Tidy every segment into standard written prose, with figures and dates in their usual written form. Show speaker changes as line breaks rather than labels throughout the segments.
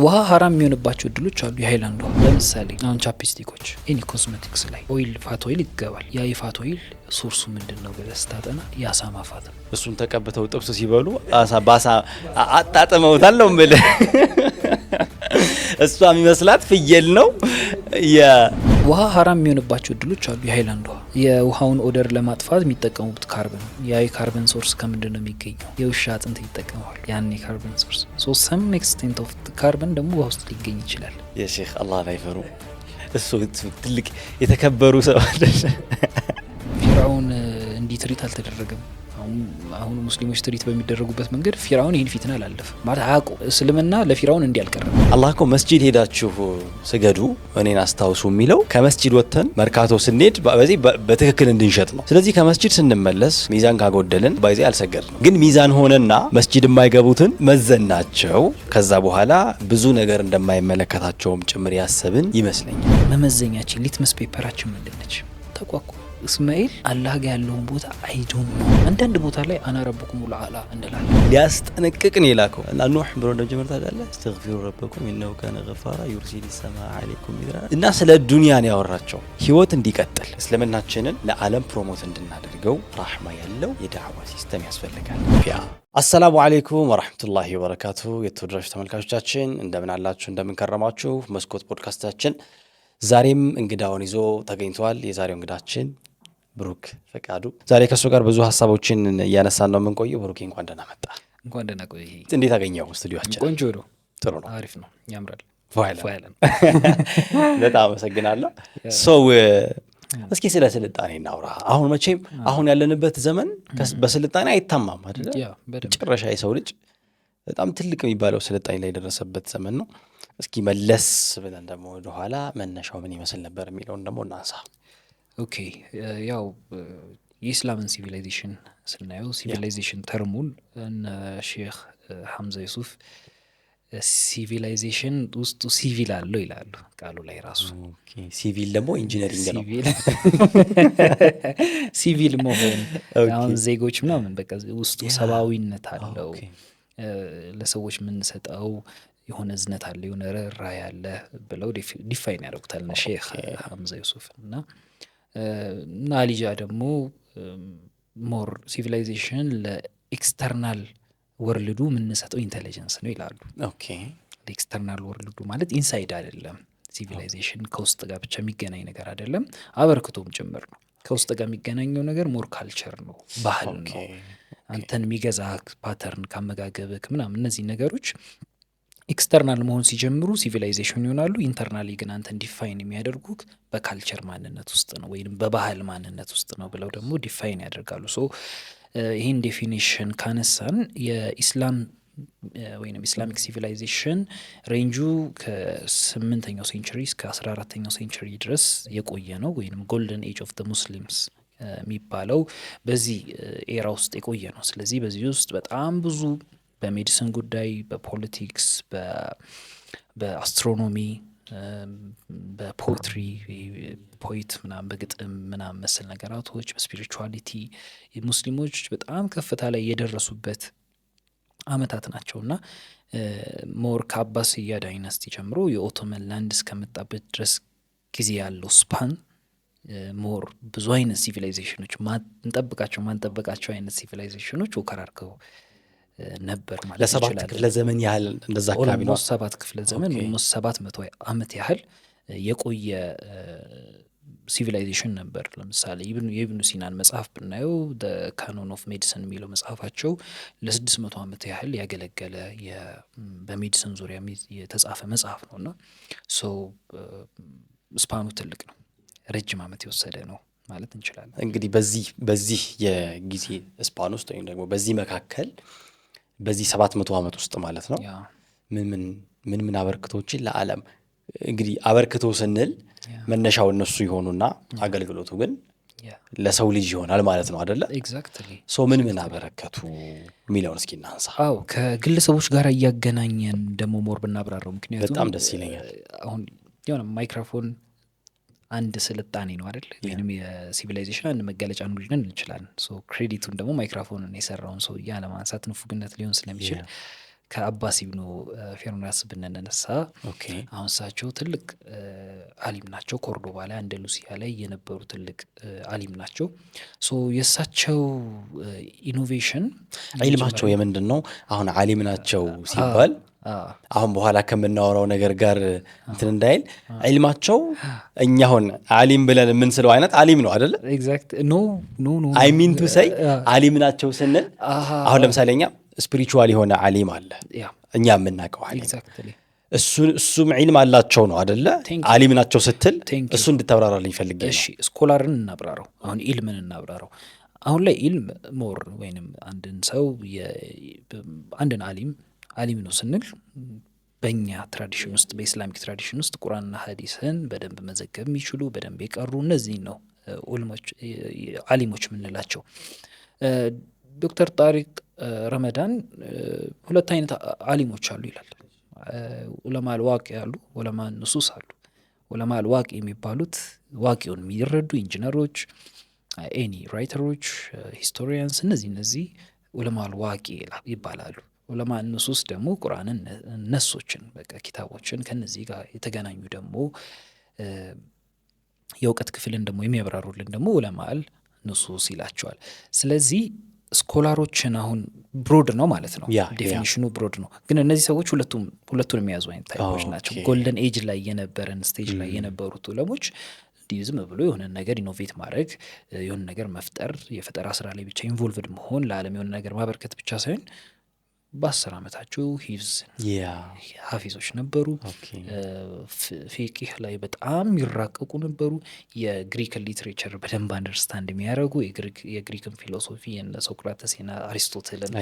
ውሃ ሀራም የሚሆንባቸው እድሎች አሉ። የሃይላንድ ውሃ ለምሳሌ አሁን ቻፕስቲኮች፣ ኤኒ ኮስሜቲክስ ላይ ኦይል ፋት ኦይል ይገባል። ያ የፋት ኦይል ሶርሱ ምንድነው ብለህ ስታጠና የአሳማ ፋት ነው።
እሱን ተቀብተው ጥብስ ሲበሉ ባሳ አጣጥመውታል ነው የምልህ። እሷ የሚመስላት ፍየል ነው።
ውሃ ሀራም የሚሆንባቸው እድሎች አሉ። የሃይላንድ ውሃ የውሃውን ኦደር ለማጥፋት የሚጠቀሙት ካርበን፣ ያ የካርበን ሶርስ ከምንድን ነው የሚገኘው? የውሻ አጥንት ይጠቀመዋል። ያን የካርበን ሶርስ ሰም ኤክስቴንት ኦፍ ካርበን ደግሞ ውሃ ውስጥ ሊገኝ ይችላል።
የሼክ አላህ ላይ ፈሩ። እሱ ትልቅ የተከበሩ ሰው አይደል?
ፊርዓውን እንዲህ ትሪት አልተደረገም። አሁን ሙስሊሞች ትሪት በሚደረጉበት መንገድ ፊርዓውን ይህን ፊትና አላለፈም ማለት አያውቁ። እስልምና ለፊርዓውን እንዲህ አልቀረም።
አላህ እኮ መስጂድ ሄዳችሁ ስገዱ እኔን አስታውሱ የሚለው ከመስጂድ ወጥተን መርካቶ ስንሄድ በዚህ በትክክል እንድንሸጥ ነው። ስለዚህ ከመስጂድ ስንመለስ ሚዛን ካጎደልን በዚህ አልሰገድንም። ግን ሚዛን ሆነና መስጂድ የማይገቡትን መዘናቸው ከዛ በኋላ ብዙ ነገር እንደማይመለከታቸውም ጭምር ያሰብን ይመስለኛል።
መመዘኛችን ሊትመስ ፔፐራችን ምንድነች? ተቋቁ እስማኤል አላህ ጋር ያለውን ቦታ አይዶን ነው። አንዳንድ ቦታ ላይ አና ረብኩም ለአላ እንላለን።
ሊያስጠነቅቅን የላከው እና ኑህ ብሎ እንደጀመረ ታውቃለህ። እስተግፊሩ ረበኩም ኢነሁ ካነ ገፋራ ዩርሲል ሰማአ አለይኩም ሚድራራ እና ስለ ዱንያን ያወራቸው ህይወት እንዲቀጥል እስልምናችንን ለዓለም ፕሮሞት እንድናደርገው ራህማ ያለው የዳዕዋ ሲስተም ያስፈልጋል። አሰላሙ አለይኩም ወራህመቱላሂ ወበረካቱ። የተወደዳችሁ ተመልካቾቻችን እንደምን አላችሁ? እንደምን ከረማችሁ? መስኮት ፖድካስታችን ዛሬም እንግዳውን ይዞ ተገኝቷል። የዛሬው እንግዳችን ብሩክ ፈቃዱ። ዛሬ ከሱ ጋር ብዙ ሀሳቦችን እያነሳን ነው የምንቆየው። ብሩክ እንኳን ደህና መጣ።
እንኳን ደህና ቆይ።
እንዴት አገኘው ስቱዲዮአችን?
ቆንጆ ነው።
ጥሩ ነው።
አሪፍ ነው። ያምራል።
ፋይል በጣም አመሰግናለሁ። እስኪ ስለ ስልጣኔ እናውራ። አሁን መቼም አሁን ያለንበት ዘመን በስልጣኔ አይታማም አይደል? ጭራሽ የሰው ልጅ በጣም ትልቅ የሚባለው ስልጣኔ ላይ የደረሰበት ዘመን ነው። እስኪ መለስ ብለን ደግሞ ወደኋላ መነሻው ምን ይመስል ነበር የሚለውን ደግሞ እናንሳ።
ኦኬ፣ ያው የኢስላምን ሲቪላይዜሽን ስናየው ሲቪላይዜሽን ተርሙን እነ ሼክ ሐምዛ ዩሱፍ ሲቪላይዜሽን ውስጡ ሲቪል አለው ይላሉ ቃሉ ላይ ራሱ።
ሲቪል ደግሞ ኢንጂነሪንግ ነው።
ሲቪል መሆን አሁን ዜጎች ምናምን በቃ ውስጡ ሰብአዊነት አለው። ለሰዎች የምንሰጠው የሆነ እዝነት አለ፣ የሆነ ርህራሄ አለ ብለው ዲፋይን ያደርጉታል እነ ሼክ ሐምዛ ዩሱፍ እና አሊጃ ደግሞ ሞር ሲቪላይዜሽን ለኤክስተርናል ወርልዱ የምንሰጠው ኢንቴሊጀንስ ነው ይላሉ። ኤክስተርናል ወርልዱ ማለት ኢንሳይድ አይደለም። ሲቪላይዜሽን ከውስጥ ጋር ብቻ የሚገናኝ ነገር አይደለም፣ አበርክቶም ጭምር ነው። ከውስጥ ጋር የሚገናኘው ነገር ሞር ካልቸር ነው፣ ባህል ነው። አንተን የሚገዛ ፓተርን ካመጋገብክ ምናምን እነዚህ ነገሮች ኤክስተርናል መሆን ሲጀምሩ ሲቪላይዜሽን ይሆናሉ። ኢንተርናሊ ግን አንተን ዲፋይን የሚያደርጉክ በካልቸር ማንነት ውስጥ ነው ወይም በባህል ማንነት ውስጥ ነው ብለው ደግሞ ዲፋይን ያደርጋሉ። ሶ ይህን ዴፊኒሽን ካነሳን የኢስላም ወይም ኢስላሚክ ሲቪላይዜሽን ሬንጁ ከ8ኛው ሴንቸሪ እስከ 14ኛው ሴንቸሪ ድረስ የቆየ ነው ወይም ጎልደን ኤጅ ኦፍ ዘ ሙስሊምስ የሚባለው በዚህ ኤራ ውስጥ የቆየ ነው። ስለዚህ በዚህ ውስጥ በጣም ብዙ በሜዲሲን ጉዳይ፣ በፖለቲክስ፣ በአስትሮኖሚ፣ በፖትሪ ፖይት ምናምን በግጥም ምናምን መሰል ነገራቶች፣ በስፒሪቹዋሊቲ ሙስሊሞች በጣም ከፍታ ላይ የደረሱበት አመታት ናቸውና ሞር ከአባስያ ዳይናስቲ ጀምሮ የኦቶመን ላንድ እስከመጣበት ድረስ ጊዜ ያለው ስፓን ሞር ብዙ አይነት ሲቪላይዜሽኖች ማንጠበቃቸው አይነት ሲቪላይዜሽኖች ወከራርከው ነበር ማለት ይችላል።
ለ7 ክፍለ ዘመን ያህል እንደዛ አካባቢ ነው።
7 ክፍለ ዘመን ወይም 700 ዓመት ያህል የቆየ ሲቪላይዜሽን ነበር። ለምሳሌ የኢብኑ ሲናን መጽሐፍ ብናየው ካኖን ኦፍ ሜዲሲን የሚለው መጽሐፋቸው ለ600 ዓመት ያህል ያገለገለ በሜዲሲን ዙሪያ የተጻፈ መጽሐፍ ነውና ስፓኑ ትልቅ ነው፣ ረጅም ዓመት የወሰደ ነው ማለት እንችላለን።
እንግዲህ በዚህ የጊዜ ስፓን ውስጥ ወይም ደግሞ በዚህ መካከል በዚህ 700 ዓመት ውስጥ ማለት ነው ምን አበርክቶችን ለዓለም እንግዲህ አበርክቶ ስንል መነሻው እነሱ ይሆኑና አገልግሎቱ ግን ለሰው ልጅ ይሆናል ማለት ነው አይደለ?
ኤግዛክትሊ።
ምን አበረከቱ የሚለውን እስኪ እናንሳ።
ከግለሰቦች ጋር እያገናኘን ደግሞ ሞር ብናብራራው፣ ምክንያቱም
በጣም ደስ ይለኛል።
አሁን የሆነ ማይክሮፎን አንድ ስልጣኔ ነው አይደል? ወይም የሲቪላይዜሽን አንድ መገለጫ ነው ልንል እንችላለን። ክሬዲቱን ደግሞ ማይክሮፎንን የሰራውን ሰው ያለማንሳት ንፉግነት ሊሆን ስለሚችል ከአባስ ኢብኑ ፊርናስ ብንነሳ አሁን እሳቸው ትልቅ አሊም ናቸው። ኮርዶባ ላይ አንደሉሲያ ላይ የነበሩ ትልቅ አሊም ናቸው። ሶ የእሳቸው ኢኖቬሽን
ዒልማቸው የምንድን ነው? አሁን አሊም ናቸው ሲባል አሁን በኋላ ከምናወራው ነገር ጋር እንትን እንዳይል ዒልማቸው እኛ አሁን አሊም ብለን የምንስለው አይነት አሊም ነው አይደለ?
ኤግዛክት ኖ
አይ ሚን ቱ ሰይ አሊም ናቸው ስንል አሁን ለምሳሌ እኛ ስፒሪቹዋል የሆነ አሊም አለ እኛ የምናውቀው አሊም እሱም ዒልም አላቸው ነው አይደለ? አሊም ናቸው ስትል እሱ እንድታብራራልኝ ፈልጌ ነው።
እሺ ስኮላርን እናብራራው፣ አሁን ኢልምን እናብራራው። አሁን ላይ ኢልም ሞር ወይንም አንድን ሰው አንድን አሊም ነው ስንል በእኛ ትራዲሽን ውስጥ በኢስላሚክ ትራዲሽን ውስጥ ቁርአንና ሐዲስን በደንብ መዘገብ የሚችሉ በደንብ የቀሩ እነዚህ ነው አሊሞች የምንላቸው። ዶክተር ጣሪቅ ረመዳን ሁለት አይነት አሊሞች አሉ ይላል። ዑለማ አልዋቂ አሉ፣ ዑለማ ንሱስ አሉ። ዑለማ አልዋቂ የሚባሉት ዋቂውን የሚረዱ ኢንጂነሮች፣ ኤኒ ራይተሮች፣ ሂስቶሪያንስ እነዚህ ዑለማ አልዋቂ ይባላሉ። ዑለማ ንሱስ ደግሞ ቁርአንን ነሶችን በቃ ኪታቦችን ከነዚህ ጋር የተገናኙ ደግሞ የእውቀት ክፍልን ደግሞ የሚያብራሩልን ደግሞ ዑለማ አል ንሱስ ይላቸዋል። ስለዚህ ስኮላሮችን አሁን ብሮድ ነው ማለት ነው፣ ዴፊኒሽኑ ብሮድ ነው። ግን እነዚህ ሰዎች ሁለቱን የሚያዙ አይነት ታይፖች ናቸው። ጎልደን ኤጅ ላይ የነበረን ስቴጅ ላይ የነበሩት ዑለሞች እንዲህ ዝም ብሎ የሆነ ነገር ኢኖቬት ማድረግ የሆነ ነገር መፍጠር የፈጠራ ስራ ላይ ብቻ ኢንቮልቭድ መሆን ለዓለም የሆነ ነገር ማበርከት ብቻ ሳይሆን በ10 ዓመታቸው ሀፊዞች ነበሩ። ፊቅህ ላይ በጣም ይራቀቁ ነበሩ። የግሪክን ሊትሬቸር በደንብ አንደርስታንድ የሚያደርጉ የግሪክን ፊሎሶፊ የነ ሶክራተስ የነ አሪስቶትልን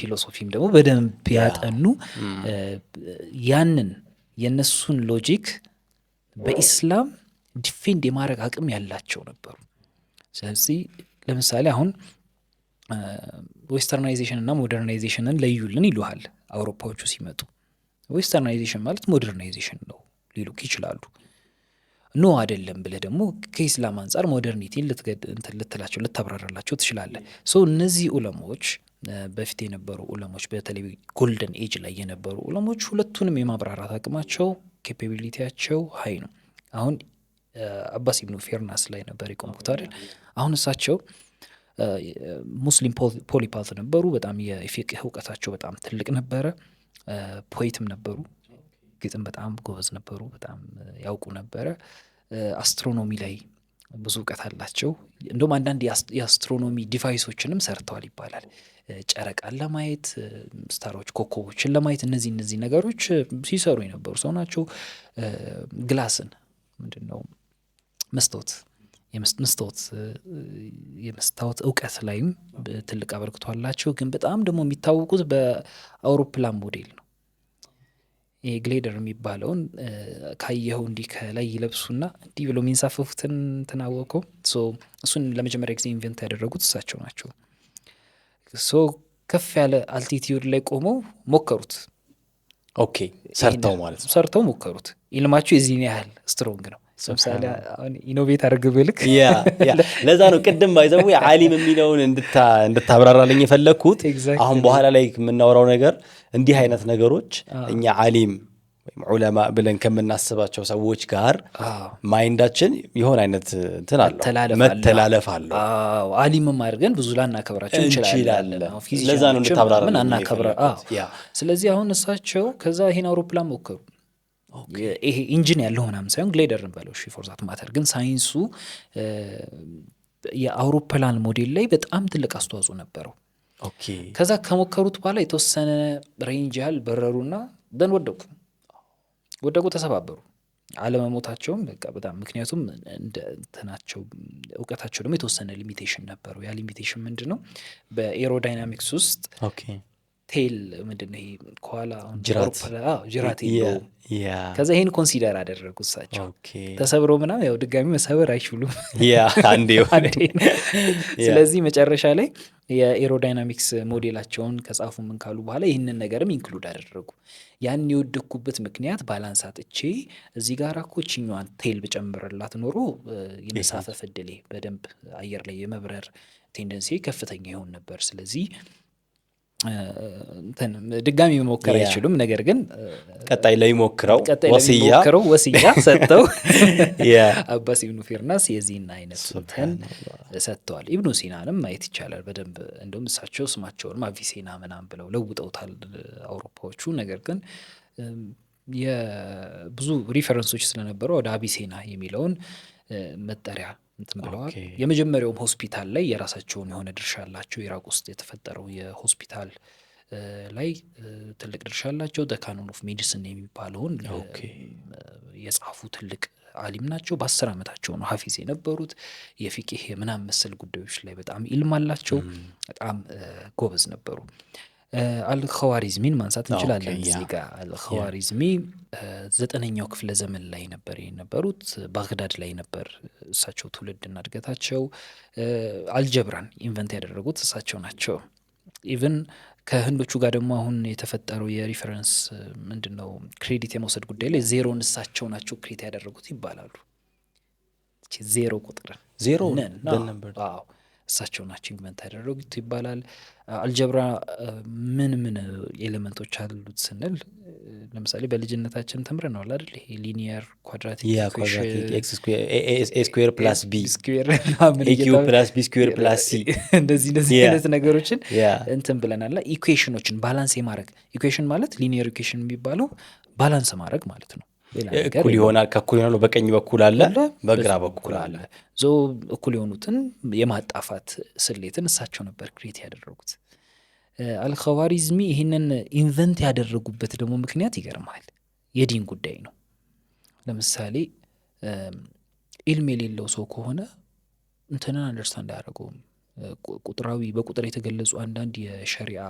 ፊሎሶፊም ደግሞ በደንብ ያጠኑ ያንን የነሱን ሎጂክ በኢስላም ዲፌንድ የማድረግ አቅም ያላቸው ነበሩ። ስለዚህ ለምሳሌ አሁን ዌስተርናይዜሽን እና ሞደርናይዜሽንን ለዩልን ይሉሃል አውሮፓዎቹ ሲመጡ። ዌስተርናይዜሽን ማለት ሞደርናይዜሽን ነው ሊሉክ ይችላሉ። ኖ አይደለም ብለህ ደግሞ ከኢስላም አንጻር ሞደርኒቲን ልትላቸው ልታብራራላቸው ትችላለህ። ሶ እነዚህ ዑለሞች በፊት የነበሩ ዑለሞች በተለይ ጎልደን ኤጅ ላይ የነበሩ ዑለሞች ሁለቱንም የማብራራት አቅማቸው ኬፓቢሊቲያቸው ሀይ ነው። አሁን አባስ ኢብኑ ፊርናስ ላይ ነበር የቆምኩት አይደል? አሁን እሳቸው ሙስሊም ፖሊፓት ነበሩ። በጣም የፊቅህ እውቀታቸው በጣም ትልቅ ነበረ። ፖይትም ነበሩ። ግጥም በጣም ጎበዝ ነበሩ። በጣም ያውቁ ነበረ። አስትሮኖሚ ላይ ብዙ እውቀት አላቸው። እንደውም አንዳንድ የአስትሮኖሚ ዲቫይሶችንም ሰርተዋል ይባላል። ጨረቃን ለማየት ስታሮች፣ ኮከቦችን ለማየት እነዚህ ነገሮች ሲሰሩ የነበሩ ሰው ናቸው። ግላስን ምንድን ነው የመስታወት እውቀት ላይም ትልቅ አበርክቶ አላቸው። ግን በጣም ደግሞ የሚታወቁት በአውሮፕላን ሞዴል ነው። ይሄ ግሌደር የሚባለውን ካየኸው እንዲህ ከላይ ይለብሱና እንዲህ ብለው የሚንሳፈፉትን ተናወቀው። እሱን ለመጀመሪያ ጊዜ ኢንቨንት ያደረጉት እሳቸው ናቸው። ከፍ ያለ አልቲቲዩድ ላይ ቆመው ሞከሩት። ሰርተው ሞከሩት። ኢልማቸው የዚህን ያህል ስትሮንግ ነው። ለምሳሌ አሁን ኢኖቬት አድርግ ብልክ
ለዛ ነው ቅድም ባይዘው ዓሊም የሚለውን እንድታብራራልኝ የፈለግኩት። አሁን በኋላ ላይ የምናወራው ነገር እንዲህ አይነት ነገሮች እኛ ዓሊም ወይም ዑለማ ብለን ከምናስባቸው ሰዎች ጋር ማይንዳችን የሆነ አይነት እንትን አለው መተላለፍ አለው።
ዓሊምም አድርገን ብዙ ላናከብራቸው እንችላለን።
ለዛ ነው እንድታብራራልኝ
እናከብራ። ስለዚህ አሁን እሳቸው ከዛ ይሄን አውሮፕላን ሞከሩ። ይሄ ኢንጂን ያለው ምናምን ሳይሆን ግሌደር እንበለው እሺ፣ ፎርዛት ማተር ግን ሳይንሱ የአውሮፕላን ሞዴል ላይ በጣም ትልቅ አስተዋጽኦ ነበረው። ከዛ ከሞከሩት በኋላ የተወሰነ ሬንጅ ያህል በረሩና ደን ወደቁ፣ ተሰባበሩ። አለመሞታቸውም በቃ በጣም ምክንያቱም እንትናቸው እውቀታቸው ደግሞ የተወሰነ ሊሚቴሽን ነበረው። ያ ሊሚቴሽን ምንድን ነው? በኤሮዳይናሚክስ ውስጥ ቴል ምንድነው ይሄ ከኋላ ጅራት የለውም። ከዛ ይሄን ኮንሲደር አደረጉ እሳቸው። ተሰብረው ምናምን ያው ድጋሚ መሰበር አይችሉም አንዴ። ስለዚህ መጨረሻ ላይ የኤሮዳይናሚክስ ሞዴላቸውን ከጻፉ ምን ካሉ በኋላ ይህንን ነገርም ኢንክሉድ አደረጉ። ያን የወደኩበት ምክንያት ባላንስ አጥቼ እዚህ ጋር እኮ እችኛዋን ቴል ብጨምርላት ኖሮ የመሳፈፍ እድሌ በደንብ አየር ላይ የመብረር ቴንደንሲ ከፍተኛ ይሆን ነበር። ስለዚህ ድጋሚ መሞከር አይችሉም። ነገር ግን
ቀጣይ ላይ ሞክረው
ወሲያ ሰጥተው አባስ ኢብኑ ፊርናስ የዚህን አይነት እንትን ሰጥተዋል። ኢብኑ ሲናንም ማየት ይቻላል በደንብ። እንደውም እሳቸው ስማቸውንም አቪሴና ምናምን ብለው ለውጠውታል አውሮፓዎቹ። ነገር ግን የብዙ ሪፈረንሶች ስለነበሩ ወደ አቢሴና የሚለውን መጠሪያ እንትን ብለዋል። የመጀመሪያውም ሆስፒታል ላይ የራሳቸውን የሆነ ድርሻ አላቸው። ኢራቅ ውስጥ የተፈጠረው የሆስፒታል ላይ ትልቅ ድርሻ አላቸው። ካኖን ኦፍ ሜዲሲን የሚባለውን የጻፉ ትልቅ አሊም ናቸው። በ10 ዓመታቸው ነው ሀፊዝ የነበሩት። የፊቅህ የምናምን መሰል ጉዳዮች ላይ በጣም ኢልም አላቸው። በጣም ጎበዝ ነበሩ። አልኸዋሪዝሚን ማንሳት እንችላለን እዚህ ጋር። አልኸዋሪዝሚ 9ኛው ክፍለ ዘመን ላይ ነበር የነበሩት። ባግዳድ ላይ ነበር እሳቸው ትውልድና እድገታቸው። አልጀብራን ኢንቨንት ያደረጉት እሳቸው ናቸው። ኢቭን ከህንዶቹ ጋር ደግሞ አሁን የተፈጠረው የሪፈረንስ ምንድነው ክሬዲት የመውሰድ ጉዳይ ላይ ዜሮን እሳቸው ናቸው ክሬት ያደረጉት ይባላሉ። ዜሮ ቁጥር
ዜሮ
እሳቸው ናቸው ኢንቨንት ያደረጉት ይባላል። አልጀብራ ምን ኤሌመንቶች አሉት ስንል ለምሳሌ በልጅነታችን ተምረናል አይደል? ይሄ ሊኒየር ኳድራቲክ
ስኩዌር ፕላስ ቢ
ስኩዌር
ፕላስ ቢ ስኩዌር ፕላስ ሲ
እንደዚህ አይነት ነገሮችን እንትን ብለናል። ኢኩዌሽኖችን ባላንስ የማድረግ ኢኩዌሽን ማለት ሊኒየር ኢኩዌሽን የሚባለው ባላንስ ማድረግ ማለት ነው።
እኩል ይሆናል። ከእኩል ይሆናል በቀኝ በኩል አለ፣ በግራ በኩል አለ።
እኩል የሆኑትን የማጣፋት ስሌትን እሳቸው ነበር ክሬት ያደረጉት። አልኸዋሪዝሚ ይህንን ኢንቨንት ያደረጉበት ደግሞ ምክንያት ይገርማል፣ የዲን ጉዳይ ነው። ለምሳሌ ኢልም የሌለው ሰው ከሆነ እንትንን አንደርስታንድ አያደርገውም። በቁጥር የተገለጹ አንዳንድ የሸሪዓ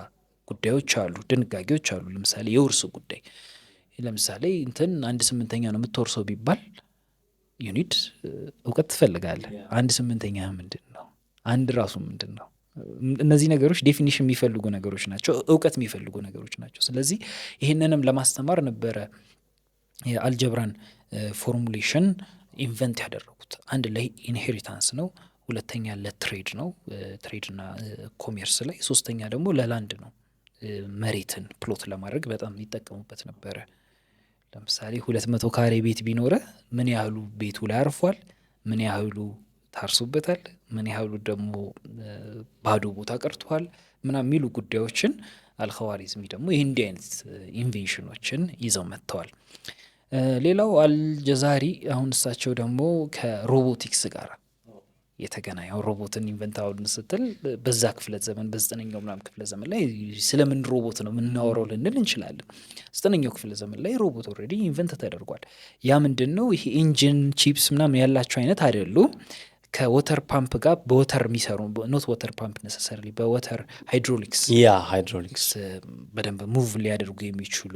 ጉዳዮች አሉ፣ ድንጋጌዎች አሉ። ለምሳሌ የውርስ ጉዳይ ለምሳሌ እንትን 1/8 ነው የምትወርሰው ቢባል ዩኒድ እውቀት ትፈልጋለህ። 1/8 ምንድን ነው? አንድ ራሱ ምንድን ነው? እነዚህ ነገሮች ዴፊኒሽን የሚፈልጉ ነገሮች ናቸው፣ እውቀት የሚፈልጉ ነገሮች ናቸው። ስለዚህ ይህንንም ለማስተማር ነበረ የአልጀብራን ፎርሙሌሽን ኢንቨንት ያደረጉት። አንድ ላይ ኢንሄሪታንስ ነው፣ ሁለተኛ ለትሬድ ነው፣ ትሬድና ኮሜርስ ላይ፣ ሶስተኛ ደግሞ ለላንድ ነው፣ መሬትን ፕሎት ለማድረግ በጣም ይጠቀሙበት ነበረ። ለምሳሌ 200 ካሬ ቤት ቢኖረ ምን ያህሉ ቤቱ ላይ አርፏል፣ ምን ያህሉ ታርሱበታል፣ ምን ያህሉ ደግሞ ባዶ ቦታ ቀርቷል ምናምን የሚሉ ጉዳዮችን አልኸዋሪዝሚ ደግሞ ይህ እንዲህ አይነት ኢንቬንሽኖችን ይዘው መጥተዋል። ሌላው አልጀዛሪ አሁን እሳቸው ደግሞ ከሮቦቲክስ ጋር የተገናኘው ሮቦትን ኢንቨንት አውድን ስትል በዛ ክፍለ ዘመን በ9ኛው ምናምን ክፍለ ዘመን ላይ ስለምን ሮቦት ነው የምናወራው ልንል እንችላለን። 9ኛው ክፍለ ዘመን ላይ ሮቦት ኦልሬዲ ኢንቨንት ተደርጓል። ያ ምንድን ነው? ይሄ ኢንጂን ቺፕስ ምናምን ያላቸው አይነት አይደሉም። ከወተር ፓምፕ ጋር በወተር የሚሰሩ ኖት ወተር ፓምፕ ነሰሰርሊ በወተር ሃይድሮሊክስ በደንብ ሙቭ ሊያደርጉ የሚችሉ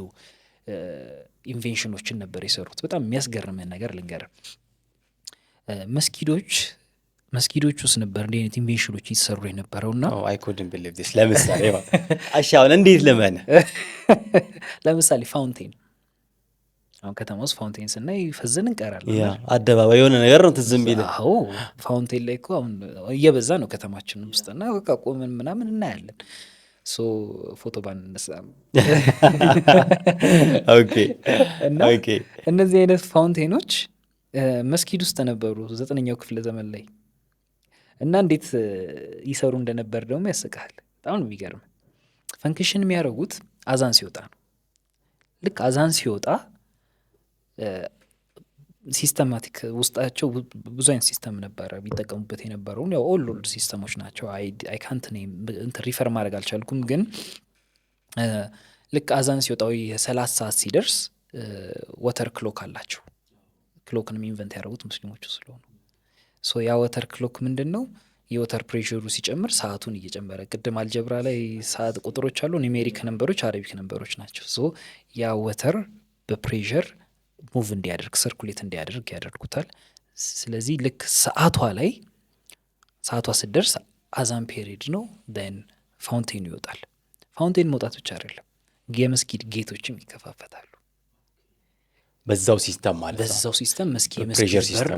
ኢንቬንሽኖችን ነበር የሰሩት። በጣም የሚያስገርም ነገር ልንገር። መስጊዶች ውስጥ ነበር እንዲህ አይነት ኢንቬንሽኖች ይሰሩ የነበረውና
አይ ኩድንት ቢሊቭ ዲስ። ለምሳሌ አሻውን እንዴት ለምን
ለምሳሌ ፋውንቴን፣ አሁን ከተማ ውስጥ ፋውንቴን ስናይ ፈዘን እንቀራለን።
አደባባይ የሆነ ነገር ነው ትዝም ቢል።
አዎ ፋውንቴን ላይ እኮ አሁን እየበዛ ነው ከተማችን ውስጥና በቃ ቆመን ምናምን እናያለን። ፎቶ ባንነሳም ኦኬ። እነዚህ አይነት ፋውንቴኖች መስጊድ ውስጥ ነበሩ 9ኛው ክፍለ ዘመን ላይ እና እንዴት ይሰሩ እንደነበር ደግሞ ያስቃል። በጣም ነው የሚገርም። ፈንክሽን የሚያደርጉት አዛን ሲወጣ ነው። ልክ አዛን ሲወጣ ሲስተማቲክ ውስጣቸው ብዙ አይነት ሲስተም ነበረ ቢጠቀሙበት የነበረውን ያው ኦልድ ሲስተሞች ናቸው። አይ ካንት ኔም ሪፈር ማድረግ አልቻልኩም፣ ግን ልክ አዛን ሲወጣው የ30 ሰዓት ሲደርስ ወተር ክሎክ አላቸው። ክሎክንም ኢንቨንት ያደረጉት ሙስሊሞቹ ስለሆኑ ያ ወተር ክሎክ ምንድን ነው? የወተር ፕሬሸሩ ሲጨምር ሰዓቱን እየጨመረ ቅድም አልጀብራ ላይ ሰዓት ቁጥሮች አሉ፣ ኒሜሪክ ነምበሮች፣ አረቢክ ነምበሮች ናቸው። ያ ወተር በፕሬሸር ሙቭ እንዲያደርግ ሰርኩሌት እንዲያደርግ ያደርጉታል። ስለዚህ ልክ ሰዓቷ ስትደርስ አዛን ፔሪድ ነው፣ ን ፋውንቴኑ ይወጣል። ፋውንቴን መውጣት ብቻ አይደለም፣ የመስጊድ ጌቶችም ይከፋፈታሉ።
በዛው ሲስተም ማለት ነው።
በዛው ሲስተም መስጊድ በር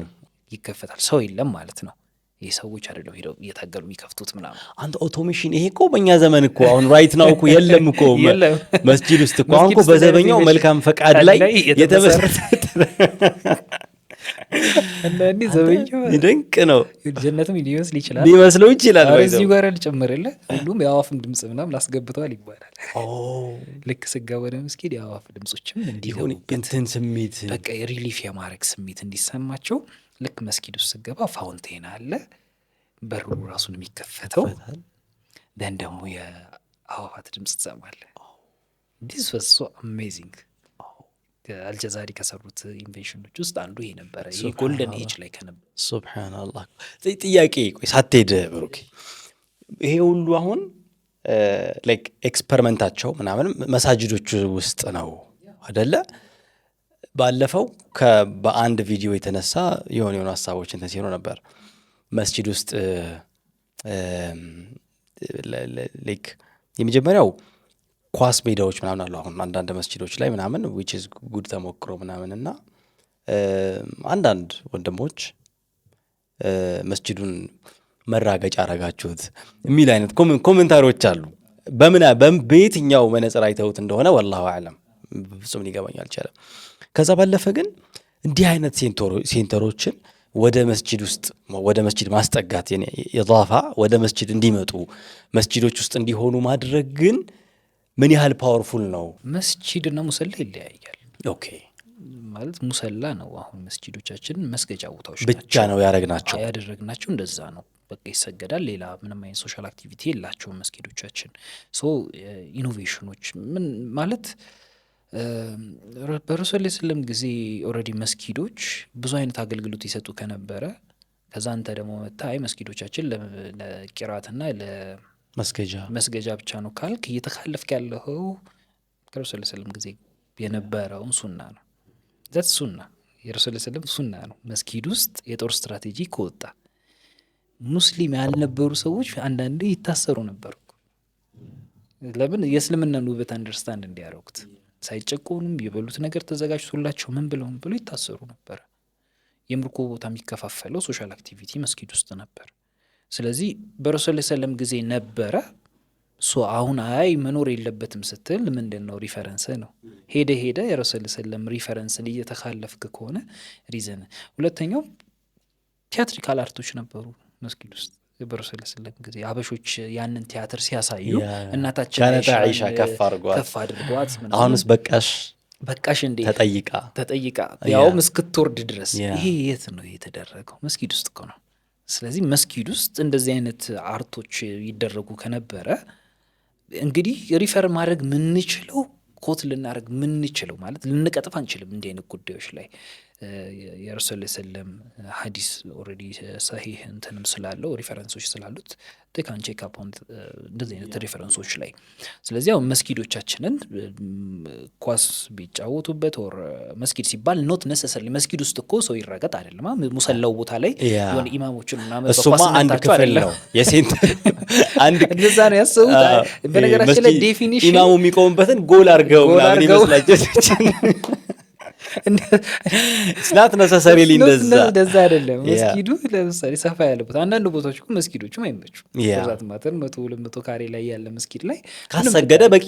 ይከፈታል። ሰው የለም ማለት ነው። የሰዎች አይደለም ሄደው እየታገሉ የሚከፍቱት ምናምን።
አንተ ኦቶሜሽን ይሄ እኮ በእኛ ዘመን እኮ አሁን ራይት ናው እኮ የለም እኮ መስጂድ ውስጥ እኮ አሁን እኮ በዘበኛው መልካም ፈቃድ ላይ የተመሰረተ
አንዳንዴ ዘበኛው
ድንቅ ነው።
ጀነትም ሊመስለው
ይችላል።
እዚህ ጋር ልጨምርልህ ሁሉም የአዋፍም ድምጽ ምናምን ላስገብተዋል ይባላል። ልክ ስጋ ወደ መስጊድ የአዋፍ ድምጾችም እንዲሆን
እንትን ስሜት
በቃ የሪሊፍ የማድረግ ስሜት እንዲሰማቸው ልክ መስጊድ ውስጥ ስገባ ፋውንቴን አለ፣ በሩ ራሱን የሚከፈተው ደን ደግሞ የአዋፋት ድምጽ ትሰማለህ። ዲስ ዋዝ ሶ አሜዚንግ። አልጀዛሪ ከሰሩት ኢንቬንሽኖች ውስጥ አንዱ ይሄ ነበረ። ይሄ ጎልደን ኤጅ ላይ ከነበረ
ሱብሃንአላህ። ጥያቄ ቆይ ሳትሄድ ብሩክ፣ ይሄ ሁሉ አሁን ላይክ ኤክስፐሪመንታቸው ምናምን መሳጅዶች ውስጥ ነው አይደለ? ባለፈው በአንድ ቪዲዮ የተነሳ የሆኑ ሀሳቦች እንትን ሲሆኑ ነበር መስጂድ ውስጥ ላይክ የመጀመሪያው ኳስ ሜዳዎች ምናምን አሉ አሁን አንዳንድ መስጂዶች ላይ ምናምን which is good ተሞክሮ ምናምን እና አንዳንድ ወንድሞች መስጂዱን መራገጫ አረጋችሁት የሚል አይነት ኮሜንታሮች አሉ። በየትኛው መነጽር አይተውት እንደሆነ ወላሁ አዕለም ፍጹም ሊገባኝ አልቻለም። ከዛ ባለፈ ግን እንዲህ አይነት ሴንተሮችን ወደ መስጂድ ውስጥ ወደ መስጂድ ማስጠጋት ኢዳፋ ወደ መስጂድ እንዲመጡ መስጂዶች ውስጥ እንዲሆኑ ማድረግ ግን ምን ያህል ፓወርፉል ነው?
መስጂድና ሙሰላ ይለያያል።
ኦኬ
ማለት ሙሰላ ነው አሁን መስጂዶቻችን መስገጃ ቦታዎች
ብቻ ነው ያደረግናቸው
እንደዛ ነው። በቃ ይሰገዳል። ሌላ ምንም አይነት ሶሻል አክቲቪቲ የላቸውም መስጊዶቻችን። ኢኖቬሽኖች ምን ማለት በረሱል ሰለም ጊዜ ኦልሬዲ መስጊዶች ብዙ አይነት አገልግሎት ይሰጡ ከነበረ ከዛ አንተ ደግሞ መጣ መስጊዶቻችን ለቂራአትና ለመስገጃ ብቻ ነው ካልክ እየተካለፍክ ያለው ከረሱል ሰለም ጊዜ የነበረውን ሱና ነው። ዛት ሱና የረሱል ሰለም ሱና ነው። መስጊድ ውስጥ የጦር ስትራቴጂ ከወጣ ሙስሊም ያልነበሩ ሰዎች አንዳንዴ ይታሰሩ ነበር። ለምን? የእስልምናን ውበት አንደርስታንድ እንዲያረጉት ሳይጨቆኑም የበሉት ነገር ተዘጋጅቶላቸው ምን ብለው ይታሰሩ ነበር። የምርኮ ቦታ የሚከፋፈለው ሶሻል አክቲቪቲ መስጊድ ውስጥ ነበር። ስለዚህ በረሱል ሰለም ጊዜ ነበረ። አሁን አይ መኖር የለበትም ስትል ምንድነው ሪፈረንስ ነው። ሄደ የረሱል ሰለም ሪፈረንስን እየተካለፍክ ከሆነ ሪዘን። ሁለተኛው ቲያትሪካል አርቶች ነበሩ መስጊድ ውስጥ በረሱል ሰለም ጊዜ አበሾች ያንን ቲያትር ሲያሳዩ እናታችን
አይሻ ከፍ
አድርጓት
አሁንስ በቃሽ እንዴ
ተጠይቃ ያውም እስክትወርድ ድረስ ይሄ የት ነው የተደረገው? መስጊድ ውስጥ ነው። ስለዚህ መስጊድ ውስጥ እንደዚህ አይነት አርቶች ይደረጉ ከነበረ እንግዲህ ሪፈር ማድረግ ምንችለው ኮት ልናደርግ ምንችለው ማለት ልንቀጥፍ አንችልም። እንዲህ አይነት ጉዳዮች ላይ የረሱል ሰለም ሐዲስ ኦልሬዲ ሰሂህ እንትንም ስላለው ሪፈረንሶች ስላሉት ቴካን ቼክ አፕ ኦን እንደዚህ አይነት ሪፈረንሶች ላይ። ስለዚህ አሁን መስጊዶቻችንን ኳስ ቢጫወቱበት ኦር መስጊድ ሲባል ኖት ነሰሰርሊ መስጊድ ውስጥ እኮ ሰው ይረገጥ አይደለም። ሙሰላው ቦታ ላይ የሆነ ኢማሞችን እና
እሱማ አንድ ክፍል ነው የሴንተር አንድ
እንደዛ ነው ያሰቡት። በነገራችን ላይ ዴፊኒሽን
ኢማሙ የሚቆምበትን ጎል አድርገው ምናምን ይመስላችሁ ስላት ነሰሰሪሊ
እንደዛ አይደለም። መስጊዱ ለምሳሌ ሰፋ ያለ ቦታ አንዳንድ ቦታዎች እኮ መስጊዶችም አይመቹም። በዛት ማተር 100-200 ካሬ ላይ ያለ መስጊድ ላይ
ካሰገደ በቂ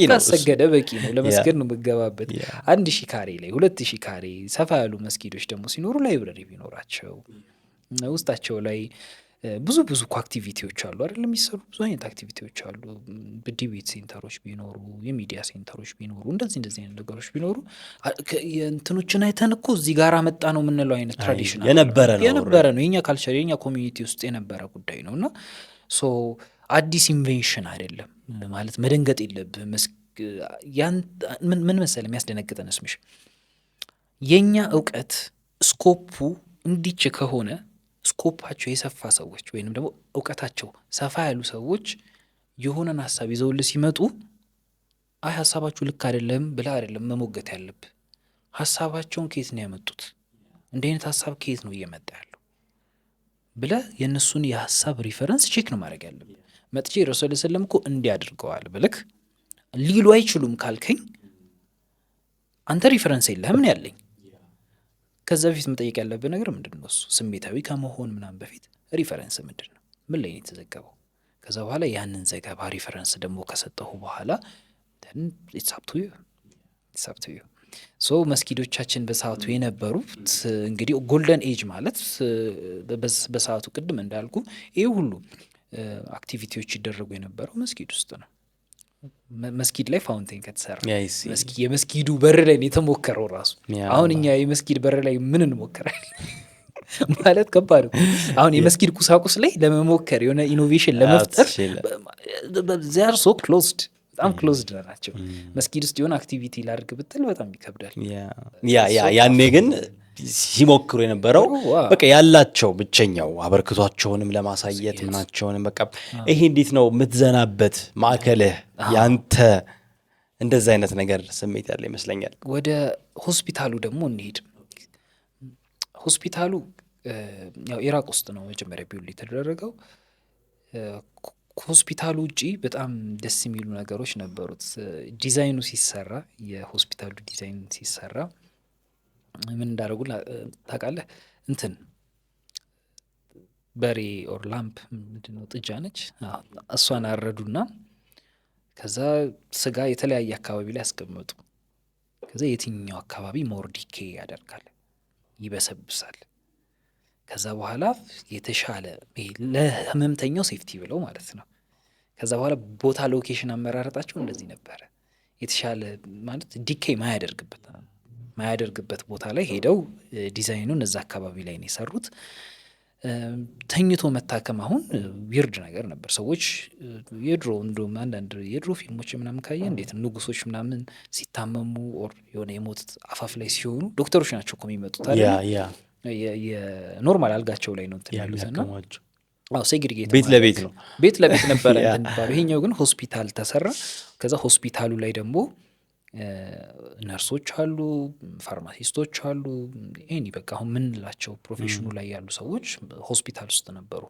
ነው ለመስገድ ነው መገባበት። 1000 ካሬ ላይ 2000 ካሬ ሰፋ ያሉ መስጊዶች ደግሞ ሲኖሩ ላይብረሪ ቢኖራቸው ውስጣቸው ላይ ብዙ እኮ አክቲቪቲዎች አሉ አይደል? የሚሰሩ ብዙ አይነት አክቲቪቲዎች አሉ። ዲቤት ሴንተሮች ቢኖሩ፣ የሚዲያ ሴንተሮች ቢኖሩ፣ እንደዚህ አይነት ነገሮች ቢኖሩ የእንትኖችን አይተን እኮ እዚህ ጋር መጣ ነው የምንለው አይነት ትራዲሽን የነበረ ነው። የኛ ካልቸር የኛ ኮሚኒቲ ውስጥ የነበረ ጉዳይ ነውና አዲስ ኢንቬንሽን አይደለም ማለት መደንገጥ የለብህም። ምን መሰለህ የሚያስደነግጠን እስምሽ የኛ እውቀት ስኮፑ እንዲች ከሆነ ስኮፓቸው የሰፋ ሰዎች ወይንም ደግሞ እውቀታቸው ሰፋ ያሉ ሰዎች የሆነን ሀሳብ ይዘውልህ ሲመጡ አይ ሀሳባችሁ ልክ አይደለም ብለህ አይደለም መሞገት ያለብህ። ሀሳባቸውን ከየት ነው ያመጡት? እንዲህ አይነት ሀሳብ ከየት ነው እየመጣ ያለው ብለህ የእነሱን የሀሳብ ሪፈረንስ ቼክ ነው ማድረግ ያለብህ። መጥቼ ረሱል ሰለም እኮ እንዲያድርገዋል ብለህ ሊሉ አይችሉም ካልከኝ አንተ ሪፈረንስ የለህም ነው ያለኝ። ከዛ በፊት መጠየቅ ያለብህ ነገር ምንድነው? እሱ ስሜታዊ ከመሆን ምናምን በፊት ሪፈረንስ ምንድነው? ምን ላይ ነው የተዘገበው? ከዛ በኋላ ያንን ዘገባ ሪፈረንስ ደግሞ ከሰጠሁ በኋላ ኢትስ አፕ ቱ ዩ ሶ መስጊዶቻችን በሰዓቱ የነበሩት እንግዲህ ጎልደን ኤጅ ማለት በሰዓቱ ቅድም እንዳልኩ ይህ ሁሉ አክቲቪቲዎች ይደረጉ የነበረው መስጊድ ውስጥ ነው። መስጊድ ላይ ፋውንቴን ከተሰራ የመስጊዱ በር ላይ የተሞከረው ራሱ አሁን እኛ የመስጊድ በር ላይ ምን እንሞክራለን ማለት ከባድ ነው። አሁን የመስጊድ ቁሳቁስ ላይ ለመሞከር የሆነ ኢኖቬሽን ለመፍጠር ዚያር ሶ ክሎዝድ በጣም ክሎዝድ ናቸው። መስጊድ ውስጥ የሆነ አክቲቪቲ ላድርግ ብትል በጣም ይከብዳል።
ያኔ ግን ሲሞክሩ የነበረው በቃ ያላቸው ብቸኛው አበርክቷቸውንም ለማሳየት ምናቸውንም በቃ ይሄ እንዴት ነው የምትዘናበት ማዕከልህ ያንተ እንደዛ አይነት ነገር ስሜት ያለ ይመስለኛል።
ወደ ሆስፒታሉ ደግሞ እንሄድ። ሆስፒታሉ ያው ኢራቅ ውስጥ ነው መጀመሪያ ቢውል የተደረገው። ከሆስፒታሉ ውጪ በጣም ደስ የሚሉ ነገሮች ነበሩት። ዲዛይኑ ሲሰራ የሆስፒታሉ ዲዛይን ሲሰራ ምን እንዳደረጉ ታውቃለህ? እንትን በሬ ኦር ላምፕ ምንድነው ጥጃ ነች፣ እሷን አረዱና ከዛ ስጋ የተለያየ አካባቢ ላይ ያስቀመጡ። ከዛ የትኛው አካባቢ ሞር ዲኬ ያደርጋል ይበሰብሳል። ከዛ በኋላ የተሻለ ለህመምተኛው ሴፍቲ ብለው ማለት ነው። ከዛ በኋላ ቦታ ሎኬሽን አመራረጣቸው እንደዚህ ነበረ። የተሻለ ማለት ዲኬ ማያደርግበት ቦታ ላይ ሄደው ዲዛይኑን እዛ አካባቢ ላይ ነው የሰሩት። ተኝቶ መታከም አሁን ዊርድ ነገር ነበር። ሰዎች የድሮ እንደውም አንዳንድ የድሮ ፊልሞች ምናምን ካየ እንዴት ንጉሶች ምናምን ሲታመሙ ኦር የሆነ የሞት አፋፍ ላይ ሲሆኑ ዶክተሮች ናቸው እኮ የሚመጡት አይደል? የኖርማል አልጋቸው ላይ ነው እንትን ያሉትና ሴግሪጌት
ቤት ለቤት ነው
ቤት ለቤት ነበረ እንባለው። ይሄኛው ግን ሆስፒታል ተሰራ። ከዛ ሆስፒታሉ ላይ ደግሞ ነርሶች አሉ፣ ፋርማሲስቶች አሉ። ይሄን በቃ አሁን ምንላቸው ፕሮፌሽኑ ላይ ያሉ ሰዎች ሆስፒታል ውስጥ ነበሩ።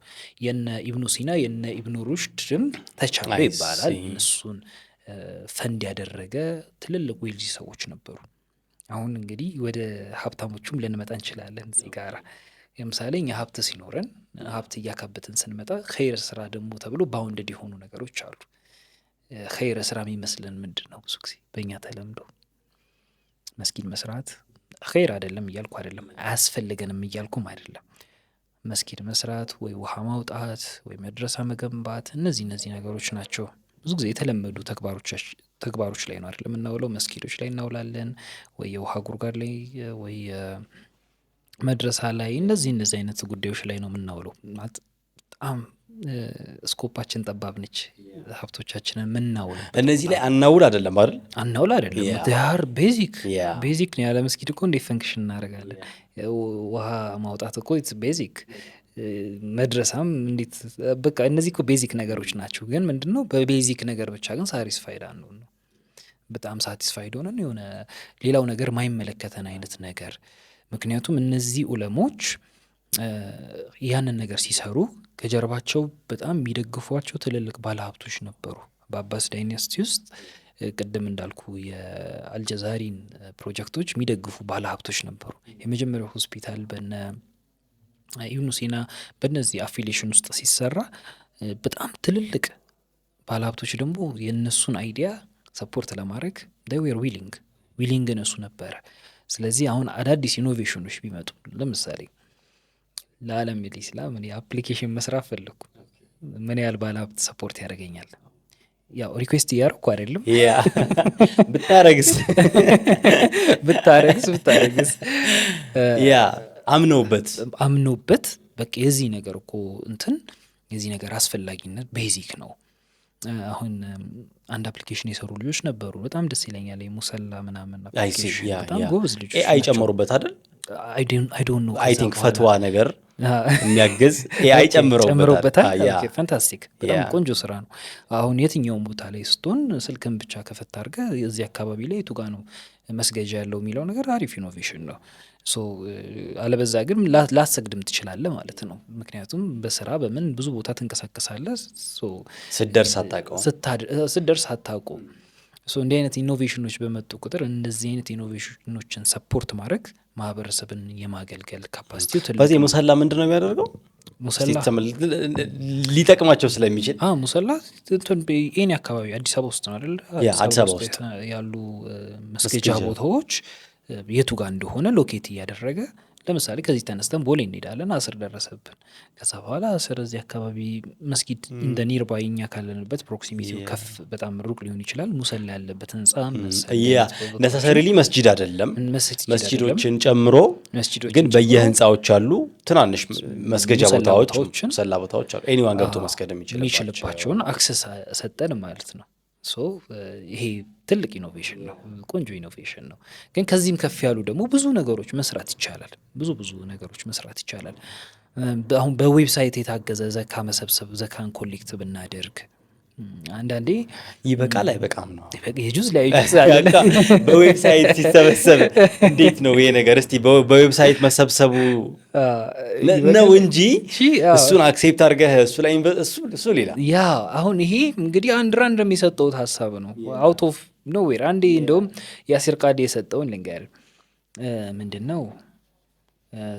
የነ ኢብኑ ሲና የነ ኢብኑ ሩሽድም ተቻለ ይባላል። እነሱን ፈንድ ያደረገ ትልልቅ ዌልዚ ሰዎች ነበሩ። አሁን እንግዲህ ወደ ሀብታሞቹም ልንመጣ እንችላለን። እዚህ ጋር ለምሳሌ እኛ ሀብት ሲኖረን ሀብት እያካበትን ስንመጣ ኸይር ስራ ደግሞ ተብሎ ባውንድድ የሆኑ ነገሮች አሉ። ኸይር ስራ የሚመስለን ምንድን ነው? ብዙ ጊዜ በእኛ ተለምዶ መስጊድ መስራት ኸይር አይደለም እያልኩ አይደለም፣ አያስፈልገንም እያልኩም አይደለም። መስጊድ መስራት ወይ ውሃ ማውጣት ወይ መድረሳ መገንባት፣ እነዚህ ነገሮች ናቸው ብዙ ጊዜ የተለመዱ ተግባሮች ላይ ነው አይደል የምናውለው። መስጊዶች ላይ እናውላለን፣ ወይ የውሃ ጉርጓድ ላይ ወይ መድረሳ ላይ፣ እነዚህ አይነት ጉዳዮች ላይ ነው የምናውለው። በጣም ስኮፓችን ጠባብ ነች። ሀብቶቻችንን ምናውል
እነዚህ ላይ አናውል አይደለም አይደል?
አናውል አይደለም። ዳር ቤዚክ ነው። ያለ መስጊድ እኮ እንዴት ፈንክሽን እናደርጋለን? ውሃ ማውጣት እኮ ኢትስ ቤዚክ። መድረሳም እንዴት በቃ እነዚህ እኮ ቤዚክ ነገሮች ናቸው። ግን ምንድነው በቤዚክ ነገር ብቻ ግን ሳቲስፋይድ አንሆን ነው። በጣም ሳቲስፋይድ ሆነን የሆነ ሌላው ነገር ማይመለከተን አይነት ነገር። ምክንያቱም እነዚህ ዑለሞች ያንን ነገር ሲሰሩ ከጀርባቸው በጣም የሚደግፏቸው ትልልቅ ባለሀብቶች ነበሩ። በአባስ ዳይናስቲ ውስጥ ቅድም እንዳልኩ የአልጀዛሪን ፕሮጀክቶች የሚደግፉ ባለሀብቶች ነበሩ። የመጀመሪያው ሆስፒታል በነ ኢብኑ ሲና በእነዚህ አፊሊሽን ውስጥ ሲሰራ በጣም ትልልቅ ባለሀብቶች ደግሞ የእነሱን አይዲያ ሰፖርት ለማድረግ ዌር ዊሊንግ እነሱ ነበረ። ስለዚህ አሁን አዳዲስ ኢኖቬሽኖች ቢመጡ ለምሳሌ ለዓለም ኢስላም እኔ አፕሊኬሽን መስራት ፈለኩ፣ ምን ያህል ባለሀብት ሰፖርት ያደርገኛል? ያው ሪኩዌስት እያደረኩ አይደለም።
ብታረግስ ያ አምነውበት
በቃ የዚህ ነገር እኮ የዚህ ነገር አስፈላጊነት ቤዚክ ነው። አሁን አንድ አፕሊኬሽን የሰሩ ልጆች ነበሩ፣ በጣም ደስ ይለኛል። የሙሰላ ምናምን አፕሊኬሽን በጣም ጎበዝ ልጆች
አይጨምሩበት አይደል?
አይ ዶንት ኖ
አይ ቲንክ ፈትዋ ነገር የሚያገዝ ኤአይ ጨምረውበታል።
ፋንታስቲክ፣ በጣም ቆንጆ ስራ ነው። አሁን የትኛውም ቦታ ላይ ስትሆን ስልክን ብቻ ከፈት አድርገህ እዚህ አካባቢ ላይ የቱ ጋ ነው መስገጃ ያለው የሚለው ነገር አሪፍ ኢኖቬሽን ነው። አለበዛ ግን ላሰግድም ትችላለህ ማለት ነው። ምክንያቱም በስራ በምን ብዙ ቦታ ትንቀሳቀሳለህ። ስትደርስ አታውቁም። እንዲህ አይነት ኢኖቬሽኖች በመጡ ቁጥር እንደዚህ አይነት ኢኖቬሽኖችን ሰፖርት ማድረግ ማህበረሰብን የማገልገል ካፓሲቲው ትልቅ።
በዚህ ሙሰላ ምንድን ነው የሚያደርገው?
ሙሰላ
ሊጠቅማቸው ስለሚችል
ሙሰላ ኤኒ አካባቢ አዲስ አበባ ውስጥ ነው አይደል?
አዲስ አበባ ውስጥ
ያሉ መስገጃ ቦታዎች የቱ ጋር እንደሆነ ሎኬት እያደረገ ለምሳሌ ከዚህ ተነስተን ቦሌ እንሄዳለን፣ አስር ደረሰብን። ከዛ በኋላ አስር እዚህ አካባቢ መስጊድ እንደ ኒርባይ እኛ ካለንበት ፕሮክሲሚቲው ከፍ በጣም ሩቅ ሊሆን ይችላል። ሙሰላ ያለበት ህንጻ
ነሰሰሪሊ መስጂድ አይደለም፣ መስጂዶችን ጨምሮ ግን በየህንጻዎች አሉ ትናንሽ መስገጃ ቦታዎች፣ ሙሰላ ቦታዎች አሉ። ኤኒዋን ገብቶ መስገድ
የሚችልባቸውን አክሰስ ሰጠን ማለት ነው። ይሄ ትልቅ ኢኖቬሽን ነው፣ ቆንጆ ኢኖቬሽን ነው። ግን ከዚህም ከፍ ያሉ ደግሞ ብዙ ነገሮች መስራት ይቻላል። ብዙ ነገሮች መስራት ይቻላል። አሁን በዌብሳይት የታገዘ ዘካ መሰብሰብ፣ ዘካን ኮሌክት ብናደርግ አንዳንዴ
ይበቃል አይበቃም ነው
የጁዝ ላይ
በዌብሳይት ሲሰበሰብ እንዴት ነው ይሄ ነገር? እስቲ በዌብሳይት መሰብሰቡ ነው እንጂ እሱን አክሴፕት አድርገህ እሱ ላይ እሱ ሌላ
አሁን ይሄ እንግዲህ አንድ ራንድ የሚሰጠውት ሀሳብ ነው አውት ኦፍ ኖዌር። አንዴ እንደውም ያሲር ቃዲ የሰጠውን ልንገር። ምንድን ነው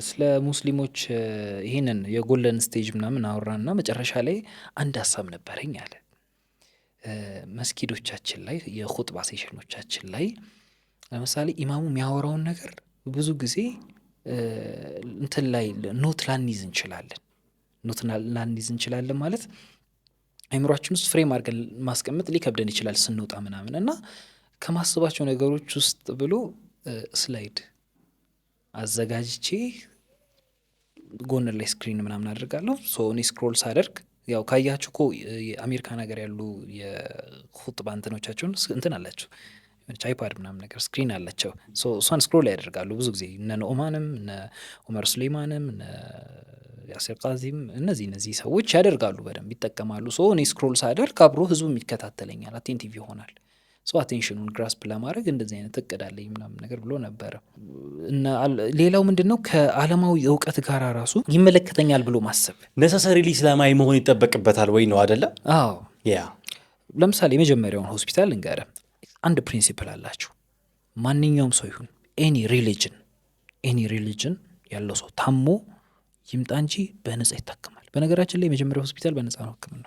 ስለ ሙስሊሞች ይህንን የጎልደን ስቴጅ ምናምን አወራና መጨረሻ ላይ አንድ ሀሳብ ነበረኝ አለ። መስጊዶቻችን ላይ የኹጥባ ሴሽኖቻችን ላይ ለምሳሌ ኢማሙ የሚያወራውን ነገር ብዙ ጊዜ እንትን ላይ ኖት ላንይዝ እንችላለን ማለት አይምሯችን ውስጥ ፍሬም አድርገን ማስቀመጥ ሊከብደን ይችላል ስንወጣ ምናምን እና ከማስባቸው ነገሮች ውስጥ ብሎ ስላይድ አዘጋጅቼ ጎን ላይ ስክሪን ምናምን አድርጋለሁ። እኔ ስክሮል ሳደርግ ያው ካያችሁ እኮ የአሜሪካን ሀገር ያሉ የኹጥባ እንትኖቻቸውን እንትን አላቸው አይፓድ ምናምን ነገር ስክሪን አላቸው። እሷን ስክሮል ያደርጋሉ ብዙ ጊዜ እነ ኖማንም እነ ኡመር ሱሌማንም እነ ያሲር ቃዚም እነዚህ ሰዎች ያደርጋሉ፣ በደንብ ይጠቀማሉ። እኔ ስክሮል ሳደርግ አብሮ ህዝቡ ይከታተለኛል፣ አቴንቲቭ ይሆናል። አቴንሽኑን ግራስፕ ለማድረግ እንደዚህ አይነት እቅድ አለኝ ምናምን ነገር ብሎ ነበረ። ሌላው ምንድን ነው ከዓለማዊ እውቀት ጋር ራሱ ይመለከተኛል ብሎ ማሰብ
ነሰሰሪሊ እስላማዊ መሆን ይጠበቅበታል ወይ ነው አደለ?
አዎ ለምሳሌ የመጀመሪያውን ሆስፒታል እንገረ አንድ ፕሪንሲፕል አላቸው። ማንኛውም ሰው ይሁን ኤኒ ሪሊጅን ያለው ሰው ታሞ ይምጣ እንጂ በነጻ ይታከማል። በነገራችን ላይ የመጀመሪያው ሆስፒታል በነጻ ነው ሕክምና።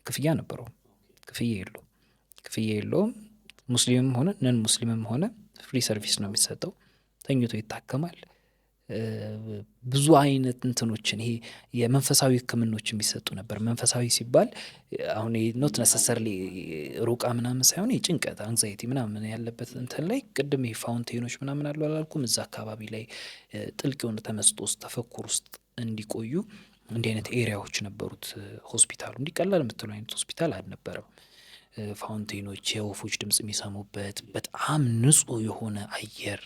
ክፍያ ነበረው? ክፍያ የለውም። ሙስሊምም ሆነ ነን ሙስሊምም ሆነ ፍሪ ሰርቪስ ነው የሚሰጠው። ተኝቶ ይታከማል። ብዙ አይነት እንትኖችን ይሄ የመንፈሳዊ ሕክምኖች የሚሰጡ ነበር። መንፈሳዊ ሲባል አሁን ኖት ነሰሰርሊ ሩቃ ምናምን ሳይሆን ጭንቀት አንዛይቲ ምናምን ያለበት እንትን ላይ ቅድም ይሄ ፋውንቴኖች ምናምን አሉ አላልኩም? እዛ አካባቢ ላይ ጥልቅ የሆነ ተመስጦ ውስጥ ተፈኩር ውስጥ እንዲቆዩ እንዲህ አይነት ኤሪያዎች ነበሩት ሆስፒታሉ። እንዲቀላል የምትለው አይነት ሆስፒታል አልነበረም። ፋውንቴኖች፣ የወፎች ድምጽ የሚሰሙበት በጣም ንጹህ የሆነ አየር፣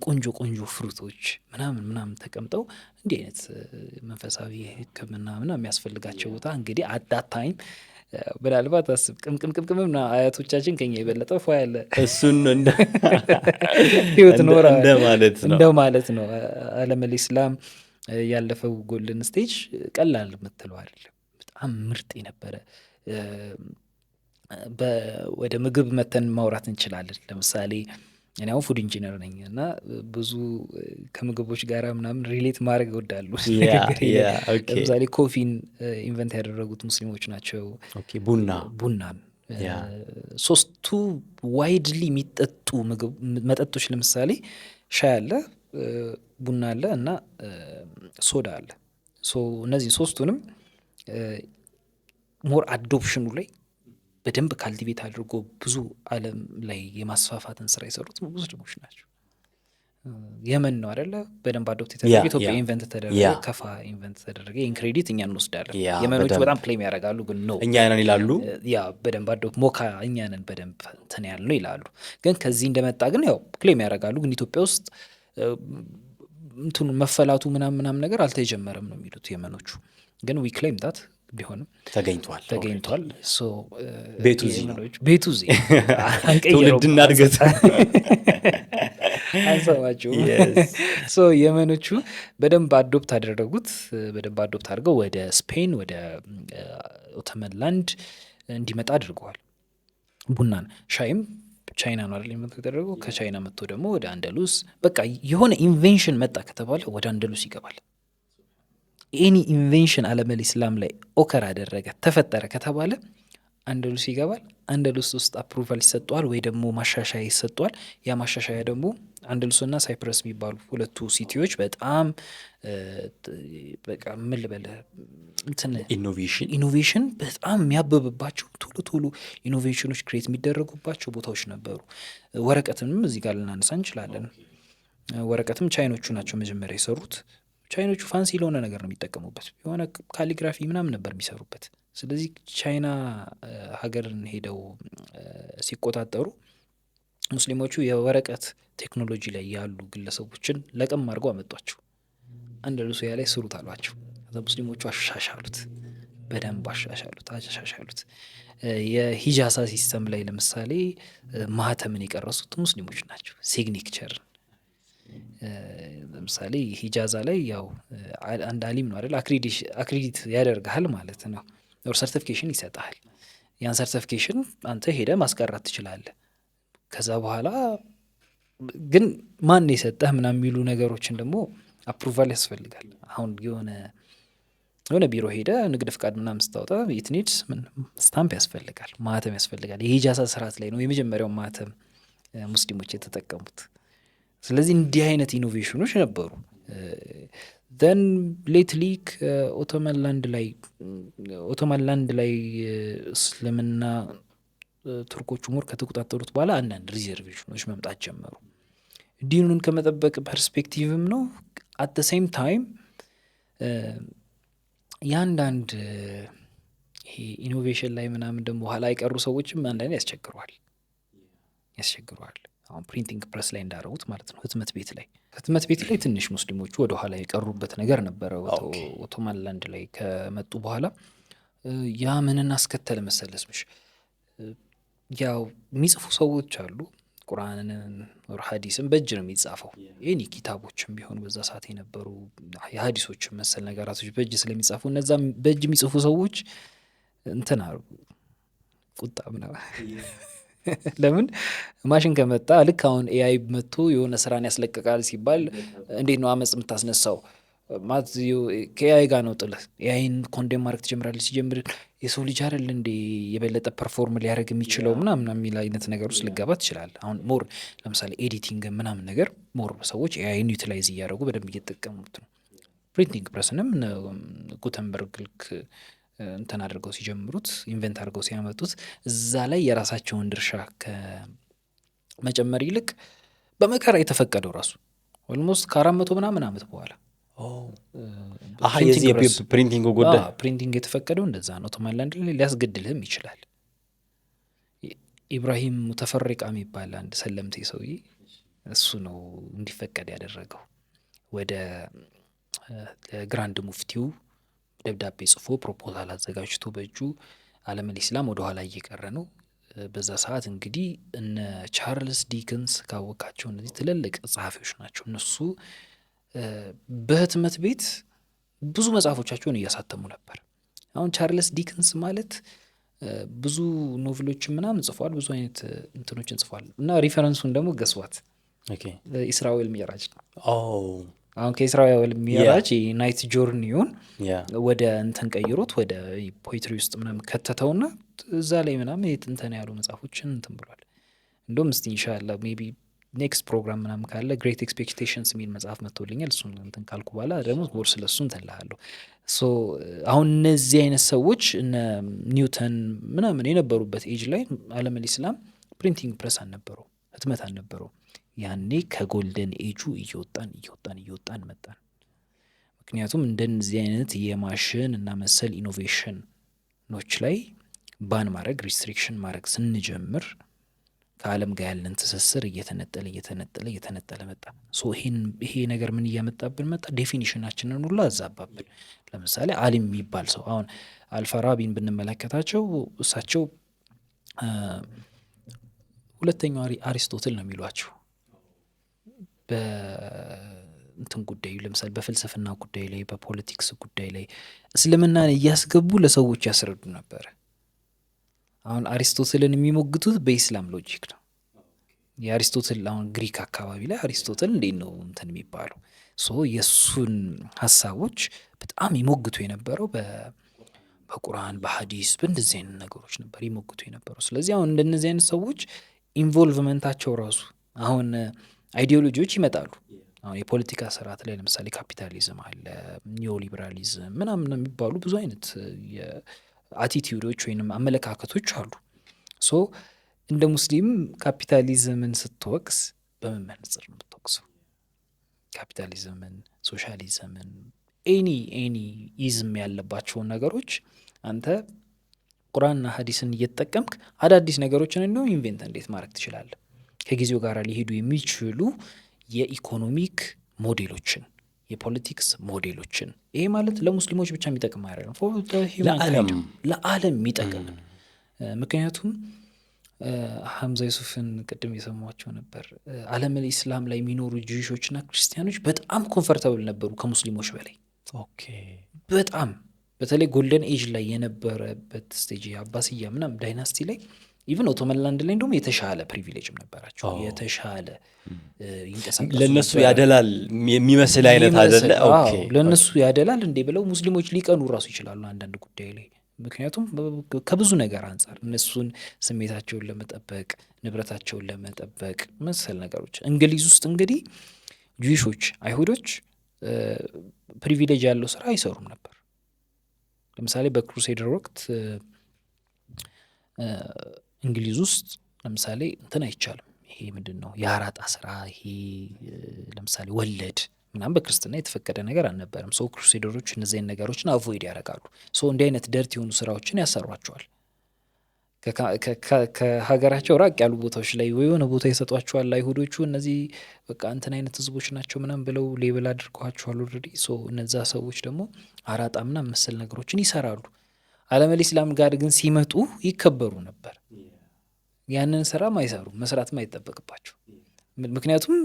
ቆንጆ ፍሩቶች ምናምን ተቀምጠው እንዲህ አይነት መንፈሳዊ ሕክምና ምናምን የሚያስፈልጋቸው ቦታ እንግዲህ አዳታይም ምናልባት አስብ ቅምቅም አያቶቻችን ከኛ የበለጠ ፏ ያለ
እሱን
ህይወት ኖራ
እንደማለት
ነው። ዓለመል ኢስላም ያለፈው ጎልደን ስቴጅ ቀላል የምትለው አይደለም። በጣም ምርጥ ነበረ። ወደ ምግብ መተን ማውራት እንችላለን። ለምሳሌ እኔ አሁን ፉድ ኢንጂነር ነኝ እና ብዙ ከምግቦች ጋር ምናምን ሪሌት ማድረግ እወዳለሁ። ለምሳሌ ኮፊን ኢንቨንት ያደረጉት ሙስሊሞች ናቸው። ቡናን ሶስቱ ዋይድሊ የሚጠጡ መጠጦች ለምሳሌ ሻይ አለ፣ ቡና አለ እና ሶዳ አለ። እነዚህ ሶስቱንም ሞር አዶፕሽኑ ላይ በደንብ ካልቲቬት አድርጎ ብዙ ዓለም ላይ የማስፋፋትን ስራ የሰሩት ሙስሊሞች ናቸው። የመን ነው አይደለ? በደንብ አዶፕት የተደረገ ኢትዮጵያ ኢንቨንት ተደረገ፣ ከፋ ኢንቨንት ተደረገ። ይህን ክሬዲት እኛ እንወስዳለን። የመኖቹ በጣም ክሌም ያደርጋሉ፣ ግን ነው
እኛ ነን ይላሉ።
በደንብ አዶፕት ሞካ እኛ ነን በደንብ እንትን ያልነው ይላሉ። ግን ከዚህ እንደመጣ ግን ያው ክሌም ያደርጋሉ። ግን ኢትዮጵያ ውስጥ እንትኑ መፈላቱ ምናምን ነገር አልተጀመረም ነው የሚሉት የመኖቹ። ግን ዊ ክሌም ዳት ቢሆንም
ተገኝቷል።
ቤቱ እዚህ
ትውልድና እድገት
አንሰማቸው። የመኖቹ በደንብ አዶፕት አደረጉት። በደንብ አዶፕት አድርገው ወደ ስፔን ወደ ኦቶመን ላንድ እንዲመጣ አድርገዋል። ቡናን ሻይም ቻይና ነው አይደል የተደረገው። ከቻይና መጥቶ ደግሞ ወደ አንደሉስ በቃ የሆነ ኢንቬንሽን መጣ ከተባለ ወደ አንደሉስ ይገባል። ኤኒ ኢንቬንሽን ዓለመል ኢስላም ላይ ኦከር አደረገ ተፈጠረ ከተባለ አንደሉስ ይገባል። አንደሉስ ውስጥ አፕሩቫል ይሰጠዋል ወይ ደግሞ ማሻሻያ ይሰጠዋል። ያ ማሻሻያ ደግሞ አንደሉስና ሳይፕረስ የሚባሉ ሁለቱ ሲቲዎች በጣም በቃ ምን ልበልህ እንትን ኢኖቬሽን በጣም የሚያበብባቸው ቶሎ ኢኖቬሽኖች ክሬት የሚደረጉባቸው ቦታዎች ነበሩ። ወረቀትንም እዚህ ጋር ልናነሳ እንችላለን። ወረቀትም ቻይኖቹ ናቸው መጀመሪያ የሰሩት። ቻይኖቹ ፋንሲ ለሆነ ነገር ነው የሚጠቀሙበት። የሆነ ካሊግራፊ ምናምን ነበር የሚሰሩበት። ስለዚህ ቻይና ሀገርን ሄደው ሲቆጣጠሩ ሙስሊሞቹ የወረቀት ቴክኖሎጂ ላይ ያሉ ግለሰቦችን ለቀም አድርገው አመጧቸው። አንደሉሲያ ላይ ስሩት አሏቸው። ከዛ ሙስሊሞቹ አሻሻሉት፣ በደንብ አሻሻሉት። የሂጃሳ ሲስተም ላይ ለምሳሌ ማህተምን የቀረሱት ሙስሊሞች ናቸው። ሲግኔቸርን ለምሳሌ ሂጃዛ ላይ ያው አንድ አሊም ነው አይደል አክሪዲት ያደርግሃል ማለት ነው። ሰርቲፊኬሽን ይሰጣል። ያን ሰርቲፊኬሽን አንተ ሄደ ማስቀራት ትችላለህ። ከዛ በኋላ ግን ማን የሰጠህ ምናምን የሚሉ ነገሮችን ደግሞ አፕሩቫል ያስፈልጋል። አሁን የሆነ ቢሮ ሄደ ንግድ ፍቃድ ምናምን ስታወጣ ኢት ኒድስ ስታምፕ ያስፈልጋል፣ ማህተም ያስፈልጋል። የሂጃዛ ስርዓት ላይ ነው የመጀመሪያው ማህተም ሙስሊሞች የተጠቀሙት። ስለዚህ እንዲህ አይነት ኢኖቬሽኖች ነበሩ። ዘን ሌትሊ ኦቶማን ላንድ ላይ እስልምና ቱርኮቹ ሞር ከተቆጣጠሩት በኋላ አንዳንድ ሪዘርቬሽኖች መምጣት ጀመሩ። ዲኑን ከመጠበቅ ፐርስፔክቲቭም ነው። አት ዘ ሴም ታይም የአንዳንድ ይሄ ኢኖቬሽን ላይ ምናምን ደግሞ ኋላ የቀሩ ሰዎችም አንዳንድ ያስቸግረዋል። አሁን ፕሪንቲንግ ፕረስ ላይ እንዳደረጉት ማለት ነው። ህትመት ቤት ላይ ትንሽ ሙስሊሞቹ ወደ ኋላ የቀሩበት ነገር ነበረ። ኦቶማን ላንድ ላይ ከመጡ በኋላ ያ ምንን አስከተለ መሰለስምሽ፣ ያው የሚጽፉ ሰዎች አሉ። ቁርአንን ሐዲስን በእጅ ነው የሚጻፈው። ይህኒ ኪታቦችም ቢሆኑ በዛ ሰዓት የነበሩ የሐዲሶችን መሰል ነገራቶች በእጅ ስለሚጻፉ እነዛ በእጅ የሚጽፉ ሰዎች እንትን አሉ ቁጣ ምናምን ለምን ማሽን ከመጣ ልክ አሁን ኤአይ መጥቶ የሆነ ስራን ያስለቅቃል ሲባል እንዴት ነው አመፅ የምታስነሳው? ማለት ከኤአይ ጋር ነው ጥልህ። ኤአይን ኮንዴም ማድረግ ትጀምራለች። ሲጀምር የሰው ልጅ አይደል እንዴ የበለጠ ፐርፎርም ሊያደርግ የሚችለው ምናምን የሚል አይነት ነገር ውስጥ ልገባ ትችላል። አሁን ሞር ለምሳሌ ኤዲቲንግ ምናምን ነገር ሞር ሰዎች ኤአይን ዩቲላይዝ እያደረጉ በደንብ እየተጠቀሙት ነው። ፕሪንቲንግ ፕረስንም ጉተንበርግ ልክ እንትን አድርገው ሲጀምሩት ኢንቨንት አድርገው ሲያመጡት እዛ ላይ የራሳቸውን ድርሻ ከመጨመር ይልቅ በመከራ የተፈቀደው ራሱ ኦልሞስት ከ400 ምናምን ዓመት በኋላ
የዚህ ፕሪንቲንግ ጉዳይ
ፕሪንቲንግ የተፈቀደው እንደዛ ነው። ኦቶማን ላንድ ላይ ሊያስገድልህም ይችላል። ኢብራሂም ሙተፈሪቃ የሚባል አንድ ሰለምቴ ሰውዬ እሱ ነው እንዲፈቀድ ያደረገው። ወደ ግራንድ ሙፍቲው ደብዳቤ ጽፎ ፕሮፖዛል አዘጋጅቶ በእጁ ዓለመል ኢስላም ወደ ኋላ እየቀረ ነው። በዛ ሰዓት እንግዲህ እነ ቻርልስ ዲክንስ ካወቃቸው እነዚህ ትልልቅ ጸሐፊዎች ናቸው። እነሱ በህትመት ቤት ብዙ መጽሐፎቻቸውን እያሳተሙ ነበር። አሁን ቻርልስ ዲክንስ ማለት ብዙ ኖቭሎችን ምናምን ጽፏል፣ ብዙ አይነት እንትኖችን ጽፏል። እና ሪፈረንሱን ደግሞ ገስዋት ኢስራ ወል ሚዕራጅ ነው። አሁን ከኢስራ ወል ሚዕራጅ ናይት ጆርኒውን ወደ እንትን ቀይሮት ወደ ፖይትሪ ውስጥ ምናምን ከተተውና እዛ ላይ ምናምን የትንተና ያሉ መጽሐፎችን እንትን ብሏል። እንደውም እስቲ ኢንሻአላህ ሜቢ ኔክስት ፕሮግራም ምናምን ካለ ግሬት ኤክስፔክቴሽንስ የሚል መጽሐፍ መጥቶልኛል። እሱን እንትን ካልኩ በኋላ ደግሞ ቦርስ ለሱ እንትን እልሃለሁ። አሁን እነዚህ አይነት ሰዎች እነ ኒውተን ምናምን የነበሩበት ኤጅ ላይ ዓለመል ኢስላም ፕሪንቲንግ ፕረስ አልነበረው፣ ህትመት አልነበረው። ያኔ ከጎልደን ኤጁ እየወጣን መጣን። ምክንያቱም እንደዚህ አይነት የማሽን እና መሰል ኢኖቬሽኖች ላይ ባን ማድረግ ሪስትሪክሽን ማድረግ ስንጀምር ከዓለም ጋር ያለን ትስስር እየተነጠለ መጣ። ይሄ ነገር ምን እያመጣብን መጣ? ዴፊኒሽናችንን ሁሉ አዛባብን። ለምሳሌ አሊም የሚባል ሰው አሁን አልፋራቢን ብንመለከታቸው እሳቸው ሁለተኛው አሪስቶትል ነው የሚሏቸው በእንትን ጉዳዩ ለምሳሌ በፍልስፍና ጉዳይ ላይ፣ በፖለቲክስ ጉዳይ ላይ እስልምናን እያስገቡ ለሰዎች ያስረዱ ነበር። አሁን አሪስቶትልን የሚሞግቱት በኢስላም ሎጂክ ነው። የአሪስቶትል አሁን ግሪክ አካባቢ ላይ አሪስቶትል እንዴት ነው እንትን የሚባለው የእሱን ሀሳቦች በጣም ይሞግቱ የነበረው በቁርአን በሐዲስ በእንደዚህ አይነት ነገሮች ነበር ይሞግቱ የነበረው። ስለዚህ አሁን እንደነዚህ አይነት ሰዎች ኢንቮልቭመንታቸው ራሱ አሁን አይዲዮሎጂዎች ይመጣሉ። አሁን የፖለቲካ ስርዓት ላይ ለምሳሌ ካፒታሊዝም አለ፣ ኒዮሊበራሊዝም ምናምን የሚባሉ ብዙ አይነት አቲቲዩዶች ወይም አመለካከቶች አሉ። እንደ ሙስሊም ካፒታሊዝምን ስትወቅስ በምን መነጽር ነው የምትወቅሰው? ካፒታሊዝምን፣ ሶሻሊዝምን፣ ኤኒ ኢዝም ያለባቸውን ነገሮች አንተ ቁርአንና ሐዲስን እየተጠቀምክ አዳዲስ ነገሮችን እንዲሁም ኢንቨንት እንዴት ማድረግ ትችላለህ? ከጊዜው ጋር ሊሄዱ የሚችሉ የኢኮኖሚክ ሞዴሎችን፣ የፖለቲክስ ሞዴሎችን። ይሄ ማለት ለሙስሊሞች ብቻ የሚጠቅም አይደለም፣ ለዓለም የሚጠቅም ምክንያቱም ሐምዛ ዩሱፍን ቅድም የሰሟቸው ነበር። ዓለም ኢስላም ላይ የሚኖሩ ጂዊሾችና ክርስቲያኖች በጣም ኮንፈርታብል ነበሩ ከሙስሊሞች በላይ። በጣም በተለይ ጎልደን ኤጅ ላይ የነበረበት ስቴጅ የአባስያ ምናምን ዳይናስቲ ላይ ኢቨን ኦቶመን ላንድ ላይ እንደውም የተሻለ ፕሪቪሌጅም ነበራቸው። የተሻለ ይንቀሳቀሱ
ለነሱ ያደላል የሚመስል አይነት አይደለ?
ለነሱ ያደላል እንዴ ብለው ሙስሊሞች ሊቀኑ ራሱ ይችላሉ አንዳንድ ጉዳይ ላይ። ምክንያቱም ከብዙ ነገር አንጻር እነሱን ስሜታቸውን ለመጠበቅ ንብረታቸውን ለመጠበቅ መሰል ነገሮች። እንግሊዝ ውስጥ እንግዲህ ጁዊሾች አይሁዶች ፕሪቪሌጅ ያለው ስራ አይሰሩም ነበር። ለምሳሌ በክሩሴደር ወቅት እንግሊዝ ውስጥ ለምሳሌ እንትን አይቻልም። ይሄ ምንድን ነው የአራጣ ስራ፣ ይሄ ለምሳሌ ወለድ ምናምን በክርስትና የተፈቀደ ነገር አልነበረም። ክሩሴደሮች እነዚህን ነገሮችን አቮይድ ያደርጋሉ። እንዲህ አይነት ደርት የሆኑ ስራዎችን ያሰሯቸዋል። ከሀገራቸው ራቅ ያሉ ቦታዎች ላይ የሆነ ቦታ ይሰጧቸዋል። አይሁዶቹ እነዚህ በቃ እንትን አይነት ህዝቦች ናቸው ምናምን ብለው ሌብል አድርገዋቸዋል ኦልሬዲ። እነዛ ሰዎች ደግሞ አራጣ ምናምን መሰል ነገሮችን ይሰራሉ። ዓለመል ኢስላም ጋር ግን ሲመጡ ይከበሩ ነበር። ያንን ስራም አይሰሩም፣ መስራትም አይጠበቅባቸው። ምክንያቱም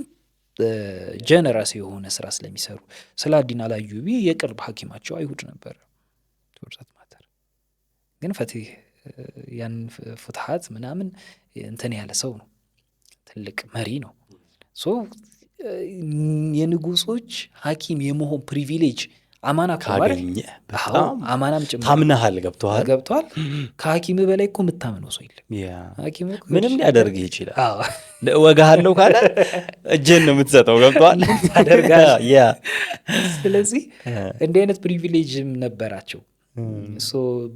ጀነራስ የሆነ ስራ ስለሚሰሩ። ስለ አዲን አልአዩቢ የቅርብ ሐኪማቸው አይሁድ ነበር። ትወርዛት ማተር ግን ፈቲህ ያን ፍትሐት ምናምን እንትን ያለ ሰው ነው፣ ትልቅ መሪ ነው። የንጉሶች ሐኪም የመሆን ፕሪቪሌጅ አማና ካባረ አማናም ጭምር
ታምናሃል። ገብቷል።
ከሐኪም በላይ እኮ የምታምነው ሰው የለም። ሐኪም
ምንም ሊያደርግ ይችላል። እወጋሃለሁ ካለ እጅን ነው የምትሰጠው። ገብቷል
ታደርጋለህ። ስለዚህ እንዲህ አይነት ፕሪቪሌጅም ነበራቸው።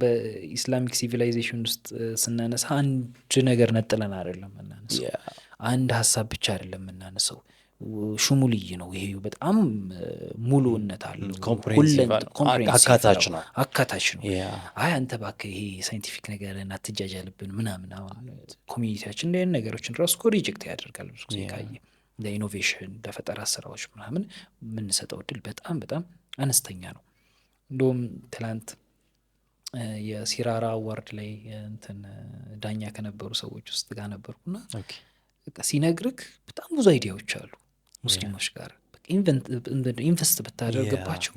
በኢስላሚክ ሲቪላይዜሽን ውስጥ ስናነሳ አንድ ነገር ነጥለን አይደለም የምናነሳው፣ አንድ ሀሳብ ብቻ አይደለም የምናነሳው። ሹሙልይ ነው ይሄ፣ በጣም ሙሉነት አለው፣ አካታች ነው። አይ አንተ እባክህ ይሄ ሳይንቲፊክ ነገር አትጃጃልብን ምናምን። አሁን ኮሚኒቲያችን እንደ ነገሮችን ራሱ ሪጀክት ያደርጋል ብዙ ጊዜ ካየ። ለኢኖቬሽን ለፈጠራ ስራዎች ምናምን የምንሰጠው እድል በጣም በጣም አነስተኛ ነው። እንደውም ትላንት የሲራራ አዋርድ ላይ እንትን ዳኛ ከነበሩ ሰዎች ውስጥ ጋር ነበርኩና ሲነግርክ በጣም ብዙ አይዲያዎች አሉ ሙስሊሞች ጋር ኢንቨስት ብታደርግባቸው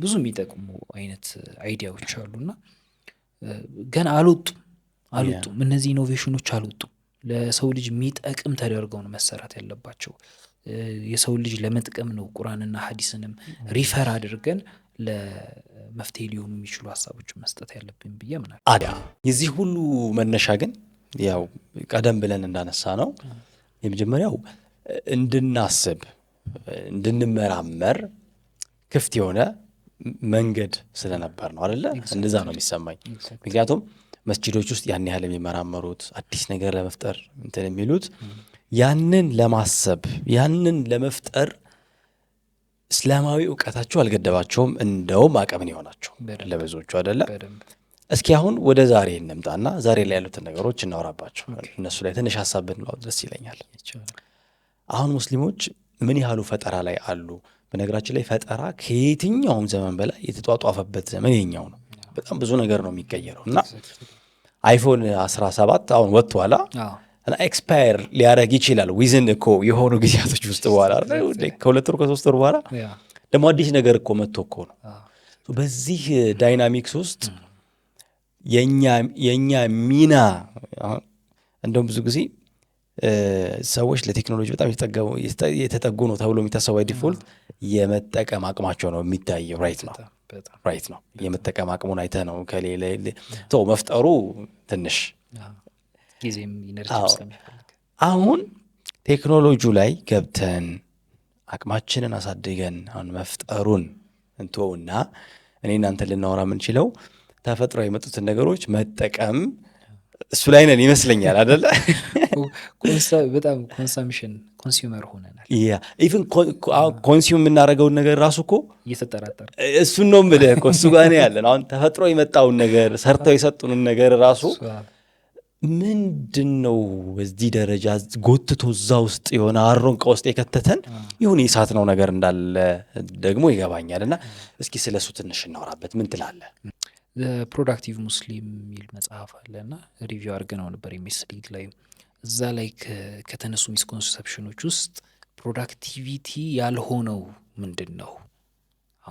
ብዙ የሚጠቅሙ አይነት አይዲያዎች አሉና ገና አልወጡም። እነዚህ ኢኖቬሽኖች አልወጡም። ለሰው ልጅ የሚጠቅም ተደርገው ነው መሰራት ያለባቸው። የሰው ልጅ ለመጥቀም ነው ቁርአንና ሐዲስንም ሪፈር አድርገን ለመፍትሄ ሊሆኑ የሚችሉ ሀሳቦችን መስጠት ያለብን ብዬ ምናል።
የዚህ ሁሉ መነሻ ግን ያው ቀደም ብለን እንዳነሳ ነው የመጀመሪያው እንድናስብ እንድንመራመር ክፍት የሆነ መንገድ ስለነበር ነው አይደለ? እንደዛ ነው የሚሰማኝ። ምክንያቱም መስጂዶች ውስጥ ያን ያህል የሚመራመሩት አዲስ ነገር ለመፍጠር እንትን የሚሉት ያንን ለማሰብ ያንን ለመፍጠር እስላማዊ እውቀታቸው አልገደባቸውም። እንደውም አቅምን የሆናቸው ለብዙዎቹ አይደለ? እስኪ አሁን ወደ ዛሬ እንምጣና ዛሬ ላይ ያሉትን ነገሮች እናወራባቸው። እነሱ ላይ ትንሽ ሀሳብ ብንለው ደስ ይለኛል። አሁን ሙስሊሞች ምን ያህሉ ፈጠራ ላይ አሉ? በነገራችን ላይ ፈጠራ ከየትኛውም ዘመን በላይ የተጧጧፈበት ዘመን የኛው ነው። በጣም ብዙ ነገር ነው የሚቀየረው እና አይፎን 17 አሁን ወጥቷላ እና ኤክስፓየር ሊያደርግ ይችላል ዊዝን እኮ የሆኑ ጊዜያቶች ውስጥ በኋላ ከ2 ወር ከ3 ወር በኋላ ደግሞ አዲስ ነገር እኮ መጥቶ እኮ ነው። በዚህ ዳይናሚክስ ውስጥ የኛ ሚና እንደውም ብዙ ጊዜ ሰዎች ለቴክኖሎጂ በጣም የተጠጉ ነው ተብሎ የሚታሰበው ዲፎልት የመጠቀም አቅማቸው ነው የሚታየው። ራይት ነው የመጠቀም አቅሙን አይተህ ነው ከሌላ መፍጠሩ ትንሽ
ጊዜም ኢነርጂ ስለሚፈልግ
አሁን ቴክኖሎጂው ላይ ገብተን አቅማችንን አሳድገን አሁን መፍጠሩን እንተውና እኔ እናንተ ልናወራ የምንችለው ተፈጥሮ የመጡትን ነገሮች መጠቀም እሱ ላይ ነን ይመስለኛል አይደለ?
በጣም ኮንሱመር ሆነናል።
ኢቭን ኮንሱም የምናደርገውን ነገር ራሱ እኮ
እየተጠራጠር
እሱን ነው የምልህ እኮ እሱ ጋር ነው ያለን። አሁን ተፈጥሮ የመጣውን ነገር ሰርተው የሰጡንን ነገር ራሱ ምንድን ነው በዚህ ደረጃ ጎትቶ እዛ ውስጥ የሆነ አሮንቃ ውስጥ የከተተን ይሁን የሳት ነው ነገር እንዳለ ደግሞ ይገባኛል። እና እስኪ ስለ እሱ ትንሽ እናወራበት። ምን ትላለህ?
ፕሮዳክቲቭ ሙስሊም የሚል መጽሐፍ አለና ሪቪው አድርገነው ነበር ኤምኤስዲ ላይ። እዛ ላይ ከተነሱ ሚስኮንሰፕሽኖች ውስጥ ፕሮዳክቲቪቲ ያልሆነው ምንድን ነው?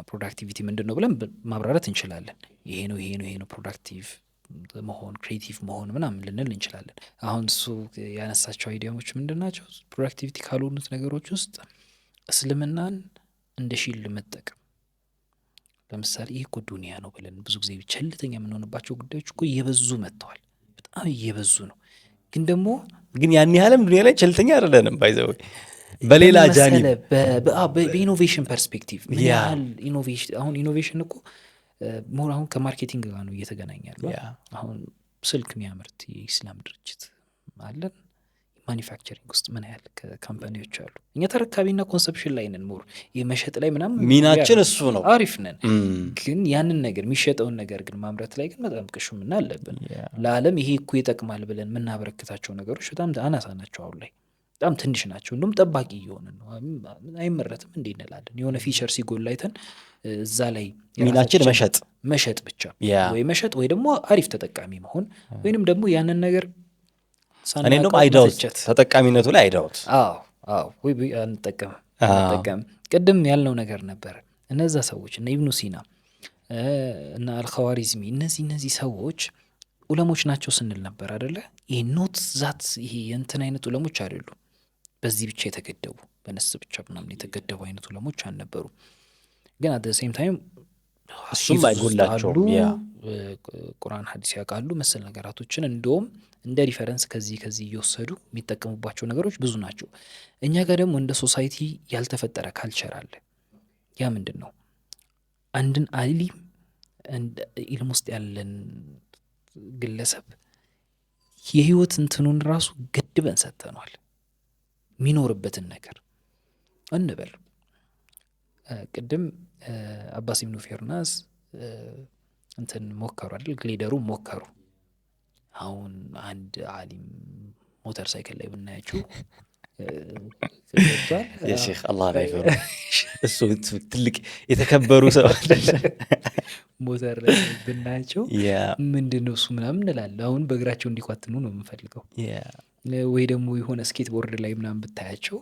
ፕሮዳክቲቪቲ ምንድን ነው ብለን ማብራራት እንችላለን። ይሄ ነው ፕሮዳክቲቭ መሆን፣ ክሬቲቭ መሆን ምናምን ልንል እንችላለን። አሁን እሱ ያነሳቸው አይዲያዎች ምንድን ናቸው? ፕሮዳክቲቪቲ ካልሆኑት ነገሮች ውስጥ እስልምናን እንደ ሺልድ መጠቀም። ለምሳሌ ይህ እኮ ዱንያ ነው ብለን ብዙ ጊዜ ቸልተኛ የምንሆንባቸው ጉዳዮች እኮ እየበዙ መጥተዋል። በጣም እየበዙ ነው። ግን
ያን ያህልም ዱንያ ላይ ቸልተኛ አይደለንም። ባይዘው በሌላ ጃኒብ
በኢኖቬሽን ፐርስፔክቲቭ ምን ያህል ኢኖቬሽን እኮ ሞር አሁን ከማርኬቲንግ ጋር ነው እየተገናኛሉ። አሁን ስልክ የሚያመርት የኢስላም ድርጅት አለን። ማኒፋክቸሪንግ ውስጥ ምን ያህል ካምፓኒዎች አሉ። እኛ ተረካቢና ኮንሰፕሽን ላይ ነን። ሞር የመሸጥ ላይ ምናምን
ሚናችን እሱ ነው፣
አሪፍ ነን። ግን ያንን ነገር የሚሸጠውን ነገር ግን ማምረት ላይ ግን በጣም ቅሹምና አለብን። ለዓለም ይሄ እኮ ይጠቅማል ብለን የምናበረክታቸው ነገሮች በጣም አናሳ ናቸው። አሁን ላይ በጣም ትንሽ ናቸው። እንደውም ጠባቂ እየሆንን ነው። አይመረትም እንዴ እንላለን። የሆነ ፊቸር ሲጎል አይተን እዛ ላይ
ሚናችን
መሸጥ ብቻ ወይ መሸጥ ወይ ደግሞ አሪፍ ተጠቃሚ መሆን ወይንም ደግሞ ያንን ነገር
እኔ እንደውም አይዳውት ተጠቃሚነቱ ላይ አይዳውት
ወይ አንጠቀም። ቅድም ያልነው ነገር ነበር። እነዛ ሰዎች እነ ኢብኑ ሲና እና አልኸዋሪዝሚ እነዚህ ሰዎች ዑለሞች ናቸው ስንል ነበር አይደለ? ይሄ ኖት ዛት ይሄ የእንትን አይነት ዑለሞች አይደሉም። በዚህ ብቻ የተገደቡ በነስ ብቻ ምናምን የተገደቡ አይነት ዑለሞች አልነበሩ። ግን አት ሴም ታይም
እሱም አይጎላቸውም።
ቁርአን ሐዲስ ያውቃሉ መሰል ነገራቶችን እንደውም እንደ ሪፈረንስ ከዚህ እየወሰዱ የሚጠቀሙባቸው ነገሮች ብዙ ናቸው። እኛ ጋር ደግሞ እንደ ሶሳይቲ ያልተፈጠረ ካልቸር አለ። ያ ምንድን ነው? አንድን አሊም ኢልም ውስጥ ያለን ግለሰብ የህይወት እንትኑን ራሱ ገድበን ሰጥተነዋል። የሚኖርበትን ነገር እንበል ቅድም አባስ ኢብኑ ፊርናስ እንትን ሞከሩ አይደል? ግሌደሩ ሞከሩ። አሁን አንድ አሊም ሞተር ሳይክል ላይ ብናያችሁ
የሼክ አላህ ላይ ፈሩ እሱ ትልቅ የተከበሩ ሰው
ሞተር ላይ ብናያቸው ምንድነው እሱ ምናምን እንላለን። አሁን በእግራቸው እንዲኳትኑ ነው የምንፈልገው። ወይ ደግሞ የሆነ ስኬት ቦርድ ላይ ምናምን ብታያቸው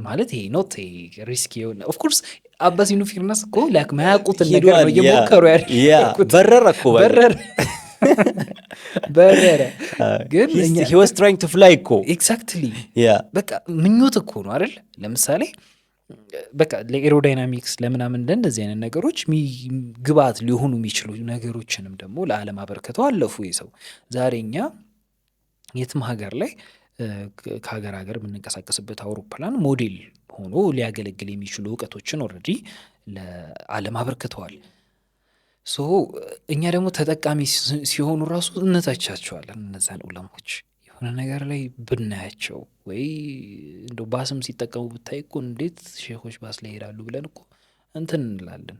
ማለት ይሄ ኖት ሪስክ የሆነ ኦፍኮርስ አባስ ኢብኑ ፊርናስ እኮ ላክ ማያውቁትን ነገር ነው እየሞከሩ ያሉት። በረረ ግን
he was trying to fly እኮ
ኤግዛክትሊ በቃ ምኞት እኮ ነው አይደል? ለምሳሌ በቃ ለኤሮዳይናሚክስ ለምናምን እንደዚህ አይነት ነገሮች ግብዓት ሊሆኑ የሚችሉ ነገሮችንም ደግሞ ለዓለም አበርከተው አለፉ። ይሰው ዛሬ እኛ የትም ሀገር ላይ ከሀገር የምንንቀሳቀስበት አውሮፕላን ሞዴል ሆኖ ሊያገለግል የሚችሉ እውቀቶችን ኦልሬዲ ለዓለም አበርክተዋል። ሶ እኛ ደግሞ ተጠቃሚ ሲሆኑ ራሱ እንተቻቸዋለን። እነዛን ዑለሞች የሆነ ነገር ላይ ብናያቸው ወይ እንደው ባስም ሲጠቀሙ ብታይ እኮ እንዴት ሼኾች ባስ ላይ ይሄዳሉ ብለን እኮ እንትን እንላለን፣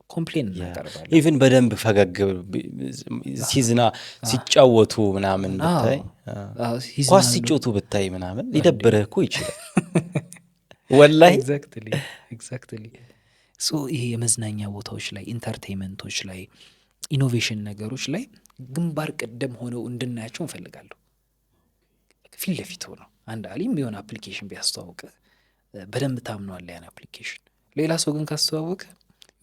ኮምፕሌን እናቀርባለን።
ኢቭን በደንብ ፈገግ ሲዝና ሲጫወቱ ምናምን ብታይ ኳስ ሲጫወቱ ብታይ ምናምን ሊደብርህ እኮ ይችላል ወላሂ።
ኤግዛክትሊ ሶ ይሄ የመዝናኛ ቦታዎች ላይ ኢንተርቴይንመንቶች ላይ ኢኖቬሽን ነገሮች ላይ ግንባር ቀደም ሆነው እንድናያቸው እንፈልጋለሁ። ፊት ለፊት ሆነው አንድ አሊም የሆነ አፕሊኬሽን ቢያስተዋውቅ በደንብ ታምኗል ያን አፕሊኬሽን። ሌላ ሰው ግን ካስተዋወቀ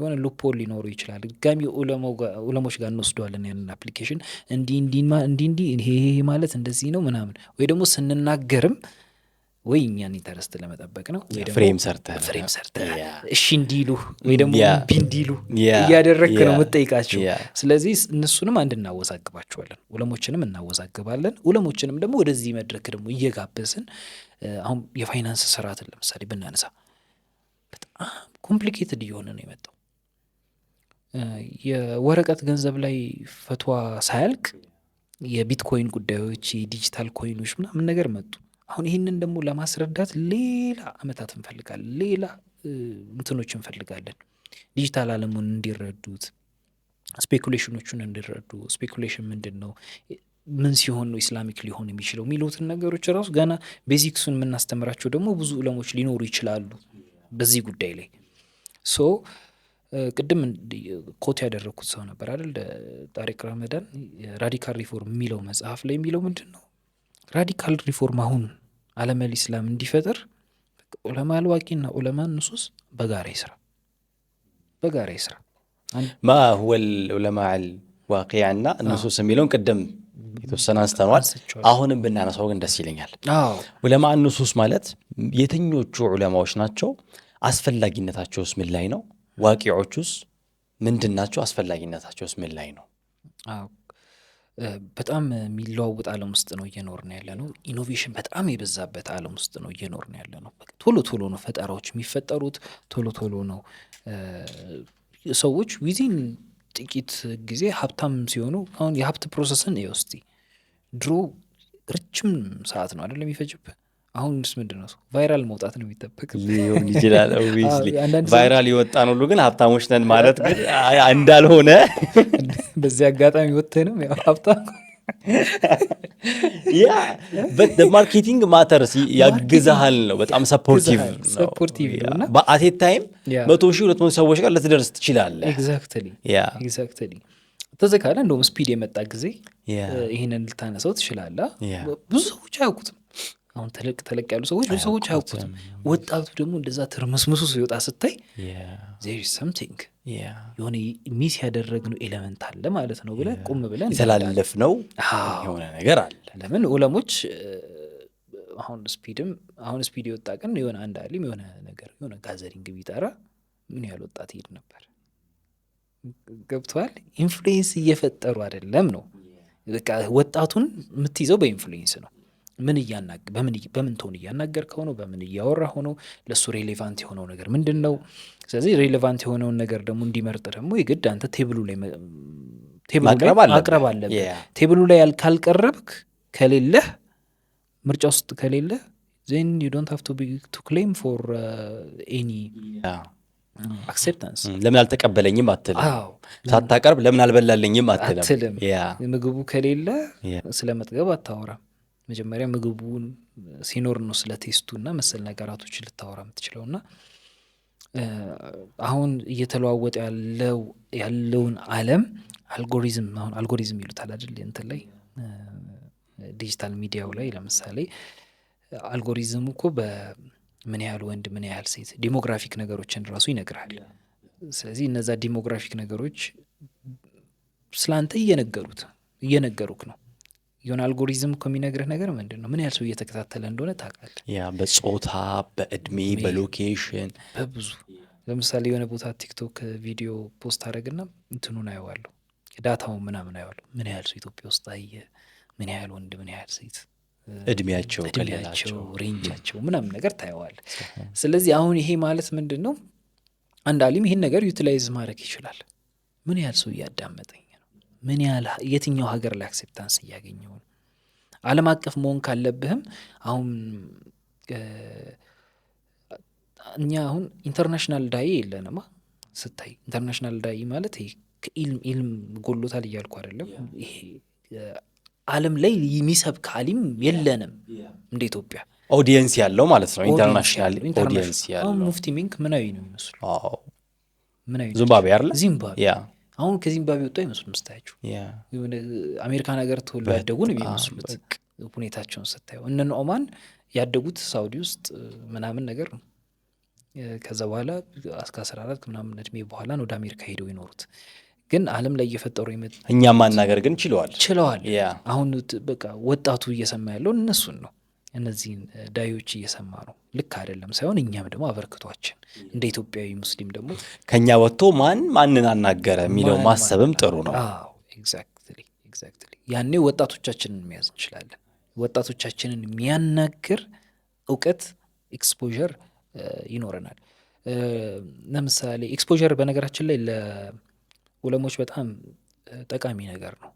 የሆነ ሉፖል ሊኖሩ ይችላል። ድጋሚ ዑለሞች ጋር እንወስደዋለን ያንን አፕሊኬሽን እንዲህ ይሄ ማለት እንደዚህ ነው ምናምን፣ ወይ ደግሞ ስንናገርም ወይ እኛን ኢንተረስት ለመጠበቅ ነው ወይ ደግሞ
ፍሬም ሰርተህ
እሺ እንዲሉ ወይ ደግሞ እምቢ እንዲሉ እያደረግክ ነው የምትጠይቃቸው። ስለዚህ እነሱንም አንድ እናወዛግባቸዋለን፣ ዑለሞችንም እናወዛግባለን። ዑለሞችንም ደግሞ ወደዚህ መድረክ ደግሞ እየጋበዝን አሁን የፋይናንስ ስርዓትን ለምሳሌ ብናነሳ በጣም ኮምፕሊኬትድ እየሆነ ነው የመጣው። የወረቀት ገንዘብ ላይ ፈትዋ ሳያልቅ የቢትኮይን ጉዳዮች፣ የዲጂታል ኮይኖች ምናምን ነገር መጡ። አሁን ይህንን ደግሞ ለማስረዳት ሌላ አመታት እንፈልጋለን፣ ሌላ እንትኖች እንፈልጋለን። ዲጂታል ዓለሙን እንዲረዱት፣ ስፔኩሌሽኖቹን እንዲረዱ፣ ስፔኩሌሽን ምንድን ነው፣ ምን ሲሆን ነው ኢስላሚክ ሊሆን የሚችለው የሚሉትን ነገሮች ራሱ ገና ቤዚክሱን የምናስተምራቸው ደግሞ ብዙ ዑለሞች ሊኖሩ ይችላሉ በዚህ ጉዳይ ላይ። ሶ ቅድም ኮት ያደረግኩት ሰው ነበር አይደል፣ ጣሪቅ ረመዳን ራዲካል ሪፎርም የሚለው መጽሐፍ ላይ የሚለው ምንድን ነው፣ ራዲካል ሪፎርም አሁን ዓለመል ኢስላም እንዲፈጠር ዑለማ አልዋቂና ዑለማ ንሱስ በጋራ ይስራ
ማ ሁወ ዑለማ አልዋቂዕና ንሱስ የሚለውን ቅድም የተወሰነ አንስተነዋል። አሁንም ብናነሳው ግን ደስ ይለኛል። ዑለማ ንሱስ ማለት የትኞቹ ዑለማዎች ናቸው? አስፈላጊነታቸውስ ምን ላይ ነው? ዋቂዖቹስ ምንድን ናቸው? አስፈላጊነታቸውስ ምን ላይ ነው?
በጣም የሚለዋውጥ ዓለም ውስጥ ነው እየኖርን ያለ ነው። ኢኖቬሽን በጣም የበዛበት ዓለም ውስጥ ነው እየኖርን ያለ ነው። ቶሎ ነው ፈጠራዎች የሚፈጠሩት፣ ቶሎ ነው ሰዎች ዊዚን ጥቂት ጊዜ ሀብታም ሲሆኑ። አሁን የሀብት ፕሮሰስን እስቲ ድሮ ረጅም ሰዓት ነው አይደለም የሚፈጅብህ። አሁንስ ምንድን ነው ቫይራል መውጣት ነው የሚጠበቅ
ሊሆን ይችላል። ቫይራል የወጣን ሁሉ ግን ሀብታሞች ነን ማለት ግን እንዳልሆነ
በዚህ አጋጣሚ ወጥተንም ያው ሀብታም
ማርኬቲንግ ማተርስ ያግዛሃል ነው። በጣም ሰፖርቲቭ ነው። በአቴት ታይም 100,000-200,000 ሰዎች ጋር ልትደርስ ትችላለህ።
ኤግዛክትሊ ተዘካለ እንደውም ስፒድ የመጣ ጊዜ ይህንን ልታነሳው ትችላለህ። ብዙ ሰዎች አያውቁትም። አሁን ተለቅ ያሉ ሰዎች ብዙ ሰዎች አያውቁትም። ወጣቱ ደግሞ እንደዛ ትርምስምሱ ሲወጣ ስታይ there is something የሆነ ሚስ ያደረግነው ኤሌመንት አለ ማለት ነው ብለህ ቁም ብለህ
የተላለፍ ነው የሆነ ነገር አለ።
ለምን ዑለሞች አሁን ስፒድ የወጣ ቀን የሆነ አንድ አሊም የሆነ ነገር የሆነ ጋዘሪንግ ቢጠራ ምን ያህል ወጣት ይሄድ ነበር። ገብቷል። ኢንፍሉዌንስ እየፈጠሩ አይደለም ነው። በቃ ወጣቱን የምትይዘው በኢንፍሉዌንስ ነው። በምን ቶን እያናገርከው ነው፣ በምን እያወራህ ነው፣ ለሱ ሬሌቫንት የሆነው ነገር ምንድን ነው። ስለዚህ ሬሌቫንት የሆነውን ነገር ደግሞ እንዲመርጥ ደግሞ የግድ አንተ ቴብሉ ላይ ማቅረብ አለብህ። ቴብሉ ላይ ካልቀረብክ ከሌለህ ምርጫ ውስጥ ከሌለህ then you don't have to claim for any acceptance።
ለምን አልተቀበለኝም አትልም። ሳታቀርብ ለምን አልበላለኝም አትልም።
ምግቡ ከሌለ ስለ መጥገብ አታወራም። መጀመሪያ ምግቡን ሲኖር ነው ስለ ቴስቱና መሰል ነገራቶች ልታወራ የምትችለውና አሁን እየተለዋወጠ ያለውን ዓለም አልጎሪዝም ይሉታል አይደል? እንትን ላይ ዲጂታል ሚዲያው ላይ ለምሳሌ አልጎሪዝሙ እኮ በምን ያህል ወንድ ምን ያህል ሴት ዲሞግራፊክ ነገሮችን ራሱ ይነግራል። ስለዚህ እነዛ ዲሞግራፊክ ነገሮች ስላንተ እየነገሩክ ነው። የሆነ አልጎሪዝም እኮ የሚነግርህ ነገር ምንድን ነው? ምን ያህል ሰው እየተከታተለ እንደሆነ ታውቃለህ።
በጾታ፣ በእድሜ፣ በሎኬሽን
በብዙ ለምሳሌ የሆነ ቦታ ቲክቶክ ቪዲዮ ፖስት አደረግና እንትኑን አየዋለሁ፣ ዳታውን ምናምን አየዋለሁ። ምን ያህል ሰው ኢትዮጵያ ውስጥ አየ፣ ምን ያህል ወንድ፣ ምን ያህል ሴት፣
እድሜያቸው፣
ሬንጃቸው ምናምን ነገር ታየዋለህ። ስለዚህ አሁን ይሄ ማለት ምንድን ነው? አንድ አሊም ይሄን ነገር ዩቲላይዝ ማድረግ ይችላል። ምን ያህል ሰው እያዳመጠኝ፣ ምን ያህል የትኛው ሀገር ላይ አክሴፕታንስ እያገኘው ነው። ዓለም አቀፍ መሆን ካለብህም አሁን እኛ አሁን ኢንተርናሽናል ዳይ የለንማ። ስታይ ኢንተርናሽናል ዳይ ማለት ይሄ ከኢልም ጎሎታል እያልኩ አይደለም። ይሄ ዓለም ላይ የሚሰብክ አሊም የለንም እንደ ኢትዮጵያ
ኦዲየንስ ያለው ማለት ነው። ኢንተርናሽናል ኦዲየንስ ያለው
ሙፍቲ ሚንክ ምናዊ ነው የሚመስሉ
ዚምባብዌ አይደል?
ዚምባብዌ አሁን ከዚምባብዌ ወጣ አይመስሉም ስታያቸው። የሆነ አሜሪካን ሀገር ተወልደው ያደጉ ነው የሚመስሉት ሁኔታቸውን ስታየው። እነ ኦማን ያደጉት ሳውዲ ውስጥ ምናምን ነገር ነው። ከዛ በኋላ እስከ 14 ምናምን እድሜ በኋላ ነው ወደ አሜሪካ ሄደው ይኖሩት። ግን ዓለም ላይ እየፈጠሩ
እኛም ማናገር ግን ችለዋል።
አሁን በቃ ወጣቱ እየሰማ ያለው እነሱን ነው። እነዚህን ዳዮች እየሰማ ነው። ልክ አይደለም ሳይሆን እኛም ደግሞ አበርክቷችን እንደ ኢትዮጵያዊ ሙስሊም ደግሞ
ከኛ ወጥቶ ማንን አናገረ የሚለው ማሰብም ጥሩ ነው።
ኤግዛክትሊ ያኔ ወጣቶቻችንን መያዝ እንችላለን። ወጣቶቻችንን የሚያናግር እውቀት ኤክስፖዠር ይኖረናል። ለምሳሌ ኤክስፖዠር በነገራችን ላይ ለዑለሞች በጣም ጠቃሚ ነገር ነው።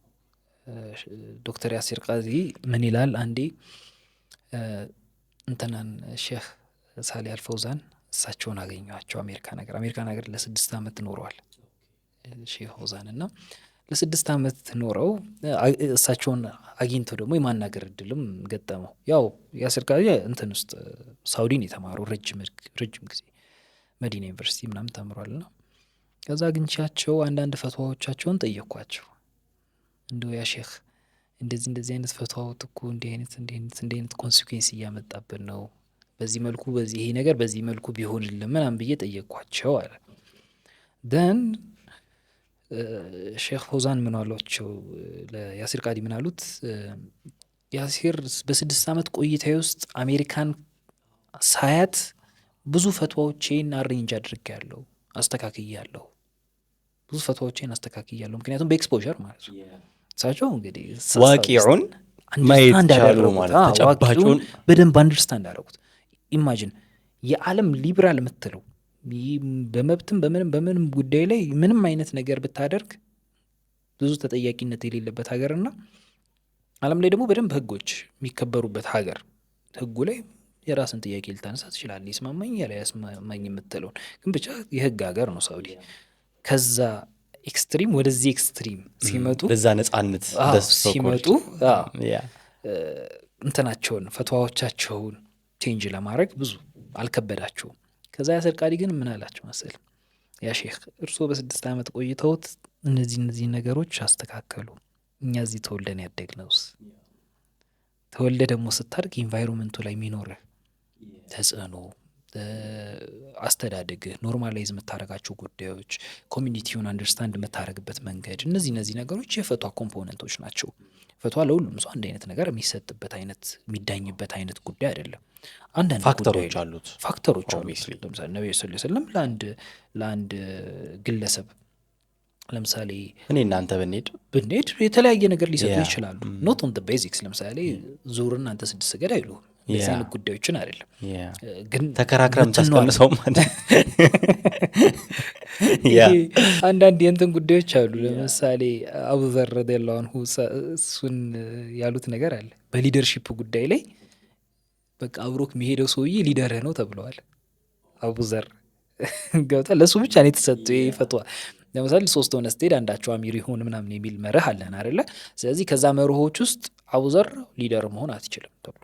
ዶክተር ያሲር ቃዚ ምን ይላል? አንዴ እንትናን ሼህ ሳሊ አልፈውዛን እሳቸውን አገኘኋቸው አሜሪካ ነገር ለ6 ዓመት ኖረዋል ሼህ ፈውዛን እና ለ6 ዓመት ኖረው እሳቸውን አግኝተው ደግሞ የማናገር እድልም ገጠመው። ያው ያሲር ቃዚ እንትን ውስጥ ሳውዲን የተማሩ ረጅም ጊዜ መዲና ዩኒቨርሲቲ ምናምን ተምሯልና ከዛ አግኝቻቸው አንዳንድ ፈትዋዎቻቸውን ጠየኳቸው። እንደው ያ ሼህ እንደዚህ አይነት ፈትዋውት እኮ እንዲህ አይነት ኮንሲኩዌንስ እያመጣብን ነው፣ በዚህ መልኩ ይሄ ነገር በዚህ መልኩ ቢሆንልን ምናምን ብዬ ጠየኳቸው አለ። ደን ሼክ ፈውዛን ምን አሏቸው ለያሲር ቃዲ? ምን አሉት? ያሲር በ6 ዓመት ቆይታዬ ውስጥ አሜሪካን ሳያት ብዙ ፈትዋዎቼን አሬንጅ አድርጌያለሁ፣ አስተካክያለሁ፣ ብዙ ፈትዋዎቼን አስተካክያለሁ። ምክንያቱም በኤክስፖዠር ማለት ነው። እሳቸው እንግዲህ
ዋቂዑን ማየት ቻሉ ማለት ተጨባጩን
በደንብ አንደርስታንድ አደረጉት። ኢማጂን የዓለም ሊብራል የምትለው በመብትም በምንም ጉዳይ ላይ ምንም አይነት ነገር ብታደርግ ብዙ ተጠያቂነት የሌለበት ሀገርና ዓለም ላይ ደግሞ በደንብ ህጎች የሚከበሩበት ሀገር፣ ህጉ ላይ የራስን ጥያቄ ልታነሳ ትችላለህ። ይስማማኝ ያለ ያስማማኝ የምትለውን ግን ብቻ የህግ ሀገር ነው ሳውዲ። ከዛ ኤክስትሪም ወደዚህ ኤክስትሪም ሲመጡ
ለዛ ነጻነት
ሲመጡ እንትናቸውን ፈትዋዎቻቸውን ቼንጅ ለማድረግ ብዙ አልከበዳቸውም። ከዛ ያሲር ቃዲ ግን ምን አላቸው መሰል? ያ ሼክ እርስዎ በ6 ዓመት ቆይተውት እነዚህ ነገሮች አስተካከሉ። እኛ እዚህ ተወልደን ያደግነውስ ተወልደ ደግሞ ስታድግ ኢንቫይሮንመንቱ ላይ የሚኖርህ ተጽዕኖ፣ አስተዳደግህ፣ ኖርማላይዝ የምታደርጋቸው ጉዳዮች፣ ኮሚኒቲውን አንደርስታንድ የምታደርግበት መንገድ፣ እነዚህ ነገሮች የፈትዋ ኮምፖነንቶች ናቸው። ፈትዋ ለሁሉም ሰው አንድ አይነት ነገር የሚሰጥበት አይነት የሚዳኝበት አይነት ጉዳይ አይደለም። አንዳንድ
ፋክተሮች አሉት።
ለምሳሌ ነብዩ ሰለላሁ ዐለይሂ ወሰለም ለአንድ ግለሰብ ለምሳሌ
እኔ እናንተ
ብንሄድ የተለያየ ነገር ሊሰጡ ይችላሉ። ኖት ኦን ዘ ቤዚክስ ለምሳሌ ዙርና አንተ 6 ስገድ አይሉም። እንደዚህ አይነት ጉዳዮችን አይደለም ግን
ተከራክረም ታስቀምሰው ማለት
አንዳንድ የእንትን ጉዳዮች አሉ። ለምሳሌ አቡዘር ረዲየላሁ ዐንሁ እሱን ያሉት ነገር አለ በሊደርሺፕ ጉዳይ ላይ በቃ አብሮክ የሚሄደው ሰውዬ ሊደርህ ነው ተብለዋል። አቡዘር ገብታ ለሱ ብቻ ነው የተሰጠው ይሄ ፈትዋ። ለምሳሌ 3 ሆነ ስትሄድ አንዳቸው አሚር ይሁን ምናምን የሚል መርህ አለን አይደለ? ስለዚህ ከዛ መርሆች ውስጥ አቡዘር ሊደር መሆን አትችልም ተብሏል።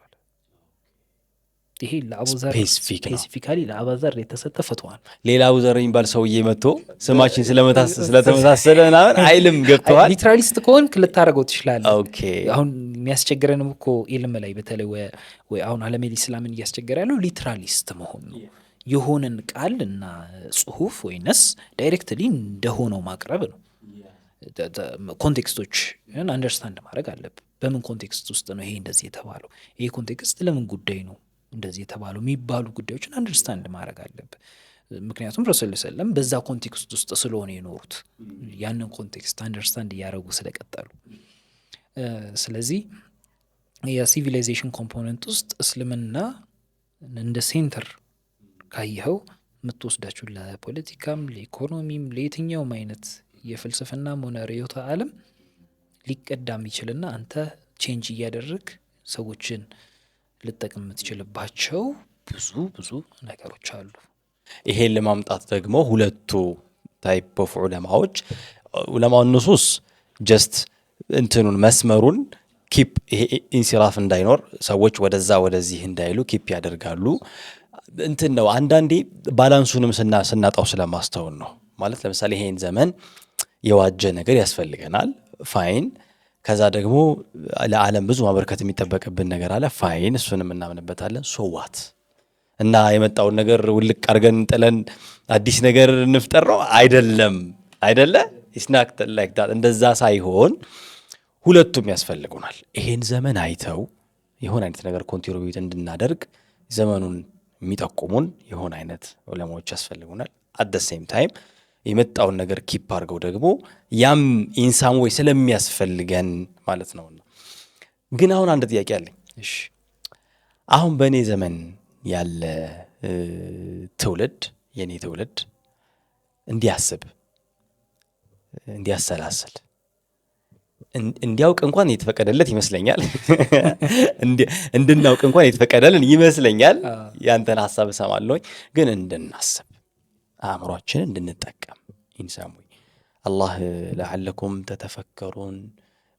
ይሄ ለአቡዘር ስፔሲፊካሊ ለአቡዘር የተሰጠ ፈትዋ ነው።
ሌላ አቡዘር የሚባል ሰውዬ መጥቶ ስማችን ስለተመሳሰለ ምናምን አይልም። ገብተዋል።
ሊትራሊስት ከሆንክ ልታደርገው ትችላለህ።
ኦኬ
አሁን የሚያስቸግረንም እኮ ኢልም ላይ በተለይ ወይ አሁን ዓለመል ኢስላምን እያስቸገረ ያለው ሊትራሊስት መሆን ነው። የሆነን ቃል እና ጽሁፍ ወይ ነስ ዳይሬክትሊ እንደሆነው ማቅረብ ነው። ኮንቴክስቶች አንደርስታንድ ማድረግ አለብህ። በምን ኮንቴክስት ውስጥ ነው ይሄ እንደዚህ የተባለው? ይሄ ኮንቴክስት ለምን ጉዳይ ነው እንደዚህ የተባለው የሚባሉ ጉዳዮችን አንደርስታንድ ማድረግ አለብህ። ምክንያቱም ረሱል ሰለላሁ ዐለይሂ ወሰለም በዛ ኮንቴክስት ውስጥ ስለሆነ የኖሩት ያንን ኮንቴክስት አንደርስታንድ እያደረጉ ስለቀጠሉ፣ ስለዚህ የሲቪላይዜሽን ኮምፖነንት ውስጥ እስልምና እንደ ሴንተር ካየኸው የምትወስዳችሁ ለፖለቲካም ለኢኮኖሚም ለየትኛውም አይነት የፍልስፍናም ሆነ ርዕዮተ ዓለም ሊቀዳ የሚችልና አንተ ቼንጅ እያደረግ ሰዎችን ልጠቅም የምትችልባቸው ብዙ ነገሮች አሉ።
ይሄን ለማምጣት ደግሞ ሁለቱ ታይፕ ኦፍ ዑለማዎች ዑለማው ንሱስ ጀስት እንትኑን መስመሩን ኪፕ ይሄ ኢንሲራፍ እንዳይኖር ሰዎች ወደዚህ እንዳይሉ ኪፕ ያደርጋሉ። እንትን ነው አንዳንዴ ባላንሱንም ስናጣው ስለማስተውን ነው ማለት። ለምሳሌ ይሄን ዘመን የዋጀ ነገር ያስፈልገናል፣ ፋይን። ከዛ ደግሞ ለዓለም ብዙ ማበርከት የሚጠበቅብን ነገር አለ፣ ፋይን፣ እሱንም እናምንበታለን። ሶዋት እና የመጣውን ነገር ውልቅ አድርገን ጥለን አዲስ ነገር እንፍጠር ነው አይደለም። it's not like that። እንደዛ ሳይሆን ሁለቱም ያስፈልጉናል። ይሄን ዘመን አይተው የሆነ አይነት ነገር ኮንትሪቢዩት እንድናደርግ ዘመኑን የሚጠቁሙን የሆነ አይነት ዑለማዎች ያስፈልጉናል። at the same time የመጣውን ነገር ኪፕ አድርገው ደግሞ ያም ኢንሳን ወይ ስለሚያስፈልገን ማለት ነው። ግን አሁን አንድ ጥያቄ አለኝ።
እሺ
አሁን በእኔ ዘመን ያለ ትውልድ የኔ ትውልድ እንዲያስብ እንዲያሰላስል እንዲያውቅ እንኳን የተፈቀደለት ይመስለኛል። እንድናውቅ እንኳን የተፈቀደልን ይመስለኛል። ያንተን ሐሳብ እሰማለሁ። ግን እንድናስብ አእምሯችንን እንድንጠቀም ኢንሳን ወይ አላህ ለዓለኩም ተተፈከሩን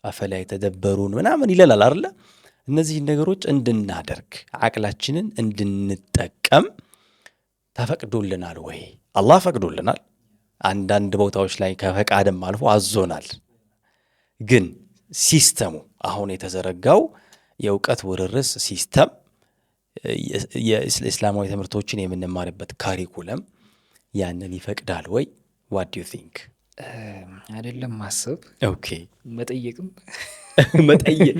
አፈላ የተደበሩን ምናምን ይላል አይደል? እነዚህ ነገሮች እንድናደርግ አቅላችንን እንድንጠቀም ተፈቅዶልናል ወይ? አላህ ፈቅዶልናል። አንዳንድ ቦታዎች ላይ ከፈቃድም አልፎ አዞናል። ግን ሲስተሙ አሁን የተዘረጋው የእውቀት ውርርስ ሲስተም የእስላማዊ ትምህርቶችን የምንማርበት ካሪኩለም ያንን ይፈቅዳል ወይ? what do you think?
አይደለም ማሰብ
ኦኬ
መጠየቅም
መጠየቅ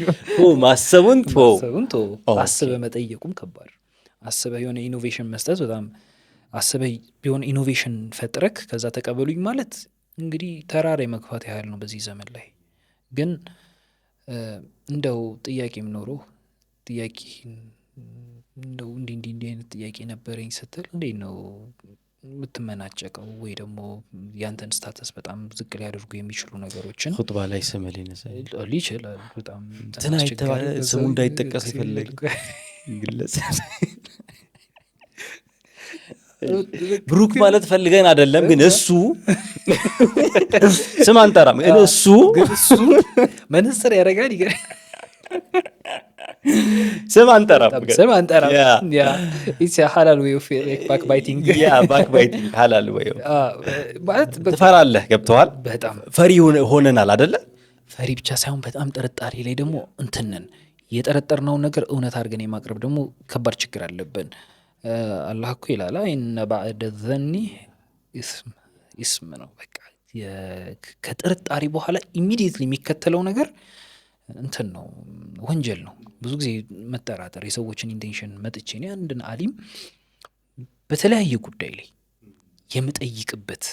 ማሰቡን
አስበ መጠየቁም ከባድ። አስበ የሆነ ኢኖቬሽን መስጠት በጣም አስበ ቢሆን ኢኖቬሽን ፈጥረክ ከዛ ተቀበሉኝ ማለት እንግዲህ ተራራ መግፋት ያህል ነው በዚህ ዘመን ላይ። ግን እንደው ጥያቄም ኖሮ ጥያቄ እንደው እንዲህ አይነት ጥያቄ ነበረኝ ስትል እንዴት ነው የምትመናጨቀው? ወይ ደግሞ ያንተን ስታተስ በጣም ዝቅ ሊያደርጉ የሚችሉ ነገሮችን
ኹጥባ ላይ ስም
ይችላል። በጣም
ስሙ እንዳይጠቀስ ይፈልግ ግለጽ ብሩክ ማለት ፈልገን አይደለም። ግን እሱ ስም አንጠራም። ግን እሱ
መነጽር ያደርጋል
ስም አንጠራም።
ሀላል ወይ ባክባይቲንግ
ሀላል ወይ ትፈራለህ። ገብተዋል።
በጣም
ፈሪ ሆነናል አይደለ?
ፈሪ ብቻ ሳይሆን በጣም ጥርጣሬ ላይ ደግሞ እንትንን የጠረጠርነውን ነገር እውነት አድርገን የማቅረብ ደግሞ ከባድ ችግር አለብን። አላህ እኮ ይላል ኢነ ባዕደ ዘኒ ኢስም ነው። በቃ ከጥርጣሬ በኋላ ኢሚዲየትሊ የሚከተለው ነገር እንትን ነው፣ ወንጀል ነው። ብዙ ጊዜ መጠራጠር የሰዎችን ኢንቴንሽን መጥቼ እኔ አንድን አሊም በተለያየ ጉዳይ ላይ የምጠይቅበት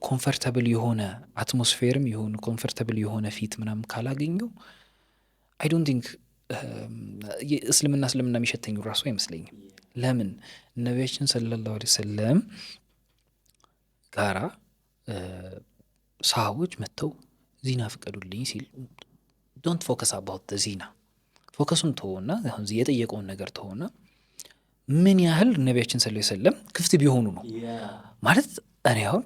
ኮምፈርተብል የሆነ አትሞስፌርም የሆነ ኮምፈርተብል የሆነ ፊት ምናምን ካላገኘው አይ ዶንት ቲንክ እስልምና የሚሸተኝ ራሱ አይመስለኝም። ለምን ነቢያችን ሰለላሁ ዐለይሂ ወሰለም ጋራ ሰሃቦች መጥተው ዚና ፍቀዱልኝ ሲል ዶንት ፎከስ አባውት ዚና፣ ፎከሱን ተወና የጠየቀውን ነገር ተወና ምን ያህል ነቢያችን ሰለላሁ ዐለይሂ ወሰለም ክፍት ቢሆኑ ነው ማለት። እኔ አሁን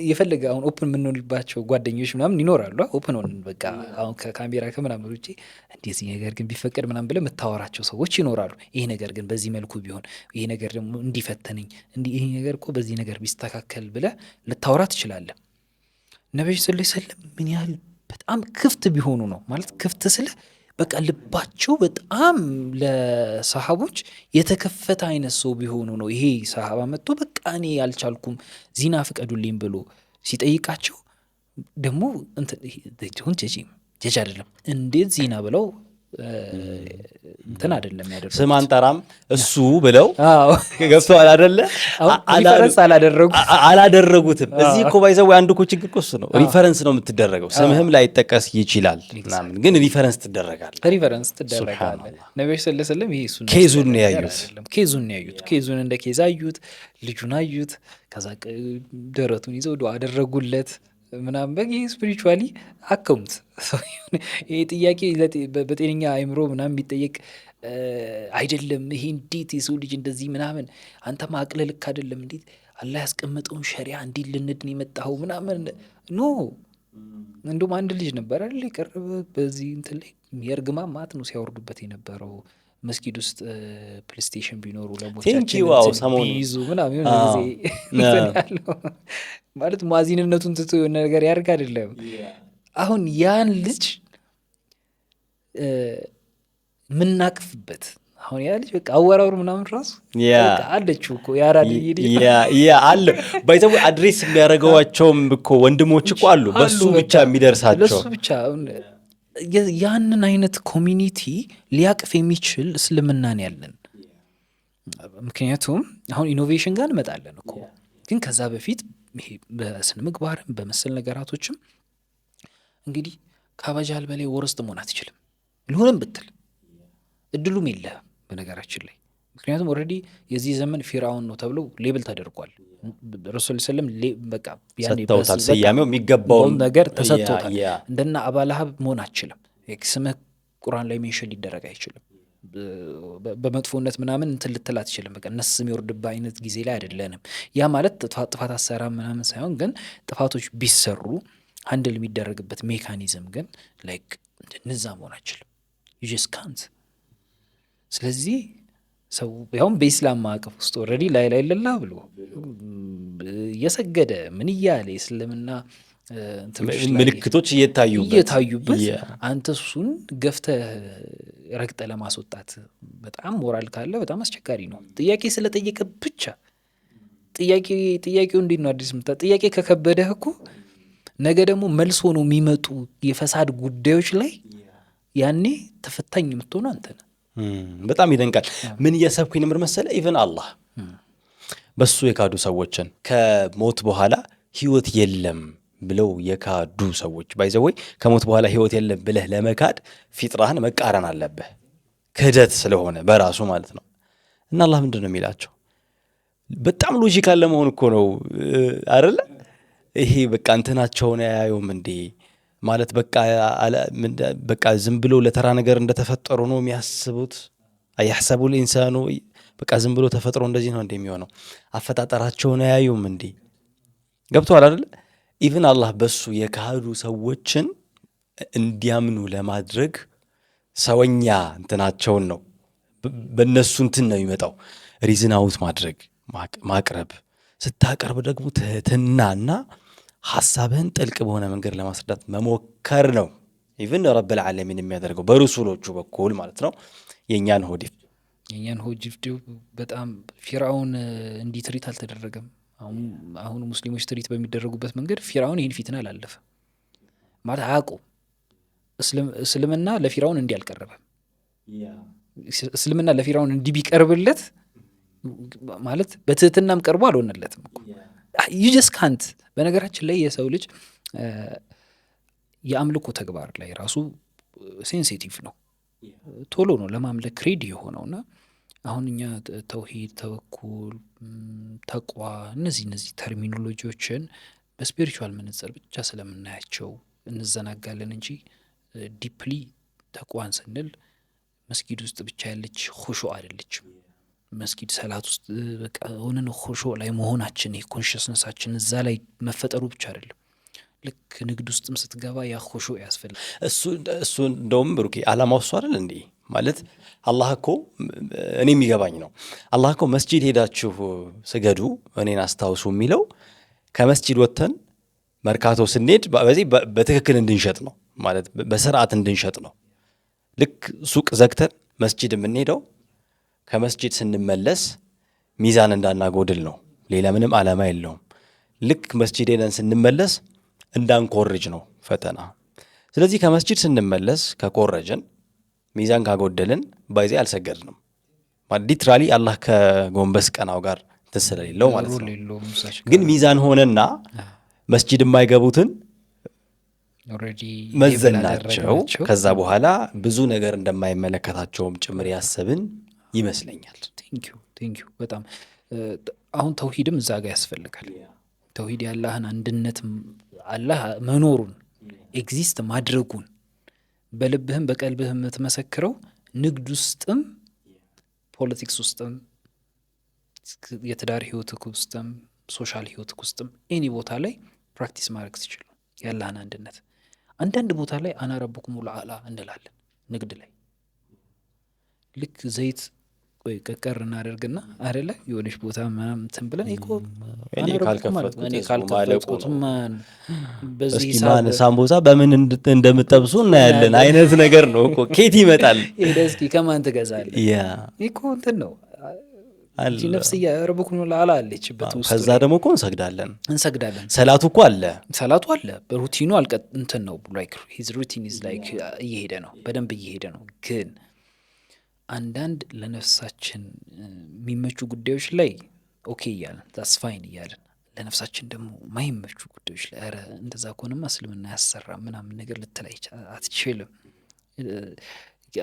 የፈለገ አሁን ኦፕን የምንሆንባቸው ጓደኞች ምናምን ይኖራሉ። ኦፕን ሆን በቃ አሁን ከካሜራ ከምናምን ውጭ እንደዚህ ነገር ግን ቢፈቀድ ምናምን ብለህ የምታወራቸው ሰዎች ይኖራሉ። ይሄ ነገር ግን በዚህ መልኩ ቢሆን፣ ይሄ ነገር ደግሞ እንዲፈተነኝ ይሄ ነገር እኮ በዚህ ነገር ቢስተካከል ብለህ ልታወራ ትችላለህ። ነቢዩ ሰለላሁ ዐለይሂ ወሰለም ምን ያህል በጣም ክፍት ቢሆኑ ነው ማለት ክፍት ስለ በቃ ልባቸው በጣም ለሰሃቦች የተከፈተ አይነት ሰው ቢሆኑ ነው። ይሄ ሰሃባ መጥቶ በቃ እኔ ያልቻልኩም ዚና ፍቀዱልኝ ብሎ ሲጠይቃቸው ደግሞ እንትን ጀጅ አይደለም እንዴት ዚና ብለው እንትን አይደለም ያደረጉት
ስም አንጠራም እሱ ብለው ገብተዋል አይደለ?
ሪፈረንስ
አላደረጉትም። እዚህ እኮ ባይዘው አንዱ እኮ ችግር እሱ ነው። ሪፈረንስ ነው የምትደረገው። ስምህም ላይ ጠቀስ ይችላል ምናምን፣ ግን ሪፈረንስ ትደረጋለህ። ነብዩ ሰለላሁ ዐለይሂ ወሰለም ይሄ እሱ ኬዙን ነው ያዩት።
ኬዙን እንደ ኬዝ አዩት፣ ልጁን አዩት። ከዛ ደረቱን ይዘው ዱዓ አደረጉለት ምናምን በቂ ስፒሪቹዋሊ አከሙት። ይሄ ጥያቄ በጤነኛ አይምሮ ምናምን የሚጠየቅ አይደለም። ይሄ እንዴት የሰው ልጅ እንደዚህ ምናምን አንተ ማቅለል ልክ አይደለም፣ እንዴት አላህ ያስቀመጠውን ሸሪያ እንዴት ልንድን የመጣኸው ምናምን ኖ። እንደውም አንድ ልጅ ነበር አይደል የቀረበ በዚህ እንትን ላይ የእርግማ ማት ነው ሲያወርዱበት የነበረው መስጊድ ውስጥ ፕሌይስቴሽን ቢኖሩ ለሞቻችን ቢይዙ ምናምን የሆነ ጊዜ ያለው ማለት ሙአዚንነቱን ትቶ የሆነ ነገር ያደርግ አይደለም። አሁን ያን ልጅ ምናቅፍበት አሁን ያ ልጅ በቃ አወራሩ ምናምን ራሱ በቃ አለችው እኮ ያራድ
አለ ባይዘው አድሬስ የሚያደርገዋቸውም እኮ ወንድሞች እኮ አሉ በሱ ብቻ የሚደርሳቸው
ለሱ ብቻ ያንን አይነት ኮሚኒቲ ሊያቅፍ የሚችል እስልምናን ያለን። ምክንያቱም አሁን ኢኖቬሽን ጋር እንመጣለን እኮ ግን ከዛ በፊት ይሄ በስነ ምግባርም በመሰል ነገራቶችም እንግዲህ ካበጃል በላይ ወረስት መሆን አትችልም ልሆንም ብትል እድሉም የለህም በነገራችን ላይ። ምክንያቱም ኦልሬዲ የዚህ ዘመን ፊርዓውን ነው ተብሎ ሌብል ተደርጓል። ረሱል ሰለም በቃ ያኔ
ሰጥተውታል፣ ስያሜው የሚገባው
ነገር ተሰጥቶታል። እንደና አባላሃብ መሆን አትችልም። ስምህ ቁርአን ላይ ሜንሽን ሊደረግ አይችልም። በመጥፎነት ምናምን እንትን ልትል አትችልም። በቃ እነሱ የሚወርድበት አይነት ጊዜ ላይ አይደለንም። ያ ማለት ጥፋት አሰራ ምናምን ሳይሆን ግን ጥፋቶች ቢሰሩ ሃንድል የሚደረግበት ሜካኒዝም ግን ላይክ እንደዛ መሆን አይችልም። you just can't። ስለዚህ ሰው ያውም በኢስላም ማዕቀፍ ውስጥ ኦልሬዲ ላይ ለላ ብሎ እየሰገደ ምን እያለ እስልምና
ምልክቶች
እየታዩበት አንተ እሱን ገፍተህ ረግጠህ ለማስወጣት በጣም ሞራል ካለ በጣም አስቸጋሪ ነው። ጥያቄ ስለጠየቀ ብቻ ጥያቄው እንዴት ነው አዲስ ምታ ጥያቄ ከከበደህ እኮ ነገ ደግሞ መልሶ ነው የሚመጡ የፈሳድ ጉዳዮች ላይ ያኔ ተፈታኝ የምትሆነው አንተ ነህ።
በጣም ይደንቃል። ምን እያሰብኩኝ ነበር መሰለህ? ኢቨን አላህ በሱ የካዱ ሰዎችን ከሞት በኋላ ህይወት የለም ብለው የካዱ ሰዎች ባይዘወይ ከሞት በኋላ ህይወት የለም ብለህ ለመካድ ፊጥራህን መቃረን አለብህ፣ ክህደት ስለሆነ በራሱ ማለት ነው። እና አላህ ምንድን ነው የሚላቸው? በጣም ሎጂካል ለመሆን እኮ ነው አይደለ? ይሄ በቃ እንትናቸውን ያዩም እንዴ ማለት በቃ ዝም ብሎ ለተራ ነገር እንደተፈጠሩ ነው የሚያስቡት። አያሕሰቡ الانسان በቃ ዝም ብሎ ተፈጥሮ እንደዚህ ነው እንደሚሆነው አፈጣጠራቸውን ያዩም እንዴ? ገብቷል አይደል? ኢቭን አላህ በሱ የካዱ ሰዎችን እንዲያምኑ ለማድረግ ሰውኛ እንትናቸውን ነው በእነሱ እንትን ነው የሚመጣው ሪዝን አውት ማድረግ ማቅረብ። ስታቀርብ ደግሞ ትህትናና ሐሳብህን ጥልቅ በሆነ መንገድ ለማስረዳት መሞከር ነው። ኢቭን ረብል ዓለሚን የሚያደርገው በረሱሎቹ በኩል ማለት ነው። የኛን ሆዲፍ
በጣም ፊርዓውን እንዲህ ትሪት አልተደረገም። አሁን ሙስሊሞች ትሪት በሚደረጉበት መንገድ ፊርዓውን ይህን ፊትና አላለፈ ማለት አያውቁም። እስልምና ለፊርዓውን እንዲህ አልቀረበም። እስልምና ለፊርዓውን እንዲህ ቢቀርብለት ማለት በትህትናም ቀርቦ አልሆነለትም እኮ you just can't። በነገራችን ላይ የሰው ልጅ የአምልኮ ተግባር ላይ ራሱ ሴንሲቲቭ ነው፣ ቶሎ ነው ለማምለክ ሬዲ የሆነውና አሁን እኛ ተውሂድ፣ ተወኩል፣ ተቋ እነዚህ ተርሚኖሎጂዎችን በስፒሪቹዋል መነጽር ብቻ ስለምናያቸው እንዘናጋለን እንጂ ዲፕሊ ተቋን ስንል መስጊድ ውስጥ ብቻ ያለች ኹሹ አይደለችም። መስጊድ ሰላት ውስጥ በቃ ሆነን ኹሹ ላይ መሆናችን ኮንሽስነሳችን እዛ ላይ መፈጠሩ ብቻ አይደለም። ልክ ንግድ ውስጥም ስትገባ ያ ኹሹ ያስፈልጋል።
እሱ እንደውም ብሩኬ አላማው እሱ አይደል እንዴ? ማለት አላህ እኮ እኔ የሚገባኝ ነው። አላህ እኮ መስጂድ ሄዳችሁ ስገዱ እኔን አስታውሱ የሚለው ከመስጂድ ወጥተን መርካቶ ስንሄድ በዚህ በትክክል እንድንሸጥ ነው ማለት በስርዓት እንድንሸጥ ነው። ልክ ሱቅ ዘግተን መስጂድ የምንሄደው ከመስጂድ ስንመለስ ሚዛን እንዳናጎድል ነው። ሌላ ምንም ዓላማ የለውም። ልክ መስጂድ ሄደን ስንመለስ እንዳንኮርጅ ነው ፈተና። ስለዚህ ከመስጂድ ስንመለስ ከኮረጅን ሚዛን ካጎደልን ባይዜ አልሰገድንም ማለት ሊትራሊ አላህ ከጎንበስ ቀናው ጋር ተሰለሌለው ማለት ነው። ግን ሚዛን ሆነና መስጂድ የማይገቡትን
ኦሬዲ
መዘናቸው ከዛ በኋላ ብዙ ነገር እንደማይመለከታቸውም ጭምር ያሰብን ይመስለኛል።
ቴንኪዩ በጣም አሁን ተውሂድም እዛ ጋር ያስፈልጋል። ተውሂድ ያላህን አንድነት አላህ መኖሩን ኤግዚስት ማድረጉን በልብህም በቀልብህም የምትመሰክረው ንግድ ውስጥም ፖለቲክስ ውስጥም የትዳር ህይወትክ ውስጥም ሶሻል ህይወትክ ውስጥም ኤኒ ቦታ ላይ ፕራክቲስ ማድረግ ትችል ያላህን አንድነት። አንዳንድ ቦታ ላይ አና ረብኩም ልአዕላ እንላለን ንግድ ላይ ልክ ዘይት ቆይ ቀቀር እናደርግና አይደለ የሆነች ቦታ ምናምን እንትን ብለን እኮ
እኔ
ካልከፈትኩት ማን በዚህ
እስኪ ማን ሳምቦሳ በምን እንደምጠብሱ እናያለን አይነት ነገር ነው እኮ ኬት ይመጣል።
ይሄ እስኪ ከማን ትገዛለህ? እኮ እንትን ነው እንጂ ነፍስያ ረብኩ ነው ላላ አለችበት ውስጥ።
ከዛ ደግሞ እኮ እንሰግዳለን ሰላቱ እኮ አለ
በሩቲኑ እንትን ነው ላይክ ሂዝ ሩቲን ኢዝ ላይክ እየሄደ ነው በደንብ እየሄደ ነው። ግን አንዳንድ ለነፍሳችን የሚመቹ ጉዳዮች ላይ ኦኬ እያለን ዛትስ ፋይን እያለን ለነፍሳችን ደግሞ ማይመቹ ጉዳዮች ላይ ኧረ እንደዛ ከሆነማ እስልምና ያሰራ ምናምን ነገር ልትላይ አትችልም።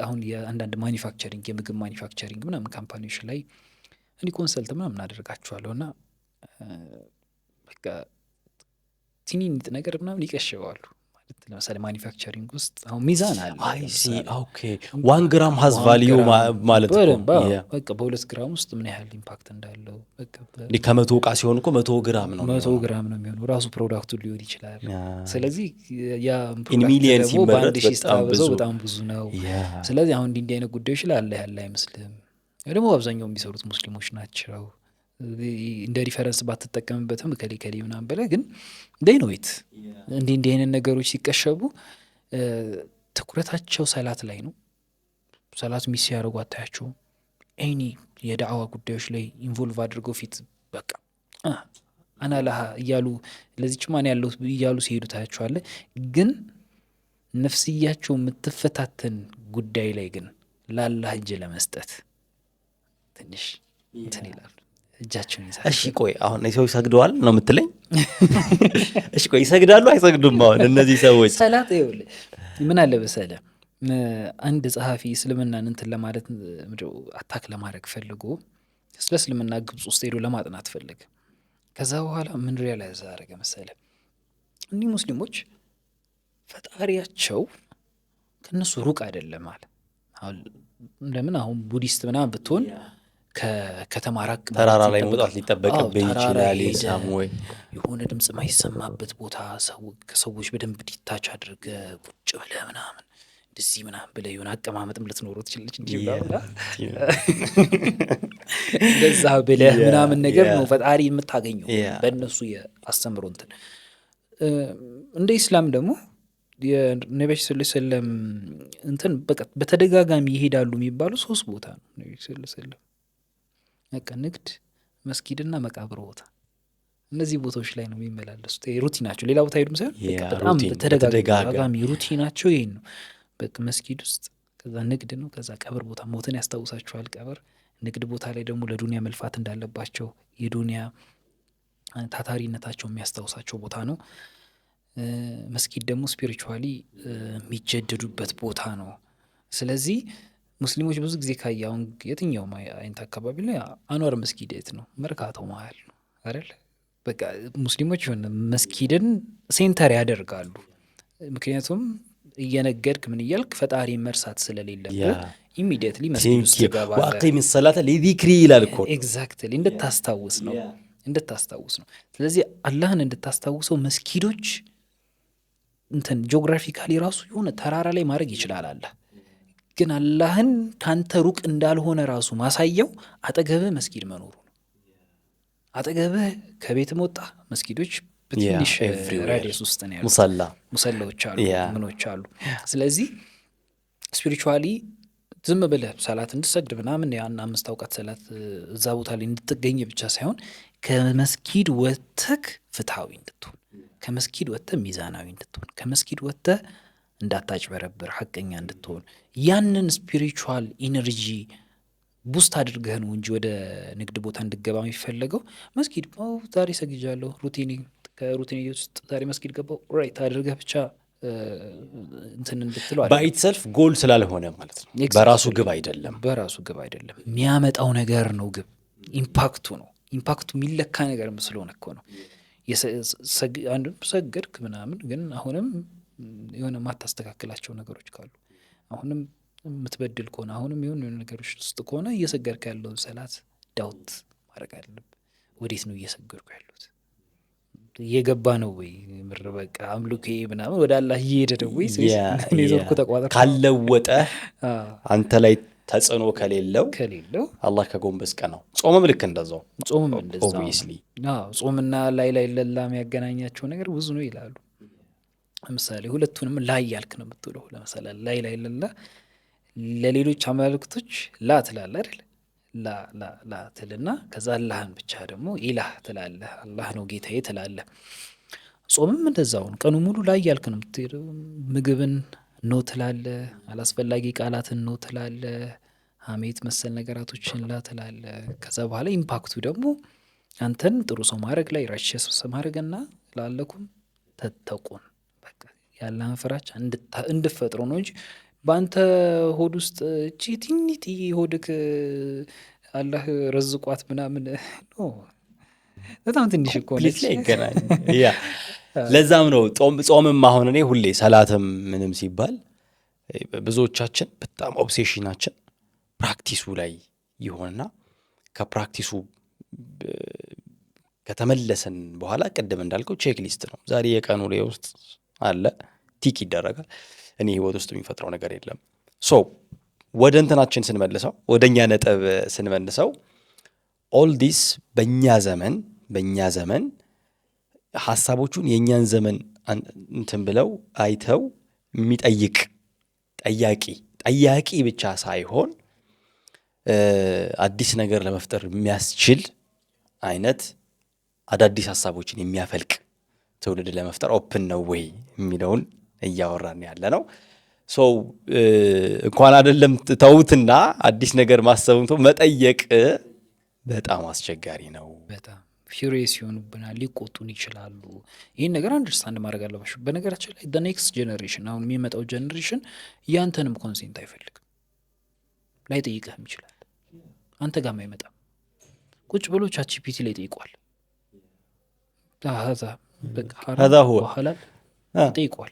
አሁን የአንዳንድ ማኒፋክቸሪንግ የምግብ ማኒፋክቸሪንግ ምናምን ካምፓኒዎች ላይ እኔ ኮንሰልት ምናምን አደርጋቸዋለሁ እና በቃ ትንንጥ ነገር ምናምን ይቀሽባሉ ማለት ለምሳሌ ማኒፋክቸሪንግ ውስጥ አሁን ሚዛን አለ።
ኦኬ 1 ግራም ሃዝ ቫልዩ ማለት ነው።
በቃ በ2 ግራም ውስጥ ምን ያህል ኢምፓክት እንዳለው በቃ
ከመቶ እቃ ሲሆን እኮ 100 ግራም ነው
100 ግራም ነው የሚሆነው ራሱ ፕሮዳክቱ ሊሆን ይችላል። ስለዚህ ያ
ሚሊየንስ
በአንድ ሺህ ስታበዛው በጣም ብዙ ነው። ስለዚህ አሁን እንዲህ አይነት ጉዳዮች ላይ አለ ያለ አይመስልም። ደግሞ አብዛኛው የሚሰሩት ሙስሊሞች ናቸው። እንደ ሪፈረንስ ባትጠቀምበትም ከሌ ምናምን በላይ ግን ዴይኖዌት እንዲህ አይነት ነገሮች ሲቀሸቡ ትኩረታቸው ሰላት ላይ ነው። ሰላት ሚስ ያደርጉ አታያቸውም። ኤኒ የዳዕዋ ጉዳዮች ላይ ኢንቮልቭ አድርገው ፊት በቃ አናላሃ እያሉ ለዚች ማን ያለው እያሉ ሲሄዱ ታያቸዋለ። ግን ነፍስያቸው የምትፈታተን ጉዳይ ላይ ግን ላላህ እጅ ለመስጠት ትንሽ እንትን ይላሉ እጃቸውን ይዛሉ።
እሺ ቆይ አሁን ሰው ይሰግደዋል ነው የምትለኝ? እሺ ቆይ ይሰግዳሉ አይሰግዱም? አሁን እነዚህ ሰዎች
ሰላት ይኸውልህ ምን አለ መሰለህ አንድ ጸሐፊ እስልምናን እንትን ለማለት አታክ ለማድረግ ፈልጎ ስለ እስልምና ግብጽ ውስጥ ሄዶ ለማጥናት ፈልግ። ከዛ በኋላ ምን ሪያላይዝ አደረገ መሰለህ እኒህ ሙስሊሞች ፈጣሪያቸው ከነሱ ሩቅ አይደለም አለ። አሁን ለምን አሁን ቡዲስት ምናምን ብትሆን ከከተማ ራቅ
ተራራ ላይ መውጣት ሊጠበቅብህ ይችላል። ሳምወይ
የሆነ ድምጽ ማይሰማበት ቦታ ከሰዎች በደንብ ዲታች አድርገህ ቁጭ ብለህ ምናምን እንደዚህ ምናምን ብለህ የሆነ አቀማመጥም ልትኖረው ትችላለች እንጂ እንደዛ ብለህ ምናምን ነገር ነው ፈጣሪ የምታገኘው በእነሱ የአስተምሮ እንትን። እንደ ኢስላም ደግሞ የነቢዩ ሰለላሁ ዐለይሂ ወሰለም እንትን በቃ በተደጋጋሚ ይሄዳሉ የሚባሉ 3 ቦታ ነው ነቢዩ ሰለላሁ ዐለይሂ ወሰለም በቃ ንግድ፣ መስጊድና መቃብር ቦታ። እነዚህ ቦታዎች ላይ ነው የሚመላለሱት። ሩቲናቸው ሌላ ቦታ ሄዱም ሳይሆን በጣም በተደጋጋሚ ሩቲናቸው ይሄን ነው። በቃ መስጊድ ውስጥ ከዛ ንግድ ነው፣ ከዛ ቀብር ቦታ ሞትን ያስታውሳቸዋል ቀብር። ንግድ ቦታ ላይ ደግሞ ለዱንያ መልፋት እንዳለባቸው የዱንያ ታታሪነታቸው የሚያስታውሳቸው ቦታ ነው። መስጊድ ደግሞ ስፒሪቹዋሊ የሚጀደዱበት ቦታ ነው። ስለዚህ ሙስሊሞች ብዙ ጊዜ ካያውን የትኛውም አይነት አካባቢ ላይ አንዋር መስጊድ የት ነው? መርካቶ መሀል ነው አይደል? በቃ ሙስሊሞች የሆነ መስጊድን ሴንተር ያደርጋሉ። ምክንያቱም እየነገድክ ምን እያልክ ፈጣሪ መርሳት ስለሌለበት ኢሚዲየትሊ መስጊድ ውስጥ ትገባለህ።
ወአቂም ሰላተ ለዚክሪ ይላል እኮ
ኤግዛክትሊ እንድታስታውስ ነው። ስለዚህ አላህን እንድታስታውሰው መስጊዶች እንትን ጂኦግራፊካሊ ራሱ የሆነ ተራራ ላይ ማድረግ ይችላል አለ። ግን አላህን ካንተ ሩቅ እንዳልሆነ ራሱ ማሳየው አጠገብህ መስጊድ መኖሩ ነው። አጠገብህ ከቤት መውጣ መስጊዶች በትንሽ ራዲየስ ውስጥ ነው ያሉት። ሙሰላዎች አሉ፣ ምኖች አሉ። ስለዚህ ስፒሪቹዋሊ ዝም ብለህ ሰላት እንድሰግድ ምናምን ያን 5 አውቃት ሰላት እዛ ቦታ ላይ እንድትገኝ ብቻ ሳይሆን ከመስጊድ ወጥተህ ፍትሃዊ እንድትሆን፣ ከመስጊድ ወጥተህ ሚዛናዊ እንድትሆን፣ ከመስጊድ ወጥተህ እንዳታጭበረብር ሐቀኛ እንድትሆን ያንን ስፒሪቹዋል ኢነርጂ ቡስት አድርገህ ነው እንጂ ወደ ንግድ ቦታ እንድገባ የሚፈለገው። መስጊድ ዛሬ ሰግጃለሁ ከሩቲኔ ውስጥ ዛሬ መስጊድ ገባው ራይት አድርገህ ብቻ እንትን እንድትለው
ባይት ሰልፍ ጎል ስላልሆነ ማለት ነው። በራሱ ግብ አይደለም
የሚያመጣው ነገር ነው። ግብ ኢምፓክቱ ነው። ኢምፓክቱ የሚለካ ነገር ስለሆነ እኮ ነው። አንዱ ሰገድክ ምናምን ግን አሁንም የሆነ ማታስተካከላቸው ነገሮች ካሉ አሁንም የምትበድል ከሆነ አሁንም የሆነ ነገሮች ውስጥ ከሆነ እየሰገድክ ያለው ሰላት ዳውት ማድረግ አለብህ። ወዴት ነው እየሰገድኩ ያለሁት? እየገባ ነው ወይ? ምር በቃ አምልኮ ምናምን ወደ አላህ እየሄደ ነው ወይ? ኔትወርኩ ተቋረጠ
ካለወጠ አንተ ላይ ተጽዕኖ ከሌለው አላህ ከጎንበስ ቀናው። ጾምም ልክ እንደዛው ኦብቪየስሊ
ጾምና ላይ ለላ የሚያገናኛቸው ነገር ብዙ ነው ይላሉ። ለምሳሌ ሁለቱንም ላይ ያልክ ነው የምትውለው። ለምሳሌ ላይ ለላ ለሌሎች አማልክቶች ላ ትላለህ አይደል? ላ ትልና ከዛ አላህን ብቻ ደግሞ ኢላህ ትላለህ። አላህ ነው ጌታዬ ትላለህ። ጾምም እንደዛውን ቀኑ ሙሉ ላይ ያልክ ነው የምትሄደው። ምግብን ኖ ትላለህ፣ አላስፈላጊ ቃላትን ኖ ትላለህ፣ ሀሜት መሰል ነገራቶችን ላ ትላለህ። ከዛ በኋላ ኢምፓክቱ ደግሞ አንተን ጥሩ ሰው ማድረግ ላይ ራሽስ ማድረግና ላለኩም ተተቁን በቃ ያለህን ፍራቻ እንድፈጥሩ ነው እንጂ በአንተ ሆድ ውስጥ እቺ ትንሽ ሆድክ አላህ ረዝቋት ምናምን ነው። በጣም ትንሽ እኮ ነች
ይገናኝ። ያ ለዛም ነው ጾምም አሁን እኔ ሁሌ ሰላትም ምንም ሲባል ብዙዎቻችን በጣም ኦብሴሽናችን ፕራክቲሱ ላይ ይሆንና ከፕራክቲሱ ከተመለሰን በኋላ ቅድም እንዳልከው ቼክ ሊስት ነው። ዛሬ የቀኑ ላይ ውስጥ አለ ቲክ ይደረጋል። እኔ ህይወት ውስጥ የሚፈጥረው ነገር የለም። ሶ ወደ እንትናችን ስንመልሰው ወደኛ ነጥብ ስንመልሰው ኦል ዲስ በእኛ ዘመን ሐሳቦቹን የእኛን ዘመን እንትን ብለው አይተው የሚጠይቅ ጠያቂ ብቻ ሳይሆን አዲስ ነገር ለመፍጠር የሚያስችል አይነት አዳዲስ ሐሳቦችን የሚያፈልቅ ትውልድ ለመፍጠር ኦፕን ነው ወይ የሚለውን እያወራን ያለ ነው። ሶ እንኳን አይደለም ተውትና አዲስ ነገር ማሰብንቶ መጠየቅ በጣም አስቸጋሪ ነው።
በጣም ፊሪየስ ይሆኑብናል፣ ሊቆጡን ይችላሉ። ይህን ነገር አንደርስታንድ ማድረግ አለባቸው። በነገራችን ላይ the next generation አሁን የሚመጣው ጀነሬሽን ያንተንም ኮንሴንት አይፈልግም፣ ላይጠይቅህም ይችላል። አንተ ጋርም አይመጣም። ቁጭ ብሎ ቻትጂፒቲ ላይ ጠይቋል።
هذا هو
ሐላል ጠይቋል።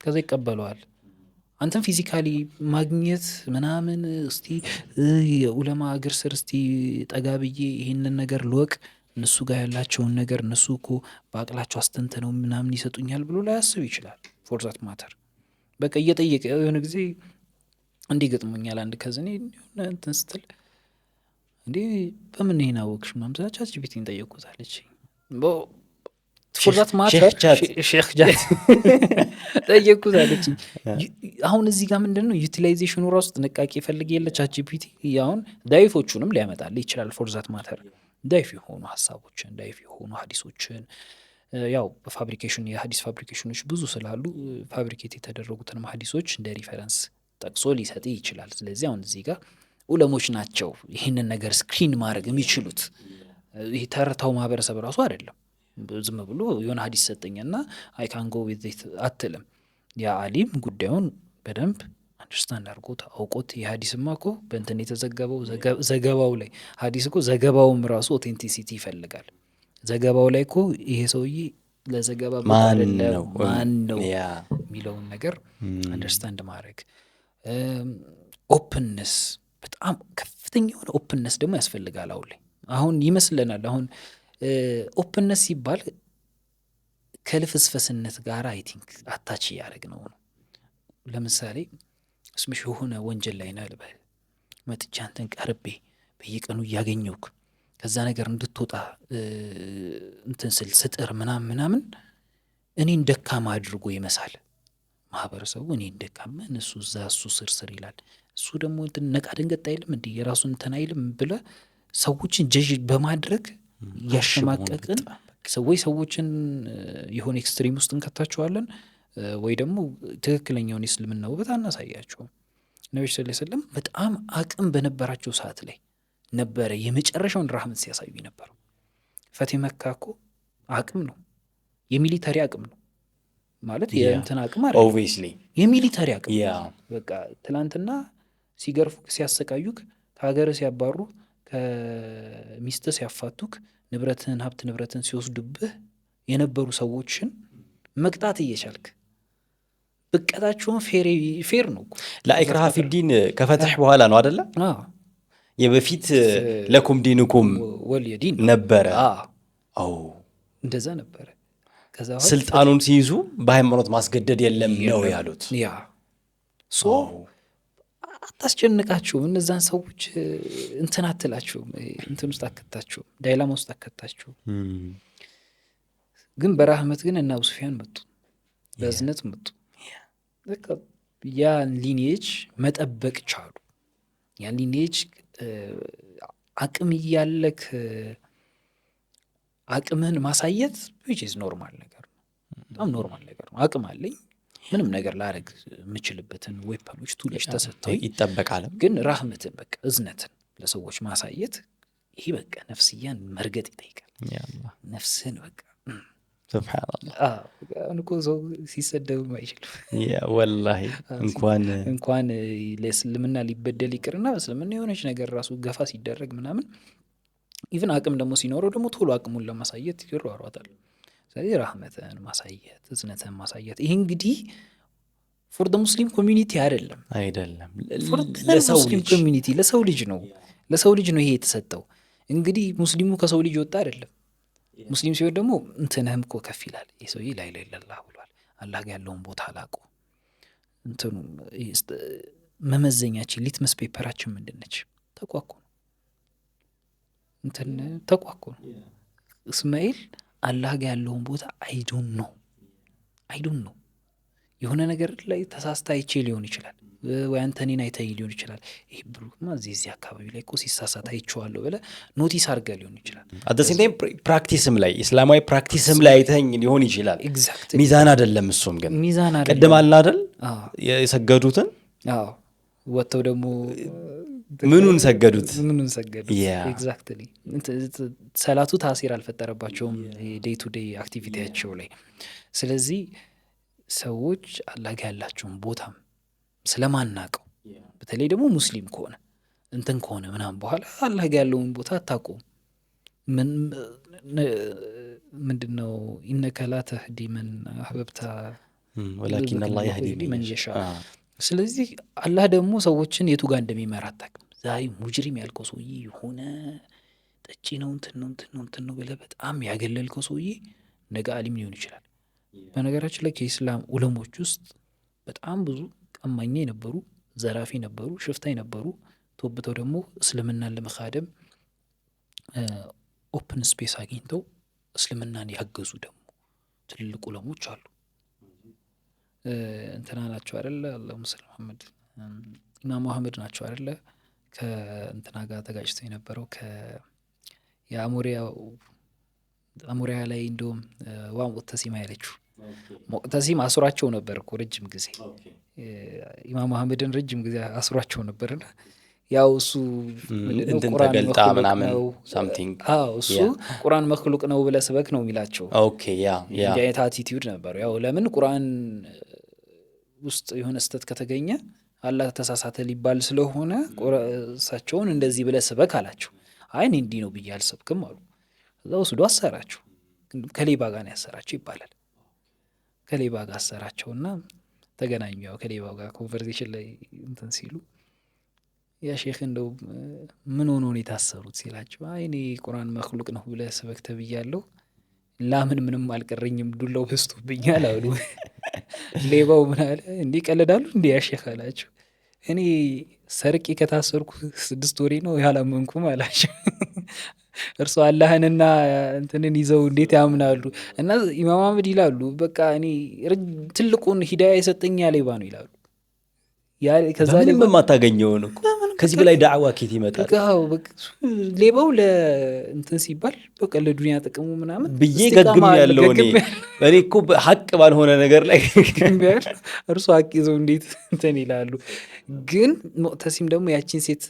ከዛ ይቀበለዋል። አንተም ፊዚካሊ ማግኘት ምናምን እስቲ የዑለማ እግር ስር እስቲ ጠጋ ብዬ ይህንን ነገር ልወቅ፣ እነሱ ጋር ያላቸውን ነገር እነሱ እኮ በአቅላቸው አስተንትነው ምናምን ይሰጡኛል ብሎ ላያስብ ይችላል። ፎር ዛት ማተር በቃ እየጠየቀ የሆነ ጊዜ እንዲህ ገጥሞኛል። አንድ ከዝኔ እንትን ስትል እንዴ በምን ይሄን አወቅሽ ምናምን ቻትጂፒቲን ጠየቁታለች። ፎር ዛት ማተር ሼክ ጃት ጠየቁታለች። አሁን እዚህ ጋር ምንድነው ዩቲላይዜሽኑ ራሱ ጥንቃቄ ይፈልግ የለ ቻትጂፒቲ አሁን ዳይፎቹንም ሊያመጣልህ ይችላል። ፎር ዛት ማተር ዳይፍ የሆኑ ሀሳቦችን ዳይፍ የሆኑ ሀዲሶችን ያው በፋብሪኬሽን የሀዲስ ፋብሪኬሽኖች ብዙ ስላሉ ፋብሪኬት የተደረጉትን ሀዲሶች እንደ ሪፈረንስ ጠቅሶ ሊሰጥ ይችላል። ስለዚህ አሁን እዚህ ጋር ዑለሞች ናቸው ይህንን ነገር ስክሪን ማድረግ የሚችሉት። ይህ ተርታው ማህበረሰብ ራሱ አይደለም። ዝም ብሎ የሆነ ሀዲስ ሰጠኝና አይ ካን ጎ ዊዝ ኢት አትልም። ያ አሊም ጉዳዩን በደንብ አንደርስታንድ አድርጎት አውቆት የሀዲስማ እኮ በእንትን የተዘገበው ዘገባው ላይ ሀዲስ እኮ ዘገባውም ራሱ ኦቴንቲሲቲ ይፈልጋል። ዘገባው ላይ እኮ ይሄ ሰውዬ ለዘገባ ማን ነው የሚለውን ነገር አንደርስታንድ ማድረግ። ኦፕንነስ በጣም ከፍተኛ የሆነ ኦፕንነስ ደግሞ ያስፈልጋል። አሁን ይመስለናል አሁን ኦፕንነስ ሲባል ከልፍስፈስነት ጋር አይ ቲንክ አታች እያደረግ ነው። ለምሳሌ እስምሽ የሆነ ወንጀል ላይ ነህ ልበል፣ መጥቼ አንተን ቀርቤ በየቀኑ እያገኘውክ ከዛ ነገር እንድትወጣ እንትን ስል ስጥር ምናምን እኔን ደካማ አድርጎ ይመሳል ማህበረሰቡ። እኔን ደካማ እነሱ እዛ እሱ ስር ይላል፣ እሱ ደግሞ ነቃ ደንገጥ አይልም እንዲህ የራሱን እንትን አይልም ብለህ ሰዎችን ጀጅ በማድረግ ያሸማቀቅን ሰዎችን የሆነ ኤክስትሪም ውስጥ እንከታቸዋለን። ወይ ደግሞ ትክክለኛውን የእስልምና ውበት አናሳያቸውም። ነብዩ ሰለላሁ ዐለይሂ ወሰለም በጣም አቅም በነበራቸው ሰዓት ላይ ነበረ የመጨረሻውን ራህመት ሲያሳዩ ነበረው። ፈትህ መካ እኮ አቅም ነው፣ የሚሊተሪ አቅም ነው ማለት የእንትን አቅም አይደለም።
ኦብቪየስሊ የሚሊተሪ አቅም
በቃ ትላንትና ሲገርፉክ፣ ሲያሰቃዩክ፣ ከሀገር ሲያባሩ፣ ከሚስት ሲያፋቱክ፣ ንብረትን ሀብት ንብረትን ሲወስዱብህ የነበሩ ሰዎችን መቅጣት እየቻልክ ብቀጣቸውን ፌር ነው።
ለኢክራህ ፊዲን ከፈትህ በኋላ ነው አይደለ? የበፊት ለኩም ዲንኩም
ወልየዲን
ነበረ።
እንደዛ ነበረ። ከዛ
ስልጣኑን ሲይዙ በሃይማኖት ማስገደድ የለም ነው ያሉት።
አታስጨንቃቸውም። እነዛን ሰዎች እንትን አትላቸውም፣ እንትን ውስጥ አከታቸውም፣ ዳይላማ ውስጥ አከታቸውም። ግን በራህመት ግን እና አቡ ሱፊያን መጡ፣ በእዝነት መጡ። በቃ ያን ሊኔጅ መጠበቅ ቻሉ። ያን ሊኔጅ አቅም እያለክ አቅምህን ማሳየት which is ኖርማል ነገር ነው፣ በጣም ኖርማል ነገር ነው። አቅም አለኝ ምንም ነገር ላረግ የምችልበትን ዌፐኖች ቱሎች ተሰጥተው
ይጠበቃል።
ግን ራህመትን በቃ እዝነትን ለሰዎች ማሳየት ይሄ በቃ ነፍስያን መርገጥ ይጠይቃል። ነፍስን በቃ
ሱብሃንአላህ
እንኳ ሰው ሲሰደብም አይችልም።
ወላሂ
እንኳን ለእስልምና ሊበደል ይቅርና በእስልምና የሆነች ነገር ራሱ ገፋ ሲደረግ ምናምን ኢቭን አቅም ደግሞ ሲኖረው ደግሞ ቶሎ አቅሙን ለማሳየት ይሯሯጣል። ስለዚህ ራህመትን ማሳየት እዝነትን ማሳየት ይህ እንግዲህ ፎር ደ ሙስሊም ኮሚኒቲ አይደለም ለሙስሊም ኮሚኒቲ ለሰው ልጅ ነው። ለሰው ልጅ ነው ይሄ የተሰጠው። እንግዲህ ሙስሊሙ ከሰው ልጅ ወጣ አይደለም። ሙስሊም ሲሆን ደግሞ እንትንህም እኮ ከፍ ይላል። ይህ ሰውዬ ላ ኢላሀ ኢለላህ ብሏል። አላህ ጋር ያለውን ቦታ አላቁ። እንትኑ መመዘኛችን ሊትመስ ፔፐራችን ምንድን ነች? ተቋቁ ነው እንትን ተቋቁ ነው። እስማኤል አላህ ጋር ያለውን ቦታ አይዶን ነው የሆነ ነገር ላይ ተሳስታ አይቼ ሊሆን ይችላል፣ ወይ አንተ እኔን አይተኸኝ ሊሆን ይችላል። ይህ ብሩክማ እዚህ አካባቢ ላይ እኮ ሲሳሳት አይቼዋለሁ ብለህ ኖቲስ አድርገህ ሊሆን ይችላል።
አደሴም ታይም ፕራክቲስም ላይ እስላማዊ ፕራክቲስም ላይ አይተኸኝ ሊሆን ይችላል። ሚዛን አይደለም እሱም ግን
ሚዛን አይደለም።
ቅድም አለ አይደል የሰገዱትን
ወጥተው ደግሞ
ምኑን ሰገዱት
ኤግዛክትሊ ሰላቱ ታሲር አልፈጠረባቸውም ዴይ ቱ ዴይ አክቲቪቲያቸው ላይ። ስለዚህ ሰዎች አላህ ጋር ያላቸውን ቦታም ስለማናቀው በተለይ ደግሞ ሙስሊም ከሆነ እንትን ከሆነ ምናምን በኋላ አላህ ጋር ያለውን ቦታ አታውቁም። ምንድን ነው ኢነከ ላ ተህዲ መን አህበብተ
ወላኪን አላህ የህዲ
መን የሻ። ስለዚህ አላህ ደግሞ ሰዎችን የቱ ጋር እንደሚመራ አታውቅም። ዛሬ ሙጅሪም ያልከው ሰውዬ የሆነ ጠጪ ነው እንትን ነው ብለህ በጣም ያገለልከው ሰውዬ ነገ አሊም ሊሆን ይችላል። በነገራችን ላይ ከኢስላም ዑለሞች ውስጥ በጣም ብዙ ቀማኛ የነበሩ፣ ዘራፊ ነበሩ፣ ሽፍታ ነበሩ። ተወብተው ደግሞ እስልምናን ለመካደም ኦፕን ስፔስ አግኝተው እስልምናን ያገዙ ደግሞ ትልልቅ ዑለሞች አሉ። እንትና ናቸው አይደለ? አላሁ ሰለ መሐመድ ኢማም መሐመድ ናቸው አይደለ? ከእንትና ጋር ተጋጭተው የነበረው አሞሪያ ላይ እንደውም ዋ ሙዕተሲማ ያለችው ሙዕተሲም አስሯቸው ነበር እኮ ረጅም ጊዜ። ኢማም መሐመድን ረጅም ጊዜ አስሯቸው ነበርና ያው እሱ
እንትን ተገልጣ ምናምን ሳምቲንግ
እሱ ቁርአን መክሉቅ ነው ብለህ ስበክ ነው የሚላቸው።
ኦኬ ያ
የአይነት አቲቲዩድ ነበር። ያው ለምን ቁርአን ውስጥ የሆነ ስተት ከተገኘ አላህ ተሳሳተ ሊባል ስለሆነ እሳቸውን እንደዚህ ብለህ ስበክ አላቸው። አይ እኔ እንዲህ ነው ብዬ አልሰብክም አሉ። እዛ ወስዶ አሰራቸው። ከሌባ ጋር ነው ያሰራቸው ይባላል። ከሌባ ጋር አሰራቸውና ተገናኙ። ያው ከሌባው ጋር ኮንቨርሴሽን ላይ እንትን ሲሉ ያ ሼክ እንደው ምን ሆኖ ነው የታሰሩት ሲላቸው፣ አይ እኔ ቁርአን መክሉቅ ነው ብለህ ስበክ ተብያለሁ፣ ላምን ምንም አልቀረኝም፣ ዱላው በዝቶብኛል አሉ። ሌባው ምን አለ፣ እንዲህ ቀለዳሉ እንዲህ ያ ሼክ አላቸው። እኔ ሰርቄ ከታሰርኩ 6 ወሬ ነው ያላመንኩም አላቸው። እርሱ አላህንና እንትንን ይዘው እንዴት ያምናሉ? እና ኢማም አህመድ ይላሉ በቃ እኔ ትልቁን ሂዳያ የሰጠኝ ሌባ ነው ይላሉ።
ከዛ ምንም የማታገኘው ነው ከዚህ በላይ ዳዕዋ ኬት ይመጣል?
ሌባው ለእንትን ሲባል በቃ ለዱንያ ጥቅሙ ምናምን
ብዬ ገግም ያለው እኔ እኮ ሀቅ ባልሆነ ነገር ላይ
እርሱ ሀቅ ይዘው እንዴት እንትን ይላሉ። ግን ሙዕተሲም ደግሞ ያቺን ሴት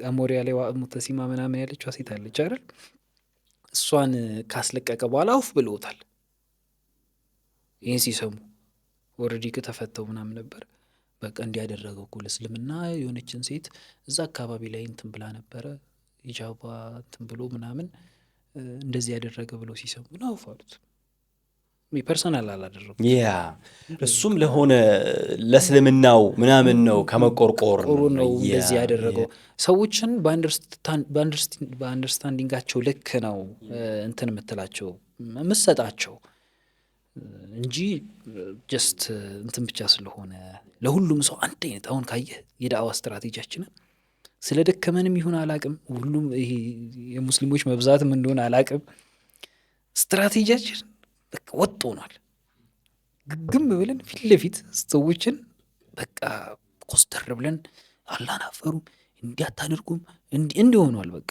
አሞሪያ ላይ ሙዕተሲማ ምናምን ያለችዋ ሴት አለች አይደል? እሷን ካስለቀቀ በኋላ አውፍ ብለውታል። ይህን ሲሰሙ ኦልሬዲ ከተፈተው ምናምን ነበር። በቃ እንዲያደረገው እኮ ለእስልምና የሆነችን ሴት እዛ አካባቢ ላይ እንትን ብላ ነበረ ሂጃባ እንትን ብሎ ምናምን እንደዚህ ያደረገ ብለው ሲሰሙ ነው አውፍ አሉት። ፐርሰናል አላደረጉ።
ያ እሱም ለሆነ ለእስልምናው ምናምን ነው ከመቆርቆር
ነው እንደዚህ ያደረገው። ሰዎችን በአንደርስታንዲንጋቸው ልክ ነው እንትን የምትላቸው የምትሰጣቸው እንጂ ጀስት እንትን ብቻ ስለሆነ ለሁሉም ሰው አንድ አይነት። አሁን ካየህ የዳዕዋ ስትራቴጂያችንን ስለ ደከመንም ይሁን አላቅም፣ ሁሉም ይሄ የሙስሊሞች መብዛትም እንደሆነ አላቅም፣ ስትራቴጂያችን በቃ ወጥ ሆኗል። ግግም ብለን ፊት ለፊት ሰዎችን በቃ ኮስተር ብለን አላህን አፈሩም እንዲያታደርጉም እንዲህ ሆኗል። በቃ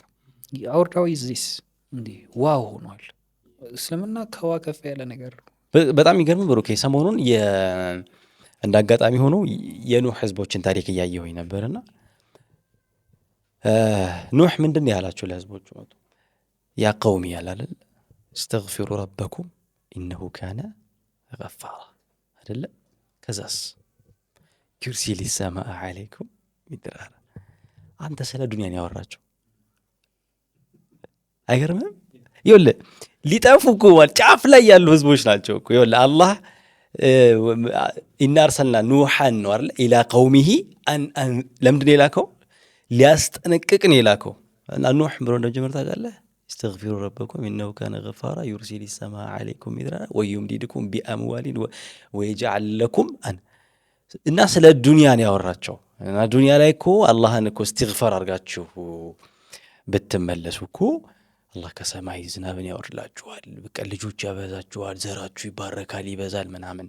አውርዳዊ ዚስ እንዲህ ዋው ሆኗል። እስልምና ከዋ ከፍ ያለ ነገር ነው።
በጣም ይገርም ብሩኬ፣ ሰሞኑን እንደ አጋጣሚ ሆኖ የኑህ ህዝቦችን ታሪክ እያየሁኝ ነበርና ኑህ ምንድን ነው ያላቸው ለህዝቦቹ? መጡ ያ ቀውሚ ያላል እስተግፊሩ ረበኩም ኢነሁ ካነ ገፋራ አይደለ? ከዛስ ዩርሲሊ ሰማአ ዐለይኩም ሚድራራ። አንተ ስለ ዱንያን ያወራቸው አይገርምም? ይኸውልህ ሊጠፉ እኮ ጫፍ ላይ ያሉ ህዝቦች ናቸው እኮ። ይኸውልህ አላህ ኢና አርሰልና ኑሐን ነው አይደል? ኢላ ቀውሚሂ ለምንድን የላከው? ሊያስጠነቅቅን የላከው። እና ኑህ ብሎ እንደጀመረ ታውቃለህ? استغفروا ربكم إنه كان غفارا يرسل السماء عليكم مدرارا ويمددكم بأموال ويجعل لكم እና ስለ ዱንያ ነው ያወራቸው። እና ዱንያ ላይ እኮ አላህን እኮ እስትግፋር አድርጋችሁ ብትመለሱ እኮ አላህ ከሰማይ ዝናብን ያወርድላችኋል፣ በቃ ልጆች ያበዛችኋል፣ ዘራችሁ ይባረካል፣ ይበዛል ምናምን።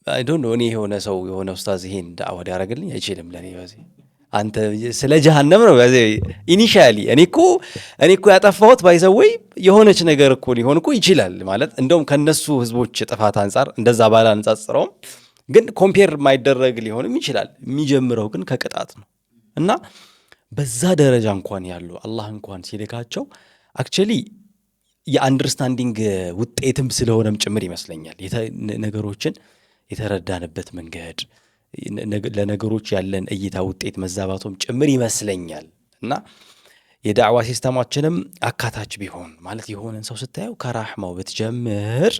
አይ ዶንት ኖ እኔ የሆነ ሰው የሆነ ኡስታዝ ይሄን ዳዕዋ ያደርግልኝ አይችልም ለኔ በዚህ አንተ ስለ ጀሃነም ነው በዚህ ኢኒሻሊ እኔ እኮ ያጠፋሁት ባይዘወይ የሆነች ነገር እኮ ሊሆን እኮ ይችላል ማለት እንደውም ከነሱ ህዝቦች ጥፋት አንፃር እንደዛ ባላ አንጻጽረውም ግን ኮምፔር ማይደረግ ሊሆንም ይችላል። የሚጀምረው ግን ከቅጣት ነው። እና በዛ ደረጃ እንኳን ያሉ አላህ እንኳን ሲልካቸው አክቹሊ የአንደርስታንዲንግ ውጤትም ስለሆነም ጭምር ይመስለኛል ነገሮችን የተረዳንበት መንገድ ለነገሮች ያለን እይታ ውጤት መዛባቶም ጭምር ይመስለኛል። እና የዳዕዋ ሲስተማችንም አካታች ቢሆን ማለት የሆነን ሰው ስታየው ከራህማው ብትጀምር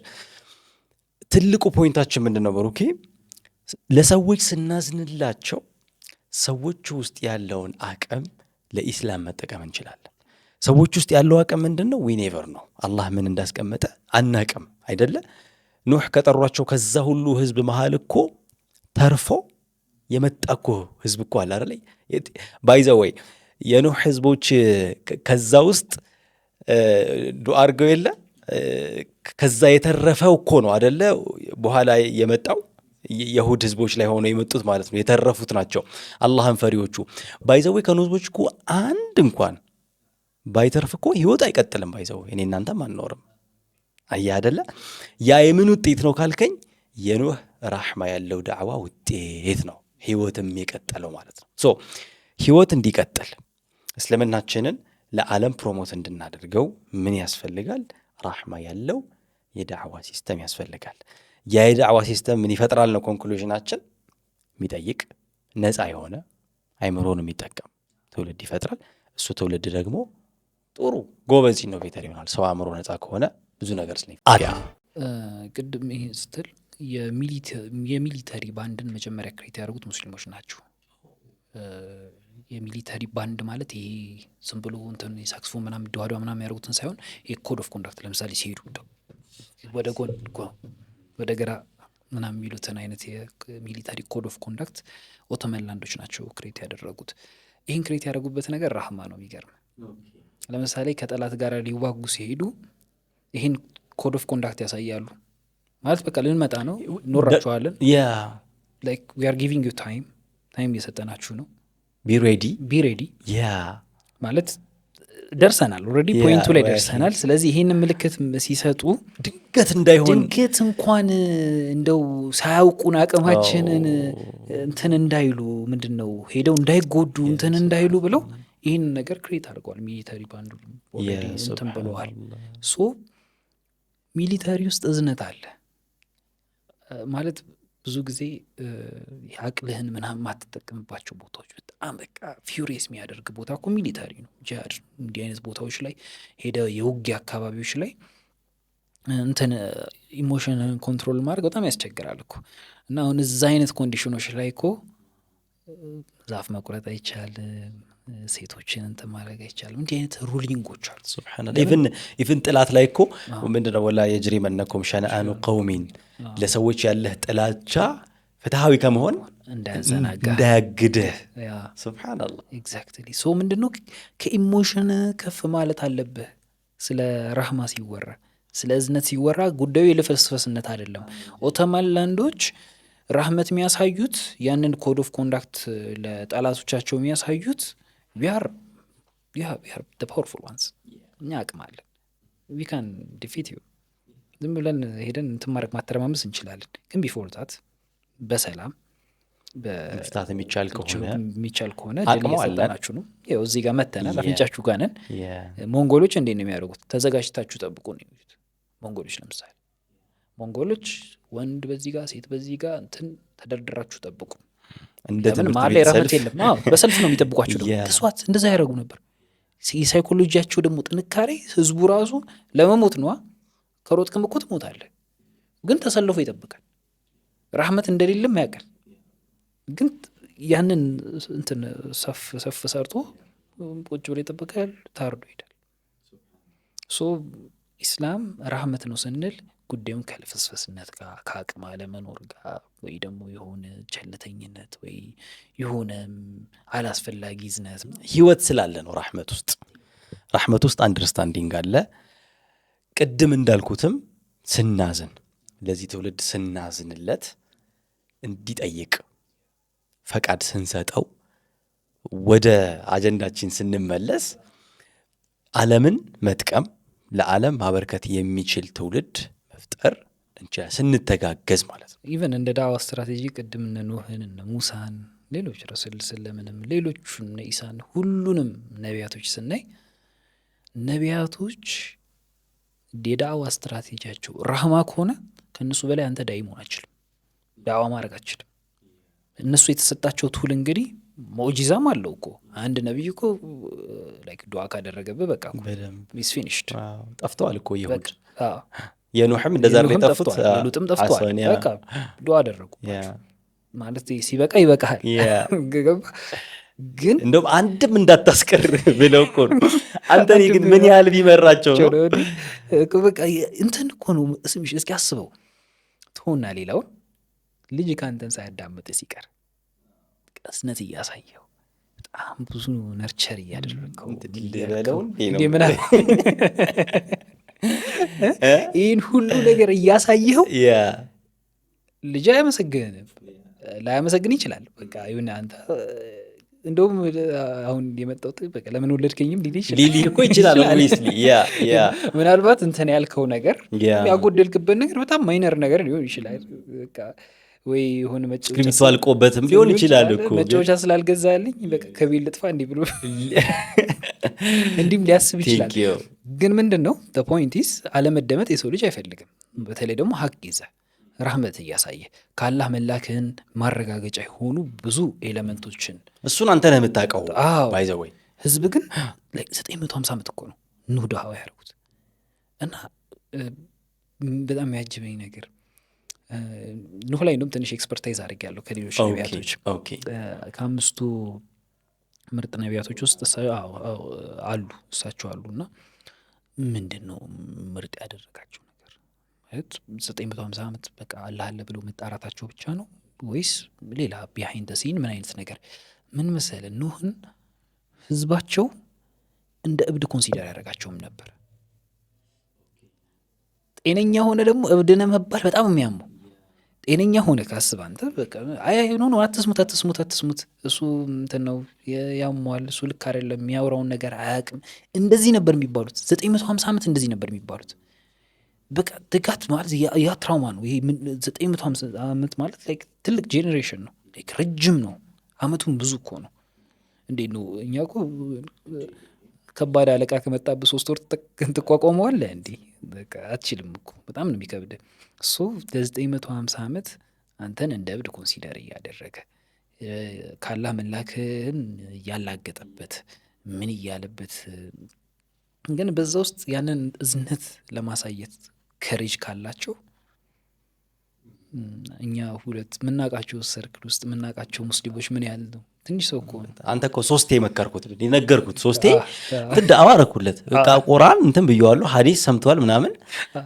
ትልቁ ፖይንታችን ምንድን ነው በሩኬ? ለሰዎች ስናዝንላቸው ሰዎች ውስጥ ያለውን አቅም ለኢስላም መጠቀም እንችላለን። ሰዎች ውስጥ ያለው አቅም ምንድን ነው? ዊኔቨር ነው። አላህ ምን እንዳስቀመጠ አናቅም አይደለ? ኑህ ከጠሯቸው ከዛ ሁሉ ህዝብ መሃል እኮ ተርፎ የመጣ እኮ ህዝብ እኮ አለ አይደል? ባይዘወይ የኑህ ህዝቦች ከዛ ውስጥ ዱዓ አድርገው የለ ከዛ የተረፈው እኮ ነው አይደለ? በኋላ የመጣው የሁድ ህዝቦች ላይ ሆነው የመጡት ማለት ነው። የተረፉት ናቸው አላህን ፈሪዎቹ። ባይዘወይ ከኑህ ህዝቦች እኮ አንድ እንኳን ባይተርፍ እኮ ህይወት አይቀጥልም። ባይዘወይ እኔ እናንተም አንኖርም። አያ አይደለ? ያ የምን ውጤት ነው ካልከኝ የኑህ ራህማ ያለው ዳዕዋ ውጤት ነው ህይወትም የቀጠለው ማለት ነው። ሶ ህይወት እንዲቀጥል እስልምናችንን ለዓለም ፕሮሞት እንድናደርገው ምን ያስፈልጋል? ራህማ ያለው የዳዕዋ ሲስተም ያስፈልጋል። ያ የዳዕዋ ሲስተም ምን ይፈጥራል ነው ኮንክሉዥናችን? የሚጠይቅ ነፃ የሆነ አይምሮን የሚጠቀም ትውልድ ይፈጥራል። እሱ ትውልድ ደግሞ ጥሩ ጎበዝ ኢኖቬተር ይሆናል። ሰው አእምሮ ነፃ ከሆነ ብዙ ነገር
ቅድም ይሄ ስትል የሚሊተሪ ባንድን መጀመሪያ ክሬት ያደርጉት ሙስሊሞች ናቸው። የሚሊተሪ ባንድ ማለት ይሄ ዝም ብሎ እንትን ሳክስፎን ምናምን ደዋዷ ምናምን ያደርጉትን ሳይሆን ኮድ ኦፍ ኮንዳክት ለምሳሌ ሲሄዱ ወደ ጎን ወደ ግራ ምናምን የሚሉትን አይነት የሚሊተሪ ኮድ ኦፍ ኮንዳክት ኦቶመን ላንዶች ናቸው ክሬት ያደረጉት። ይህን ክሬት ያደረጉበት ነገር ራህማ ነው። የሚገርም ለምሳሌ ከጠላት ጋር ሊዋጉ ሲሄዱ ይህን ኮድ ኦፍ ኮንዳክት ያሳያሉ። ማለት በቃ ልንመጣ ነው እንወራቸዋለን። ላይክ ዊ አር ጊቪንግ ዩ ታይም እየሰጠናችሁ ነው። ቢ ሬዲ ማለት ደርሰናል። ኦልሬዲ ፖይንቱ ላይ ደርሰናል። ስለዚህ ይህን ምልክት ሲሰጡ
ድንገት እንዳይሆን
ድንገት እንኳን እንደው ሳያውቁን አቅማችንን እንትን እንዳይሉ ምንድን ነው ሄደው እንዳይጎዱ እንትን እንዳይሉ ብለው ይህን ነገር ክሬት አድርገዋል። ሚሊተሪ ባንዱ እንትን ብለዋል። ሶ ሚሊተሪ ውስጥ እዝነት አለ ማለት ብዙ ጊዜ አቅልህን ምናምን ማትጠቀምባቸው ቦታዎች በጣም በቃ ፊውሪየስ የሚያደርግ ቦታ እኮ ሚሊተሪ ነው። ጂሃድ እንዲህ አይነት ቦታዎች ላይ ሄደ የውጊያ አካባቢዎች ላይ እንትን ኢሞሽንን ኮንትሮል ማድረግ በጣም ያስቸግራል እኮ። እና አሁን እዛ አይነት ኮንዲሽኖች ላይ እኮ ዛፍ መቁረጥ አይቻልም፣ ሴቶችን እንትን ማድረግ አይቻልም። እንዲህ አይነት ሩሊንጎች አሉ።
ሱብሃንአላህ ኢቭን ጥላት ላይ እኮ ምንድነው ወላ የጅሪመነኩም ሸነአኑ ቀውሚን ለሰዎች ያለህ ጥላቻ ፍትሃዊ ከመሆን እንዳያግድህ። ሱብሃንአላህ
ኤግዛክትሊ። ሶ ምንድነው ከኢሞሽን ከፍ ማለት አለብህ። ስለ ራህማ ሲወራ ስለ እዝነት ሲወራ ጉዳዩ የልፍስፍስነት አይደለም። ኦቶማንላንዶች ራህመት የሚያሳዩት ያንን ኮድ ኦፍ ኮንዳክት ለጠላቶቻቸው የሚያሳዩት ቢያር ፓወርፉል ዋንስ እኛ አቅም አለን ዊ ካን ዲፊት ዩ ዝም ብለን ሄደን እንትን ማድረግ ማተረማመስ እንችላለን። ግን ቢፎር ዛት በሰላም
በፍታት የሚቻል
ከሆነ ድል እየሰጠናችሁ ነው። ያው እዚህ ጋር መተናል፣ አፍንጫችሁ ጋር ነን። ሞንጎሎች እንዴት ነው የሚያደርጉት? ተዘጋጅታችሁ ጠብቁ ነው የሚሉት ሞንጎሎች። ለምሳሌ ሞንጎሎች ወንድ በዚህ ጋር ሴት በዚህ ጋር እንትን ተደርድራችሁ ጠብቁ። መሀል ላይ ራህመት የለም። በሰልፍ ነው የሚጠብቋቸው። ደግሞ ተስዋት እንደዛ ያደረጉ ነበር። የሳይኮሎጂያቸው ደግሞ ጥንካሬ ህዝቡ ራሱ ለመሞት ነዋ። ከሮጥክም እኮ ትሞታለህ፣ ግን ተሰልፎ ይጠብቃል። ራህመት እንደሌለም ያውቃል፣ ግን ያንን እንትን ሰፍ ሰርቶ ቁጭ ብሎ ይጠብቃል። ታርዶ ይሄዳል። ሶ ኢስላም ራህመት ነው ስንል ጉዳዩን ከልፍስፍስነት ጋር ከአቅም አለመኖር ጋር ወይ ደግሞ የሆነ ቸልተኝነት ወይ የሆነ አላስፈላጊ ዝነት
ህይወት ስላለ ነው። ራህመት ውስጥ አንደርስታንዲንግ አለ። ቅድም እንዳልኩትም ስናዝን ለዚህ ትውልድ ስናዝንለት እንዲጠይቅ ፈቃድ ስንሰጠው ወደ አጀንዳችን ስንመለስ ዓለምን መጥቀም ለዓለም ማበርከት የሚችል ትውልድ መፍጠር እንችላለን ስንተጋገዝ ማለት ነው።
ኢቨን እንደ ዳዋ ስትራቴጂ ቅድም እነ ኖህን እነ ሙሳን ሌሎች ረሱል ስለምንም ሌሎቹን እነ ኢሳን ሁሉንም ነቢያቶች ስናይ ነቢያቶች የዳዋ ስትራቴጂያቸው ራህማ ከሆነ ከእነሱ በላይ አንተ ዳይ መሆን አችልም፣ ዳዋ ማድረግ አችልም። እነሱ የተሰጣቸው ቱል እንግዲህ ሞጂዛም አለው እኮ አንድ ነቢይ እኮ ላይክ ዱዓ ካደረገብህ በቃ ኢስ ፊኒሽድ።
ጠፍተዋል እኮ ይሁድ የኖህም እንደዛ ላይ ጠፍቷል፣
ሉጥም ጠፍቷል። በቃ ዱዓ አደረጉ ማለት ሲበቃ ይበቃል። ግን
እንደውም አንድም እንዳታስቀር ብለው እኮ ነው። አንተኔ ግን ምን ያህል ቢመራቸው ነው።
በቃ እንትን እኮ ነው። እስኪ አስበው ትሆና ሌላውን ልጅ ከአንተን ሳያዳምጥ ሲቀር ቀስነት እያሳየው በጣም ብዙ ነርቸር እያደረገው ይህን ሁሉ ነገር እያሳየው ልጅ አያመሰግንም፣ ላያመሰግን ይችላል። በቃ ይሁን አንተ እንደውም አሁን የመጣሁት በቃ ለምን ወለድከኝም
ሊል እኮ ይችላል።
ምናልባት እንትን ያልከው ነገር ያጎደልክበት ነገር በጣም ማይነር ነገር ሊሆን ይችላል። በቃ ወይ የሆነ
መጫወቻ አልቆበትም ሊሆን ይችላል እኮ
መጫወቻ ስላልገዛልኝ በቃ ከቤት ልጥፋ እንዲህ ብሎ እንዲህም ሊያስብ ይችላል። ግን ምንድን ነው ፖይንት ኢዝ አለመደመጥ የሰው ልጅ አይፈልግም። በተለይ ደግሞ ሀቅ ይዘህ ራህመት እያሳየ ከአላህ መላክህን ማረጋገጫ የሆኑ ብዙ ኤሌመንቶችን
እሱን አንተ ነህ የምታውቀው። ባይዘወይ
ህዝብ ግን 950 ዓመት እኮ ነው ኑህ ዳዋ ያደረጉት። እና በጣም ያጅበኝ ነገር ኑህ ላይ እንደውም ትንሽ ኤክስፐርታይዝ አድርጌያለሁ ከሌሎች ነቢያቶች። ከአምስቱ ምርጥ ነቢያቶች ውስጥ አሉ እሳቸው አሉ። እና ምንድን ነው ምርጥ ያደረጋቸው ነገር? 950 ዓመት በቃ አላህ አለ ብለው መጣራታቸው ብቻ ነው ወይስ ሌላ ቢሃይንድ ሲን ምን አይነት ነገር? ምን መሰለህ ኑህን ህዝባቸው እንደ እብድ ኮንሲደር ያደረጋቸውም ነበር። ጤነኛ ሆነ ደግሞ እብድነ መባል በጣም የሚያመው። ጤነኛ ሆነ ካስብ አንተ በቃ አይ ነው አትስሙት እሱ እንትን ነው ያሟል፣ እሱ ልክ አይደለም፣ የሚያወራውን ነገር አያውቅም። እንደዚህ ነበር የሚባሉት 950 ዓመት እንደዚህ ነበር የሚባሉት። በቃ ትጋት ማለት ያ ትራውማ ነው። ይሄ 950 ዓመት ማለት ላይክ ትልቅ ጄኔሬሽን ነው፣ ላይክ ረጅም ነው። አመቱን ብዙ እኮ ነው። እንዴት ነው እኛ እኮ ከባድ አለቃ ከመጣብህ 3 ወር ትቋቋመዋለህ እንዴ? በቃ አትችልም እኮ በጣም ነው የሚከብድህ። እሱ ለ950 ዓመት አንተን እንደ እብድ ኮንሲደር እያደረገ ካላህ መላክህን እያላገጠበት ምን እያለበት፣ ግን በዛ ውስጥ ያንን እዝነት ለማሳየት ከሬጅ ካላቸው እኛ ሁለት ምናቃቸው ሰርክል ውስጥ ምናቃቸው ሙስሊሞች ምን ያህል ነው ትንሽ ሰው እኮ
አንተ እኮ 3 መከርኩት ነገርኩት 3 ዳዋ አረኩለት በቃ ቁርአን እንትን ብየዋለሁ ሐዲስ ሰምቷል ምናምን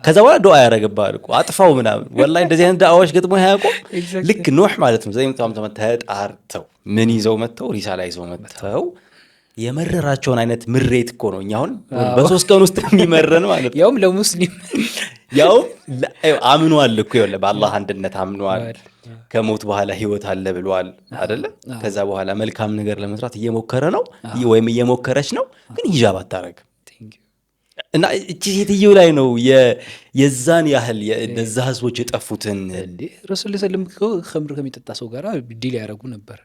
ከዛ በኋላ ዱዓ ያረጋባል እኮ አጥፋው ምናምን ወላሂ እንደዚህ አይነት ዳዋዎች ገጥሞ ያያውቁ ልክ ኖህ ማለት ነው 9 ዓመት ተጣርተው ምን ይዘው መተው ሪሳላ ይዘው መተው የመረራቸውን አይነት ምሬት እኮ ነው እኛ አሁን በ3 ቀን ውስጥ የሚመረን ማለት ነው
ያውም ለሙስሊም
ያው አምኗል እኮ ይወለ በአላህ አንድነት አምኗል ከሞት በኋላ ህይወት አለ ብሏል አይደለ ከዛ በኋላ መልካም ነገር ለመስራት እየሞከረ ነው ወይም እየሞከረች ነው ግን ሂጃብ አታረግ እና እቺ ሴትየው ላይ ነው የዛን ያህል የነዛ ህዝቦች የጠፉትን
እንዴ ረሱል ሰለላሁ ዐለይሂ ወሰለም ኸምር ከሚጠጣ ሰው ጋር ዲል ያረጉ ነበር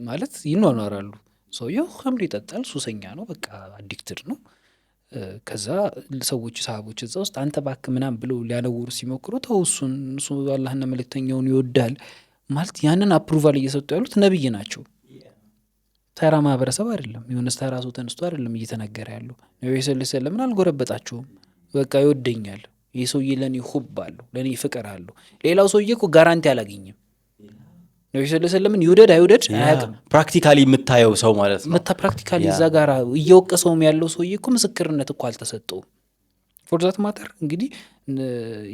ማለት ይኗኗራሉ ሰውየው ኸምር ይጠጣል ሱሰኛ ነው በቃ አዲክትድ ነው ከዛ ሰዎች ሰሃቦች እዛ ውስጥ አንተ ባክ ምናም ብለው ሊያነውሩ ሲሞክሩ ተውሱን እሱ አላህና መልእክተኛውን ይወዳል ማለት ያንን አፕሩቫል እየሰጡ ያሉት ነብይ ናቸው ተራ ማህበረሰብ አይደለም የሆነ ተራ ሰው ተነስቶ አይደለም እየተናገረ ያለው ነብዩ ሰለላሁ ዐለይሂ ወሰለም አልጎረበጣቸውም በቃ ይወደኛል ይሄ ሰውዬ ለኔ ሁብ አለው ለኔ ፍቅር አለው ሌላው ሰውዬ እኮ ጋራንቲ አላገኘም ነብዩ ሰለላሁ ዐለይሂ ወሰለም ይወደድ አይወደድ አያውቅም
ፕራክቲካሊ የምታየው ሰው ማለት ነው
ፕራክቲካሊ እዛ ጋር እየወቀሰውም ያለው ሰውዬ እኮ ምስክርነት እኮ አልተሰጠውም ፎር ዛት ማተር እንግዲህ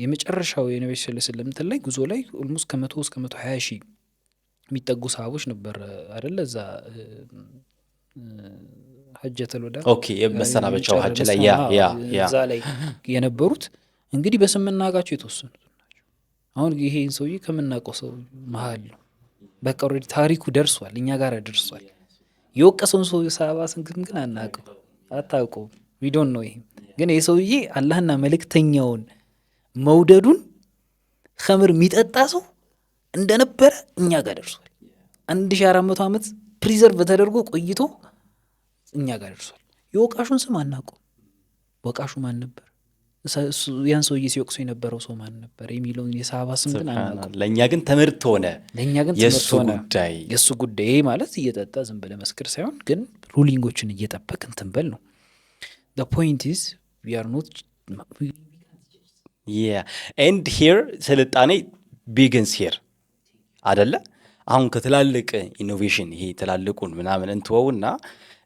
የመጨረሻው የነብዩ ሰለላሁ ዐለይሂ ወሰለም ላይ ጉዞ ላይ ኦልሞስት ከ100 እስከ 120 ሺህ የሚጠጉ ሰሃቦች ነበር አይደለ እዛ ሐጀተል ወዳ
ኦኬ የመሰናበቻው ሐጅ ላይ ያ
እዛ ላይ የነበሩት እንግዲህ በስምናጋቸው የተወሰኑት ናቸው አሁን ይሄን ሰውዬ ከምናውቀው ሰው መሃል ነው በቃ ኦሬዲ ታሪኩ ደርሷል እኛ ጋር ደርሷል የወቀሰውን ሰው ሰሃባ ግን አታውቀው we don't know him ግን ይሄ ሰውዬ አላህና መልእክተኛውን መውደዱን ኸምር የሚጠጣ ሰው እንደነበረ እኛ ጋር ደርሷል 1400 ዓመት ፕሪዘርቭ ተደርጎ ቆይቶ እኛ ጋር ደርሷል የወቃሹን ስም አናውቀው ወቃሹ ማን ነበር ያን ሰውዬ ሲወቅሱ የነበረው ሰው ማን ነበር የሚለውን የሰሃባ ስም ግን አናውቀው
ለኛ ግን ትምህርት ሆነ
ለኛ ግን ትምህርት ሆነ የሱ ጉዳይ ማለት እየጠጣ ዝም ብለህ መስክር ሳይሆን ግን ሩሊንጎችን እየጠበቅ እንትን በል ነው the point is we are not
and here ስልጣኔ begins here አይደለ አሁን ከትላልቅ ኢኖቬሽን ይሄ ትላልቁን ምናምን እንትወውና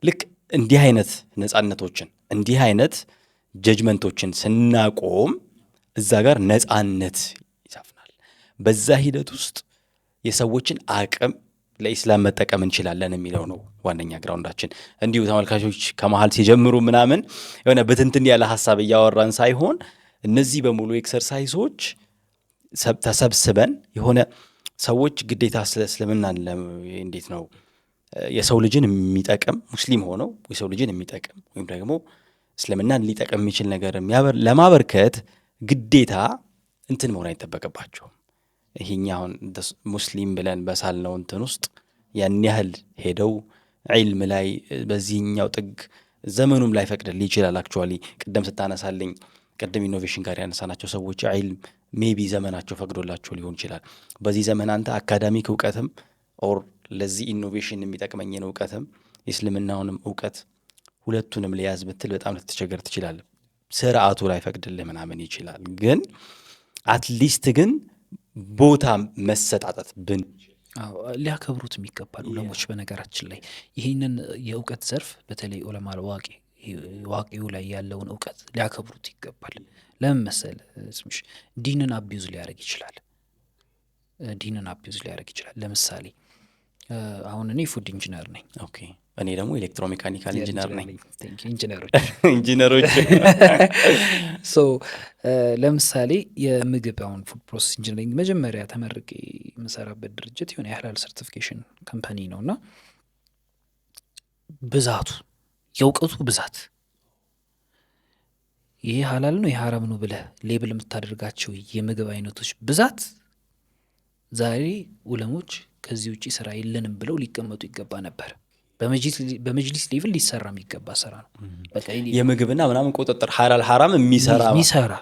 ልክ እንዲህ አይነት ነፃነቶችን እንዲህ አይነት ጀጅመንቶችን ስናቆም እዛ ጋር ነፃነት ይሰፍናል በዛ ሂደት ውስጥ የሰዎችን አቅም ለኢስላም መጠቀም እንችላለን የሚለው ነው ዋነኛ ግራውንዳችን እንዲሁ ተመልካቾች ከመሃል ሲጀምሩ ምናምን የሆነ በትንትን ያለ ሐሳብ እያወራን ሳይሆን እነዚህ በሙሉ ኤክሰርሳይሶች ተሰብስበን የሆነ ሰዎች ግዴታ ስለእስልምና እንዴት ነው የሰው ልጅን የሚጠቅም ሙስሊም ሆነው የሰው ልጅን የሚጠቅም ወይም ደግሞ እስልምናን ሊጠቅም የሚችል ነገር ለማበርከት ግዴታ እንትን መሆን አይጠበቅባቸውም ይሄኛውን ሙስሊም ብለን በሳልነው እንትን ውስጥ ያን ያህል ሄደው ዒልም ላይ በዚህኛው ጥግ ዘመኑም ላይ ፈቅድል ይችላል አክቹአሊ ቀደም ስታነሳልኝ ቀደም ኢኖቬሽን ጋር ያነሳናቸው ሰዎች ዒልም ሜቢ ዘመናቸው ፈቅዶላቸው ሊሆን ይችላል በዚህ ዘመን አንተ አካዳሚክ ዕውቀትም ኦር ለዚህ ኢኖቬሽን የሚጠቅመኝን ዕውቀትም የእስልምናውንም ዕውቀት ሁለቱንም ሊያዝ ብትል በጣም ልትቸገር ትችላለህ ስርዓቱ ላይ ፈቅድልህ ምናምን ይችላል ግን አትሊስት ግን ቦታ መሰጣጣት
ሊያከብሩት የሚገባሉ ዑለሞች በነገራችን ላይ ይህንን የእውቀት ዘርፍ በተለይ ዑለማ ዋቂው ላይ ያለውን እውቀት ሊያከብሩት ይገባል ለምን መሰል ስምሽ ዲንን አቢዩዝ ሊያደርግ ይችላል ለምሳሌ አሁን እኔ ፉድ ኢንጂነር ነኝ
ኦኬ እኔ ደግሞ ኤሌክትሮሜካኒካል ኢንጂነር ነኝ
ኢንጂነሮች ሶ ለምሳሌ የምግብ አሁን ፉድ ፕሮሰስ ኢንጂነሪንግ መጀመሪያ ተመርቄ የምሰራበት ድርጅት የሆነ የሐላል ሰርቲፊኬሽን ካምፓኒ ነውና ብዛቱ የእውቀቱ ብዛት ይሄ ሐላል ነው የሐራም ነው ብለህ ሌብል የምታደርጋቸው የምግብ አይነቶች ብዛት ዛሬ ዑለሞች ከዚህ ውጪ ስራ የለንም ብለው ሊቀመጡ ይገባ ነበር በመጅሊስ ሌቭል ሊሰራ የሚገባ ስራ ነው
በቃ የምግብና ምናምን ቁጥጥር ሐላል ሐራም የሚሰራ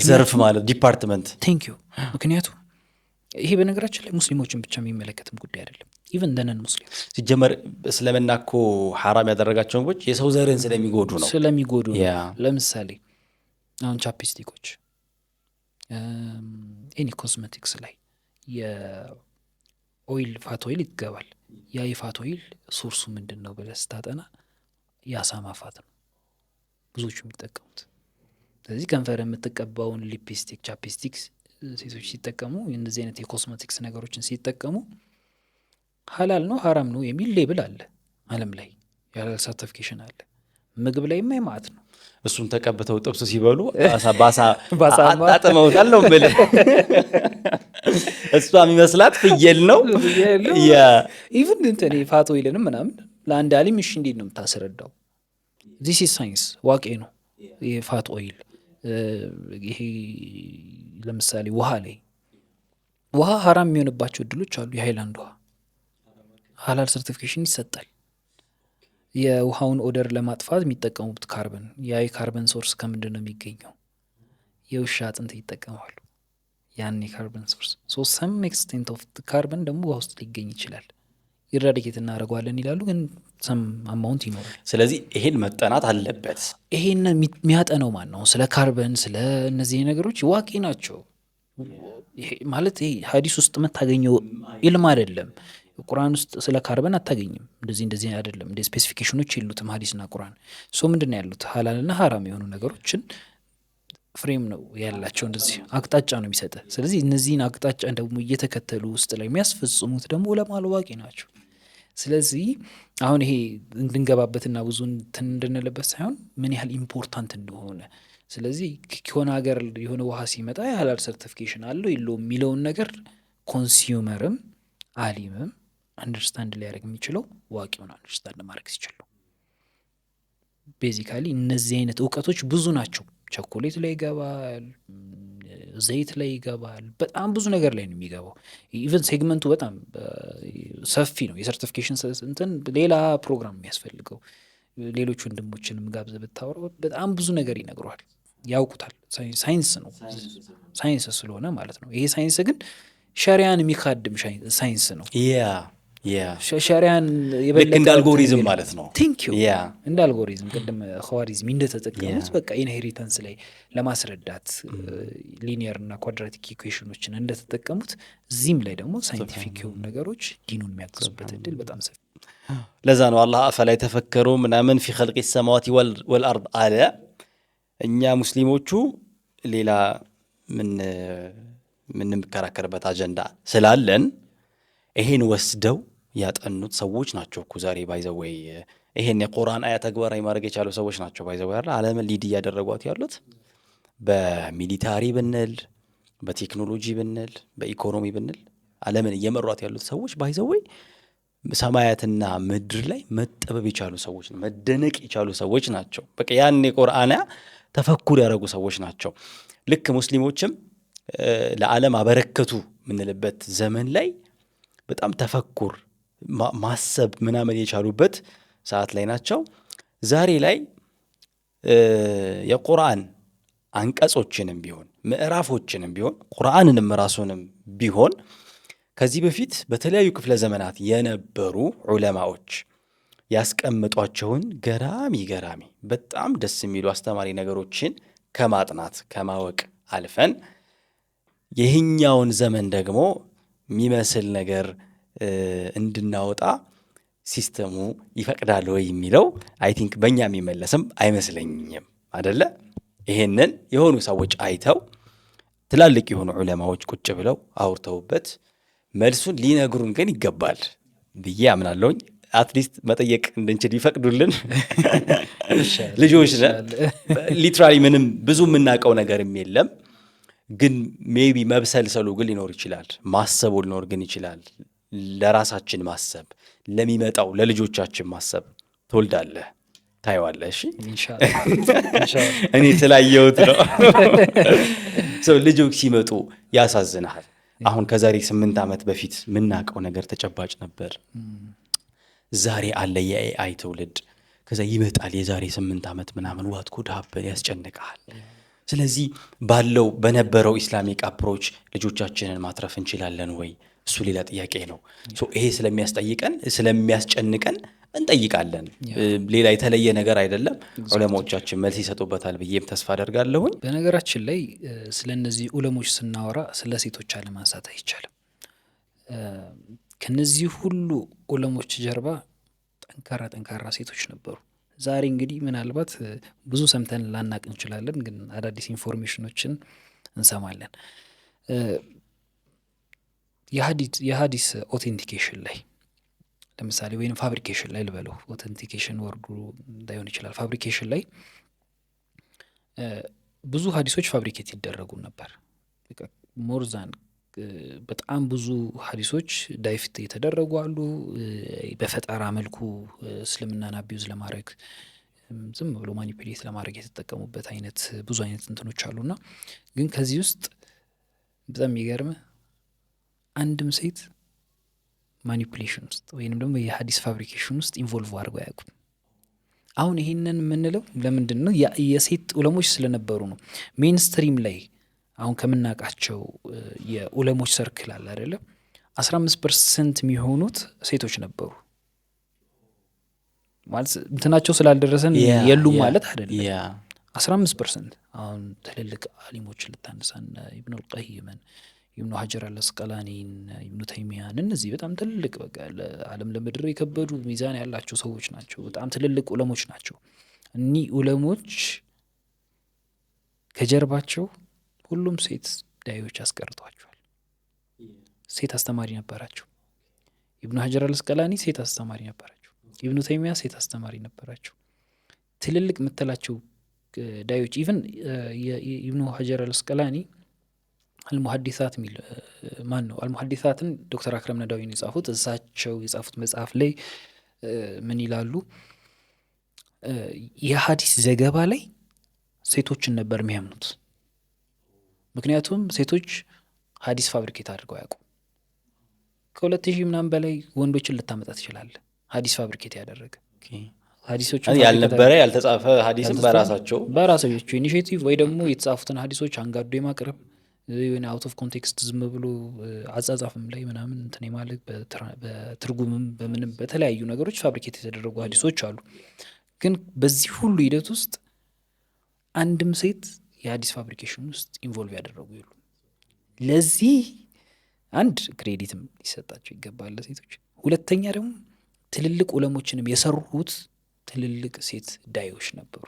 ዘርፍ ማለት ዲፓርትመንት
ቴንክ ዩ ምክንያቱም ይሄ በነገራችን ላይ ሙስሊሞችን ብቻ የሚመለከትም ጉዳይ አይደለም ኢቭን ደነን ሙስሊም
ሲጀመር እስልምና እኮ ሐራም ያደረጋቸው ምግቦች የሰው ዘርን ስለሚጎዱ ነው
ለምሳሌ አሁን ቻፕስቲኮች ኤኒ ኮስሜቲክስ ላይ የኦይል ፋት ኦይል ይገባል ያ የፋት ኦይል ሶርሱ ምንድነው ብለህ ስታጠና የአሳማ ፋት ነው ብዙዎቹ የሚጠቀሙት። ስለዚህ ከንፈር የምትቀባውን ሊፕስቲክ፣ ቻፕስቲክስ ሴቶች ሲጠቀሙ እንደዚህ አይነት የኮስሜቲክስ ነገሮችን ሲጠቀሙ ሀላል ነው ሀራም ነው የሚል ሌብል አለ ዓለም ላይ ያለ ሰርቲፊኬሽን አለ። ምግብ ላይ የማይማት ነው።
እሱን ተቀብተው ጥብስ ሲበሉ ባሳ አጣጥመውታል ነው የምልህ። እሷ የሚመስላት ፍየል ነው።
ኢቭን እንትን ፋት ኦይልንም ምናምን ለአንድ አሊም እሺ እንዴት ነው የምታስረዳው? ዚስ ኢዝ ሳይንስ ዋቄ ነው የፋት ኦይል። ይሄ ለምሳሌ ውሃ ሀራም የሚሆንባቸው እድሎች አሉ። የሃይላንድ ውሃ ሀላል ሰርቲፊኬሽን ይሰጣል። የውሃውን ኦደር ለማጥፋት የሚጠቀሙት ካርበን፣ ያ የካርበን ሶርስ ከምንድን ነው የሚገኘው? የውሻ አጥንት ይጠቀማሉ ያን የካርበን ሶርስ። ሶ ሰም ኤክስቴንት ኦፍ ካርበን ደግሞ ውሃ ውስጥ ሊገኝ ይችላል። ኢራዲኬት እናደርገዋለን ይላሉ፣ ግን ሰም አማውንት ይኖራል።
ስለዚህ ይሄን መጠናት አለበት።
ይሄን የሚያጠነው ማን ነው? ስለ ካርበን ስለ እነዚህ ነገሮች ዋቂ ናቸው ማለት። ይሄ ሀዲስ ውስጥ የምታገኘው ኢልም አይደለም። ቁርአን ውስጥ ስለ ካርበን አታገኝም። እንደዚህ አይደለም። እንደ ስፔሲፊኬሽኖች የሉትም ሀዲስና ቁርአን። ሶ ምንድን ነው ያሉት? ሀላልና ሀራም የሆኑ ነገሮችን ፍሬም ነው ያላቸው። እንደዚህ አቅጣጫ ነው የሚሰጥ። ስለዚህ እነዚህን አቅጣጫ ደግሞ እየተከተሉ ውስጥ ላይ የሚያስፈጽሙት ደግሞ ዑለማ አዋቂ ናቸው። ስለዚህ አሁን ይሄ እንድንገባበትና ብዙ እንድንልበት ሳይሆን ምን ያህል ኢምፖርታንት እንደሆነ። ስለዚህ ከሆነ ሀገር የሆነ ውሃ ሲመጣ የሀላል ሰርቲፊኬሽን አለው የለውም የሚለውን ነገር ኮንሱመርም አሊምም አንደርስታንድ ሊያደርግ የሚችለው ዋቂውን አንደርስታንድ ማድረግ ሲችል ነው። ቤዚካሊ እነዚህ አይነት እውቀቶች ብዙ ናቸው። ቸኮሌት ላይ ይገባል፣ ዘይት ላይ ይገባል፣ በጣም ብዙ ነገር ላይ ነው የሚገባው። ኢቨን ሴግመንቱ በጣም ሰፊ ነው። የሰርቲፊኬሽን እንትን ሌላ ፕሮግራም የሚያስፈልገው። ሌሎች ወንድሞችንም ጋብዘ ብታወራው በጣም ብዙ ነገር ይነግሯል፣ ያውቁታል። ሳይንስ ነው፣ ሳይንስ ስለሆነ ማለት ነው። ይሄ ሳይንስ ግን ሸሪያን የሚካድም ሳይንስ ነው። ሸሪያን
ልክ እንደ አልጎሪዝም ማለት ነው።
ቲንኪዩ እንደ አልጎሪዝም ቅድም ኸዋሪዝሚ እንደተጠቀሙት በቃ ኢንሄሪታንስ ላይ ለማስረዳት ሊኒየር እና ኳድራቲክ ኢኩዌሽኖችን እንደተጠቀሙት እዚህም ላይ ደግሞ ሳይንቲፊክ የሆኑ ነገሮች ዲኑን የሚያግዙበት እድል በጣም ሰፊ።
ለዛ ነው አላህ አፈላ የተፈከሩ ምናምን ፊ ኸልቂ ሰማዋቲ ወልአርድ አለ። እኛ ሙስሊሞቹ ሌላ ምንመከራከርበት አጀንዳ ስላለን ይሄን ወስደው ያጠኑት ሰዎች ናቸው እኮ ዛሬ ባይዘወይ ይሄን የቁርአን አያ ተግባራዊ ማድረግ የቻሉ ሰዎች ናቸው ባይዘወይ አይደል ዓለምን ሊድ እያደረጓት ያሉት። በሚሊታሪ ብንል፣ በቴክኖሎጂ ብንል፣ በኢኮኖሚ ብንል ዓለምን እየመሯት ያሉት ሰዎች ባይዘወይ ሰማያትና ምድር ላይ መጠበብ የቻሉ ሰዎች ነው፣ መደነቅ የቻሉ ሰዎች ናቸው። በቃ ያን የቁርአን አያ ተፈኩር ያደረጉ ሰዎች ናቸው። ልክ ሙስሊሞችም ለዓለም አበረከቱ ምንልበት ዘመን ላይ በጣም ተፈኩር ማሰብ ምናምን የቻሉበት ሰዓት ላይ ናቸው። ዛሬ ላይ የቁርአን አንቀጾችንም ቢሆን ምዕራፎችንም ቢሆን ቁርአንንም ራሱንም ቢሆን ከዚህ በፊት በተለያዩ ክፍለ ዘመናት የነበሩ ዑለማዎች ያስቀምጧቸውን ገራሚ በጣም ደስ የሚሉ አስተማሪ ነገሮችን ከማጥናት ከማወቅ አልፈን ይህኛውን ዘመን ደግሞ የሚመስል ነገር እንድናወጣ ሲስተሙ ይፈቅዳል ወይ የሚለው አይ ቲንክ በእኛ የሚመለስም አይመስለኝም አደለ። ይሄንን የሆኑ ሰዎች አይተው ትላልቅ የሆኑ ዑለማዎች ቁጭ ብለው አውርተውበት መልሱን ሊነግሩን ግን ይገባል ብዬ አምናለሁኝ። አትሊስት መጠየቅ እንድንችል ይፈቅዱልን። ልጆች ሊትራሊ ምንም ብዙ የምናውቀው ነገርም የለም፣ ግን ሜቢ መብሰልሰሉ ግን ሊኖር ይችላል፣ ማሰቡ ሊኖር ግን ይችላል። ለራሳችን ማሰብ፣ ለሚመጣው ለልጆቻችን ማሰብ። ትወልዳለህ፣ ታየዋለህ። እሺ እኔ ስላየሁት ነው። ሰው ልጆች ሲመጡ ያሳዝናል። አሁን ከዛሬ 8 ዓመት በፊት የምናውቀው ነገር ተጨባጭ ነበር። ዛሬ አለ የኤአይ ትውልድ። ከዛ ይመጣል የዛሬ 8 ዓመት ምናምን ዋት ኮድ ሀፕን ያስጨንቃል። ስለዚህ በነበረው ኢስላሚክ አፕሮች ልጆቻችንን ማትረፍ እንችላለን ወይ? እሱ ሌላ ጥያቄ ነው። ይሄ ስለሚያስጨንቀን እንጠይቃለን። ሌላ የተለየ ነገር አይደለም። ዑለሞቻችን መልስ ይሰጡበታል ብዬም ተስፋ አደርጋለሁኝ።
በነገራችን ላይ ስለ እነዚህ ዑለሞች ስናወራ ስለ ሴቶች አለማንሳት አይቻልም። ከነዚህ ሁሉ ዑለሞች ጀርባ ጠንካራ ሴቶች ነበሩ። ዛሬ እንግዲህ ምናልባት ብዙ ሰምተን ላናቅ እንችላለን፣ ግን አዳዲስ ኢንፎርሜሽኖችን እንሰማለን። የሀዲስ ኦቴንቲኬሽን ላይ ለምሳሌ ወይም ፋብሪኬሽን ላይ ልበለው፣ ኦቴንቲኬሽን ወርዱ እንዳይሆን ይችላል። ፋብሪኬሽን ላይ ብዙ ሀዲሶች ፋብሪኬት ይደረጉ ነበር። ሞርዛን በጣም ብዙ ሀዲሶች ዳይፍት የተደረጉ አሉ። በፈጠራ መልኩ እስልምናን አቢዩዝ ለማድረግ ዝም ብሎ ማኒፕሌት ለማድረግ የተጠቀሙበት አይነት ብዙ አይነት እንትኖች አሉና ግን ከዚህ ውስጥ በጣም የሚገርም አንድም ሴት ማኒፕሌሽን ውስጥ ወይንም ደግሞ የሀዲስ ፋብሪኬሽን ውስጥ ኢንቮልቭ አድርገው አያውቁም። አሁን ይሄንን የምንለው ለምንድን ነው? የሴት ዑለሞች ስለነበሩ ነው። ሜንስትሪም ላይ አሁን ከምናውቃቸው የዑለሞች ሰርክል አለ አይደለም 15% የሚሆኑት ሴቶች ነበሩ። ማለት እንትናቸው ስላልደረሰን የሉም ማለት አይደለም። 15% አሁን ትልልቅ አሊሞች ልታነሳን ኢብኑል ቀይምን፣ ኢብኑ ሀጀር አልአስቀላኒን፣ ኢብኑ ተይሚያን እነዚህ በጣም ትልልቅ በቃ ለዓለም ለምድር የከበዱ ሚዛን ያላቸው ሰዎች ናቸው። በጣም ትልልቅ ዑለሞች ናቸው። እኒህ ዑለሞች ከጀርባቸው ሁሉም ሴት ዳዮች አስቀርጧቸዋል። ሴት አስተማሪ ነበራቸው። ኢብኑ ሀጀር አልአስቀላኒ ሴት አስተማሪ ነበራቸው። ኢብኑ ተይሚያ ሴት አስተማሪ ነበራቸው። ትልልቅ የምትላቸው ዳዮች ኢቭን ኢብኑ ሀጀር አልአስቀላኒ አልሙሐዲሳት የሚል ማን ነው? አልሙሐዲሳትን ዶክተር አክረም ነዳዊን የጻፉት እሳቸው የጻፉት መጽሐፍ ላይ ምን ይላሉ? የሀዲስ ዘገባ ላይ ሴቶችን ነበር የሚያምኑት። ምክንያቱም ሴቶች ሀዲስ ፋብሪኬት አድርገው ያውቁ። 2000 ምናምን በላይ ወንዶችን ልታመጣ ትችላለህ ሀዲስ ፋብሪኬት ያደረገ ሀዲሶች
ያልነበረ ያልተጻፈ ሀዲስም በራሳቸው
ኢኒሼቲቭ ወይ ደግሞ የተጻፉትን ሀዲሶች አንጋዶ የማቅረብ ወይ አውት ኦፍ ኮንቴክስት ዝም ብሎ አጻጻፍም ላይ ምናምን እንትን ማለት በትርጉምም በምንም በተለያዩ ነገሮች ፋብሪኬት የተደረጉ ሀዲሶች አሉ። ግን በዚህ ሁሉ ሂደት ውስጥ አንድም ሴት የሀዲስ ፋብሪኬሽን ውስጥ ኢንቮልቭ ያደረጉ የሉ። ለዚህ አንድ ክሬዲትም ሊሰጣቸው ይገባል ለሴቶች። ሁለተኛ ደግሞ ትልልቅ ዑለሞችንም የሰሩት ትልልቅ ሴት ዳዮች ነበሩ።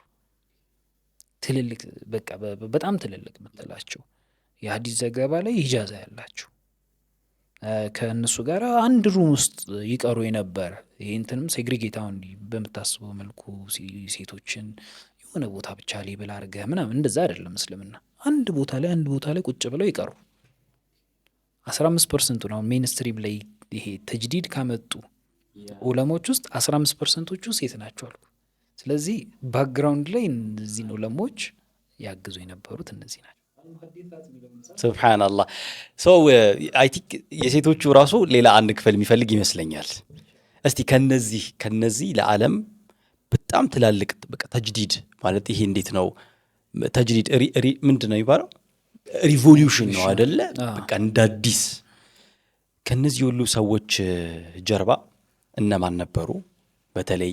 ትልልቅ በቃ በጣም ትልልቅ ምትላቸው የሀዲስ ዘገባ ላይ ኢጃዛ ያላቸው ከእነሱ ጋር አንድ ሩም ውስጥ ይቀሩ የነበረ ይህ እንትንም ሴግሪጌት አሁን በምታስበው መልኩ ሴቶችን የሆነ ቦታ ብቻ ላይ ብላ አድርገህ ምናምን እንደዛ አይደለም። እስልምና አንድ ቦታ ላይ ቁጭ ብለው ይቀሩ 15% ነው። ሜንስትሪም ላይ ይሄ ተጅዲድ ካመጡ ዑለሞች ውስጥ 15%ዎቹ ሴት ናቸው አልኩ። ስለዚህ ባክግራውንድ ላይ እነዚህን ዑለሞች ያግዙ የነበሩት እነዚህ ናቸው።
ሱብሃንአላህ። ሰው አይ ቲንክ የሴቶቹ ራሱ ሌላ አንድ ክፍል የሚፈልግ ይመስለኛል። እስቲ ከነዚህ ለዓለም በጣም ትላልቅ በቃ ተጅዲድ ማለት ይሄ እንዴት ነው? ተጅዲድ ምንድን ነው የሚባለው? ሪቮሉሽን ነው አይደለ? በቃ እንደ አዲስ ከነዚህ ሁሉ ሰዎች ጀርባ እነማን ነበሩ? በተለይ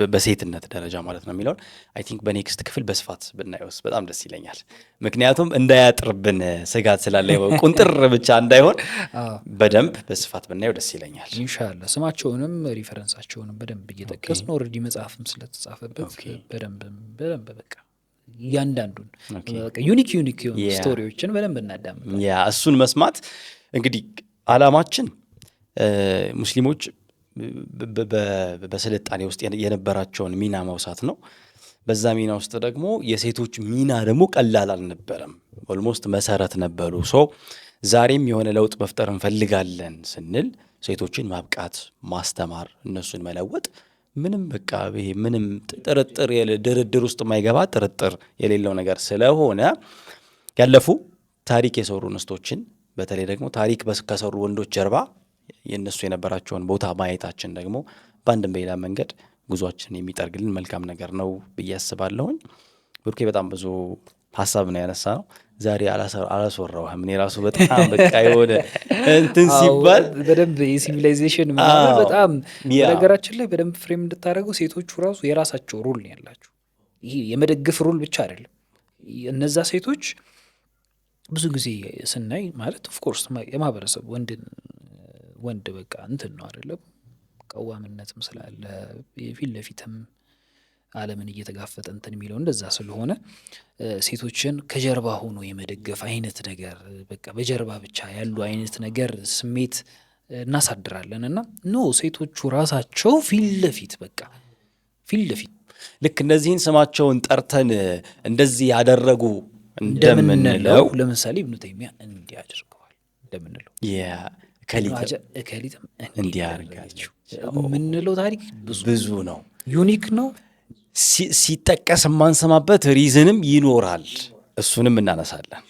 በሴትነት ደረጃ ማለት ነው የሚለውን አይ ቲንክ በኔክስት ክፍል በስፋት ብናየውስ በጣም ደስ ይለኛል። ምክንያቱም እንዳያጥርብን ስጋት ስላለ ቁንጥር ብቻ እንዳይሆን በደንብ በስፋት ብናየው ደስ ይለኛል።
ኢንሻአላህ ስማቸውንም ሪፈረንሳቸውንም በደንብ እየጠቀስን ኦልሬዲ መጽሐፍም ስለተጻፈበት በደንብ በቃ እያንዳንዱን ዩኒክ ስቶሪዎችን በደንብ እናዳምጥ።
ያ እሱን መስማት እንግዲህ አላማችን ሙስሊሞች በስልጣኔ ውስጥ የነበራቸውን ሚና ማውሳት ነው። በዛ ሚና ውስጥ ደግሞ የሴቶች ሚና ደግሞ ቀላል አልነበረም። ኦልሞስት መሰረት ነበሩ። ዛሬም የሆነ ለውጥ መፍጠር እንፈልጋለን ስንል ሴቶችን ማብቃት፣ ማስተማር፣ እነሱን መለወጥ ምንም በቃ ይሄ ምንም ጥርጥር ድርድር ውስጥ የማይገባ ጥርጥር የሌለው ነገር ስለሆነ ያለፉ ታሪክ የሰሩ እንስቶችን በተለይ ደግሞ ታሪክ ከሰሩ ወንዶች ጀርባ የነሱ የነበራቸውን ቦታ ማየታችን ደግሞ በአንድም በሌላ መንገድ ጉዟችን የሚጠርግልን መልካም ነገር ነው ብዬ አስባለሁኝ። ብሩኬ በጣም ብዙ ሀሳብ ነው ያነሳ ነው ዛሬ አላስወራውህም። እኔ ራሱ በጣም በቃ የሆነ እንትን ሲባል
በደንብ የሲቪላይዜሽን ምናምን በጣም ነገራችን ላይ በደንብ ፍሬም እንድታደርገው ሴቶቹ ራሱ የራሳቸው ሩል ነው ያላቸው። ይሄ የመደግፍ ሩል ብቻ አይደለም። እነዛ ሴቶች ብዙ ጊዜ ስናይ ማለት ኦፍኮርስ የማህበረሰብ ወንድ በቃ እንትን ነው አይደለም ቀዋምነትም ስላለ ፊት ለፊትም ዓለምን እየተጋፈጠ እንትን የሚለው እንደዛ ስለሆነ ሴቶችን ከጀርባ ሆኖ የመደገፍ አይነት ነገር በቃ በጀርባ ብቻ ያሉ አይነት ነገር ስሜት እናሳድራለን እና ኖ ሴቶቹ ራሳቸው ፊት ለፊት በቃ ፊት ለፊት
ልክ እነዚህን ስማቸውን ጠርተን እንደዚህ ያደረጉ እንደምንለው
ለምሳሌ ኢብኑ ተይሚያ እንዲህ አድርገዋል እንደምንለው እከሊትም እንዲህ አድርጋችሁ የምንለው ታሪክ ብዙ ነው፣ ዩኒክ ነው።
ሲጠቀስ የማንሰማበት ሪዝንም ይኖራል። እሱንም እናነሳለን።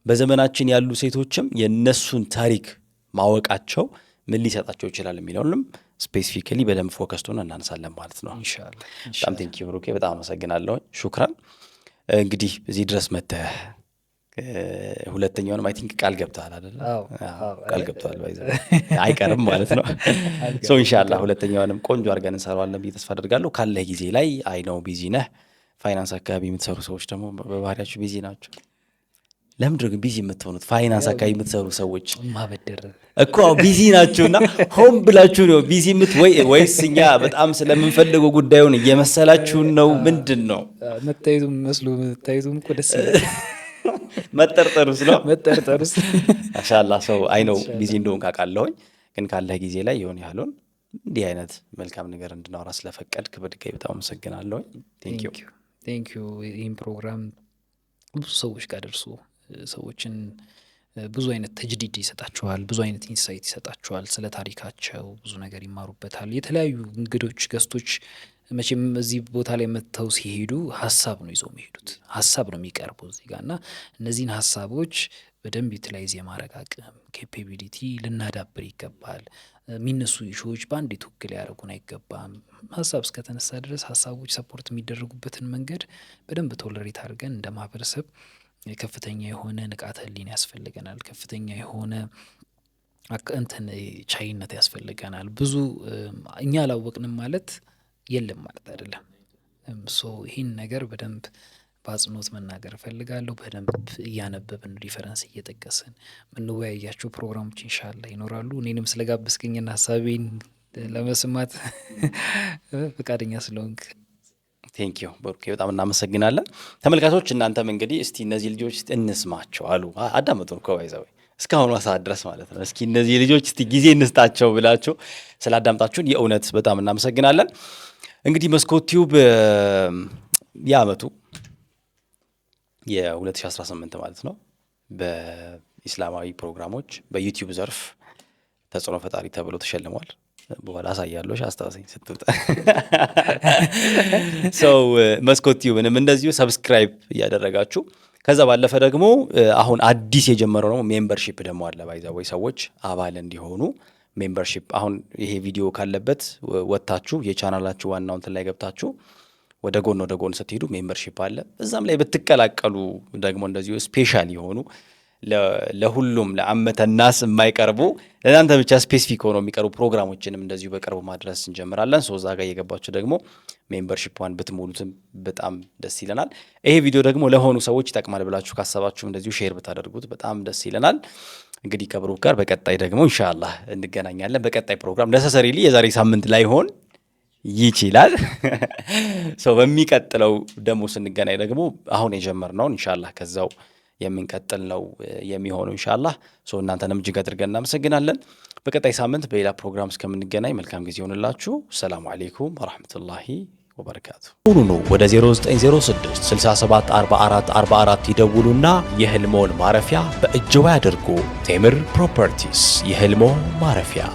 በዘመናችን ያሉ ሴቶችም የነሱን ታሪክ ማወቃቸው ምን ሊሰጣቸው ይችላል የሚለውንም ስፔሲፊካሊ በደንብ ፎከስ ሆነ እናነሳለን ማለት ነው
ኢንሻአላህ።
በጣም ቴንኪው ብሩኬ፣ በጣም አመሰግናለሁ። ሹክራን። እንግዲህ እዚህ ድረስ መተህ ሁለተኛውንም አይ ቲንክ ቃል ገብተሃል አይደል? ቃል ገብተሃል አይቀርም ማለት ነው። ሶ ኢንሻአላህ ሁለተኛውንም ቆንጆ አድርገን እንሰራዋለን ብዬ ተስፋ አደርጋለሁ። ካለህ ጊዜ ላይ አይ ነው ቢዚ ነህ። ፋይናንስ አካባቢ የምትሰሩ ሰዎች ደግሞ በባህሪያችሁ ቢዚ ናቸው። ለምንድን ነው ቢዚ የምትሆኑት? ፋይናንስ አካባቢ የምትሰሩ ሰዎች
ማበደር
እኮ ቢዚ ናችሁና ሆም ብላችሁ ነው ቢዚ ወይስ እኛ በጣም ስለምንፈልገው ጉዳዩን እየመሰላችሁን ነው? ምንድን ነው
መታየቱም መስሎ መታየቱም እኮ ደስ
መጠርጠሩስ ነው መጠርጠሩስ። ማሻአላህ ሰው አይ ነው ቢዚ እንደሆን ካቃለሁኝ፣ ግን ካለህ ጊዜ ላይ የሆነ ያህሉን እንዲህ አይነት መልካም ነገር እንድናወራ ስለፈቀድክ በድጋሚ በጣም አመሰግናለሁኝ።
ቴንኪዩ። ይህን ፕሮግራም ብዙ ሰዎች ጋር ደርሶ ሰዎችን ብዙ አይነት ተጅዲድ ይሰጣቸዋል፣ ብዙ አይነት ኢንሳይት ይሰጣቸዋል። ስለ ታሪካቸው ብዙ ነገር ይማሩበታል። የተለያዩ እንግዶች ገስቶች መቼም እዚህ ቦታ ላይ መጥተው ሲሄዱ ሀሳብ ነው ይዘው የሚሄዱት፣ ሀሳብ ነው የሚቀርቡ እዚህ ጋር እና እነዚህን ሀሳቦች በደንብ ዩቲላይዝ የማድረግ አቅም ኬፓቢሊቲ ልናዳብር ይገባል። የሚነሱ ኢሹዎች በአንድ ትክክል ያደረጉን አይገባም። ሀሳብ እስከተነሳ ድረስ ሀሳቦች ሰፖርት የሚደረጉበትን መንገድ በደንብ ቶለሬት አድርገን እንደ ማህበረሰብ ከፍተኛ የሆነ ንቃተ ህሊና ያስፈልገናል። ከፍተኛ የሆነ እንትን ቻይነት ያስፈልገናል። ብዙ እኛ አላወቅንም ማለት የለም ማለት አይደለም። ይህን ነገር በደንብ በአጽንኦት መናገር እፈልጋለሁ። በደንብ እያነበብን ሪፈረንስ እየጠቀስን ምንወያያቸው ፕሮግራሞች ኢንሻአላህ ይኖራሉ። እኔንም ስለጋበዝከኝና ሀሳቤን ለመስማት ፈቃደኛ ስለሆንክ
ቴንኪዩ ብሩኬ፣ በጣም እናመሰግናለን። ተመልካቾች እናንተም እንግዲህ እስቲ እነዚህ ልጆች እንስማቸው አሉ አዳመጡን እኮ ባይዘው እስካሁኑ ሰዓት ድረስ ማለት ነው። እስኪ እነዚህ ልጆች እስቲ ጊዜ እንስጣቸው ብላችሁ ስላዳምጣችሁን የእውነት በጣም እናመሰግናለን። እንግዲህ መስኮት ቲዩብ የአመቱ የ2018 ማለት ነው በኢስላማዊ ፕሮግራሞች በዩቲዩብ ዘርፍ ተጽዕኖ ፈጣሪ ተብሎ ተሸልሟል። በኋላ አሳያለሁ፣ አስታውሰኝ ስትወጣ። መስኮት ቲዩብንም እንደዚሁ ሰብስክራይብ እያደረጋችሁ ከዛ ባለፈ ደግሞ አሁን አዲስ የጀመረው ነው ሜምበርሺፕ ደግሞ አለ። ባይዛው ሰዎች አባል እንዲሆኑ ሜምበርሺፕ አሁን ይሄ ቪዲዮ ካለበት ወጣችሁ የቻናላችሁ ዋናው እንትን ላይ ገብታችሁ ወደ ጎን ስትሄዱ ሜምበርሺፕ አለ። እዛም ላይ ብትቀላቀሉ ደግሞ እንደዚሁ ስፔሻል የሆኑ ለሁሉም ለአመተ ናስ የማይቀርቡ ለእናንተ ብቻ ስፔሲፊክ ሆኖ የሚቀርቡ ፕሮግራሞችንም እንደዚሁ በቅርቡ ማድረስ እንጀምራለን። እዛ ጋር እየገባችሁ ደግሞ ሜምበርሺፕዋን ብትሞሉትም በጣም ደስ ይለናል። ይሄ ቪዲዮ ደግሞ ለሆኑ ሰዎች ይጠቅማል ብላችሁ ካሰባችሁ እንደዚሁ ሼር ብታደርጉት በጣም ደስ ይለናል። እንግዲህ ከብሩክ ጋር በቀጣይ ደግሞ ኢንሻአላህ እንገናኛለን። በቀጣይ ፕሮግራም ነሰሰሪሊ የዛሬ ሳምንት ላይ ሆን ይችላል በሚቀጥለው ደግሞ ስንገናኝ ደግሞ አሁን የጀመርነውን ኢንሻአላህ ከዛው የምንቀጥል ነው የሚሆነው ኢንሻአላህ። እናንተንም እጅግ አድርገን እናመሰግናለን። በቀጣይ ሳምንት በሌላ ፕሮግራም እስከምንገናኝ መልካም ጊዜ ይሁንላችሁ። ሰላም አለይኩም ወራህመቱላሂ ወበረካቱ። ሁኑ ወደ 0906 67 44 44 ይደውሉና የህልሞን ማረፊያ በእጅዎ ያድርጉ። ቴምር ፕሮፐርቲስ የህልሞ ማረፊያ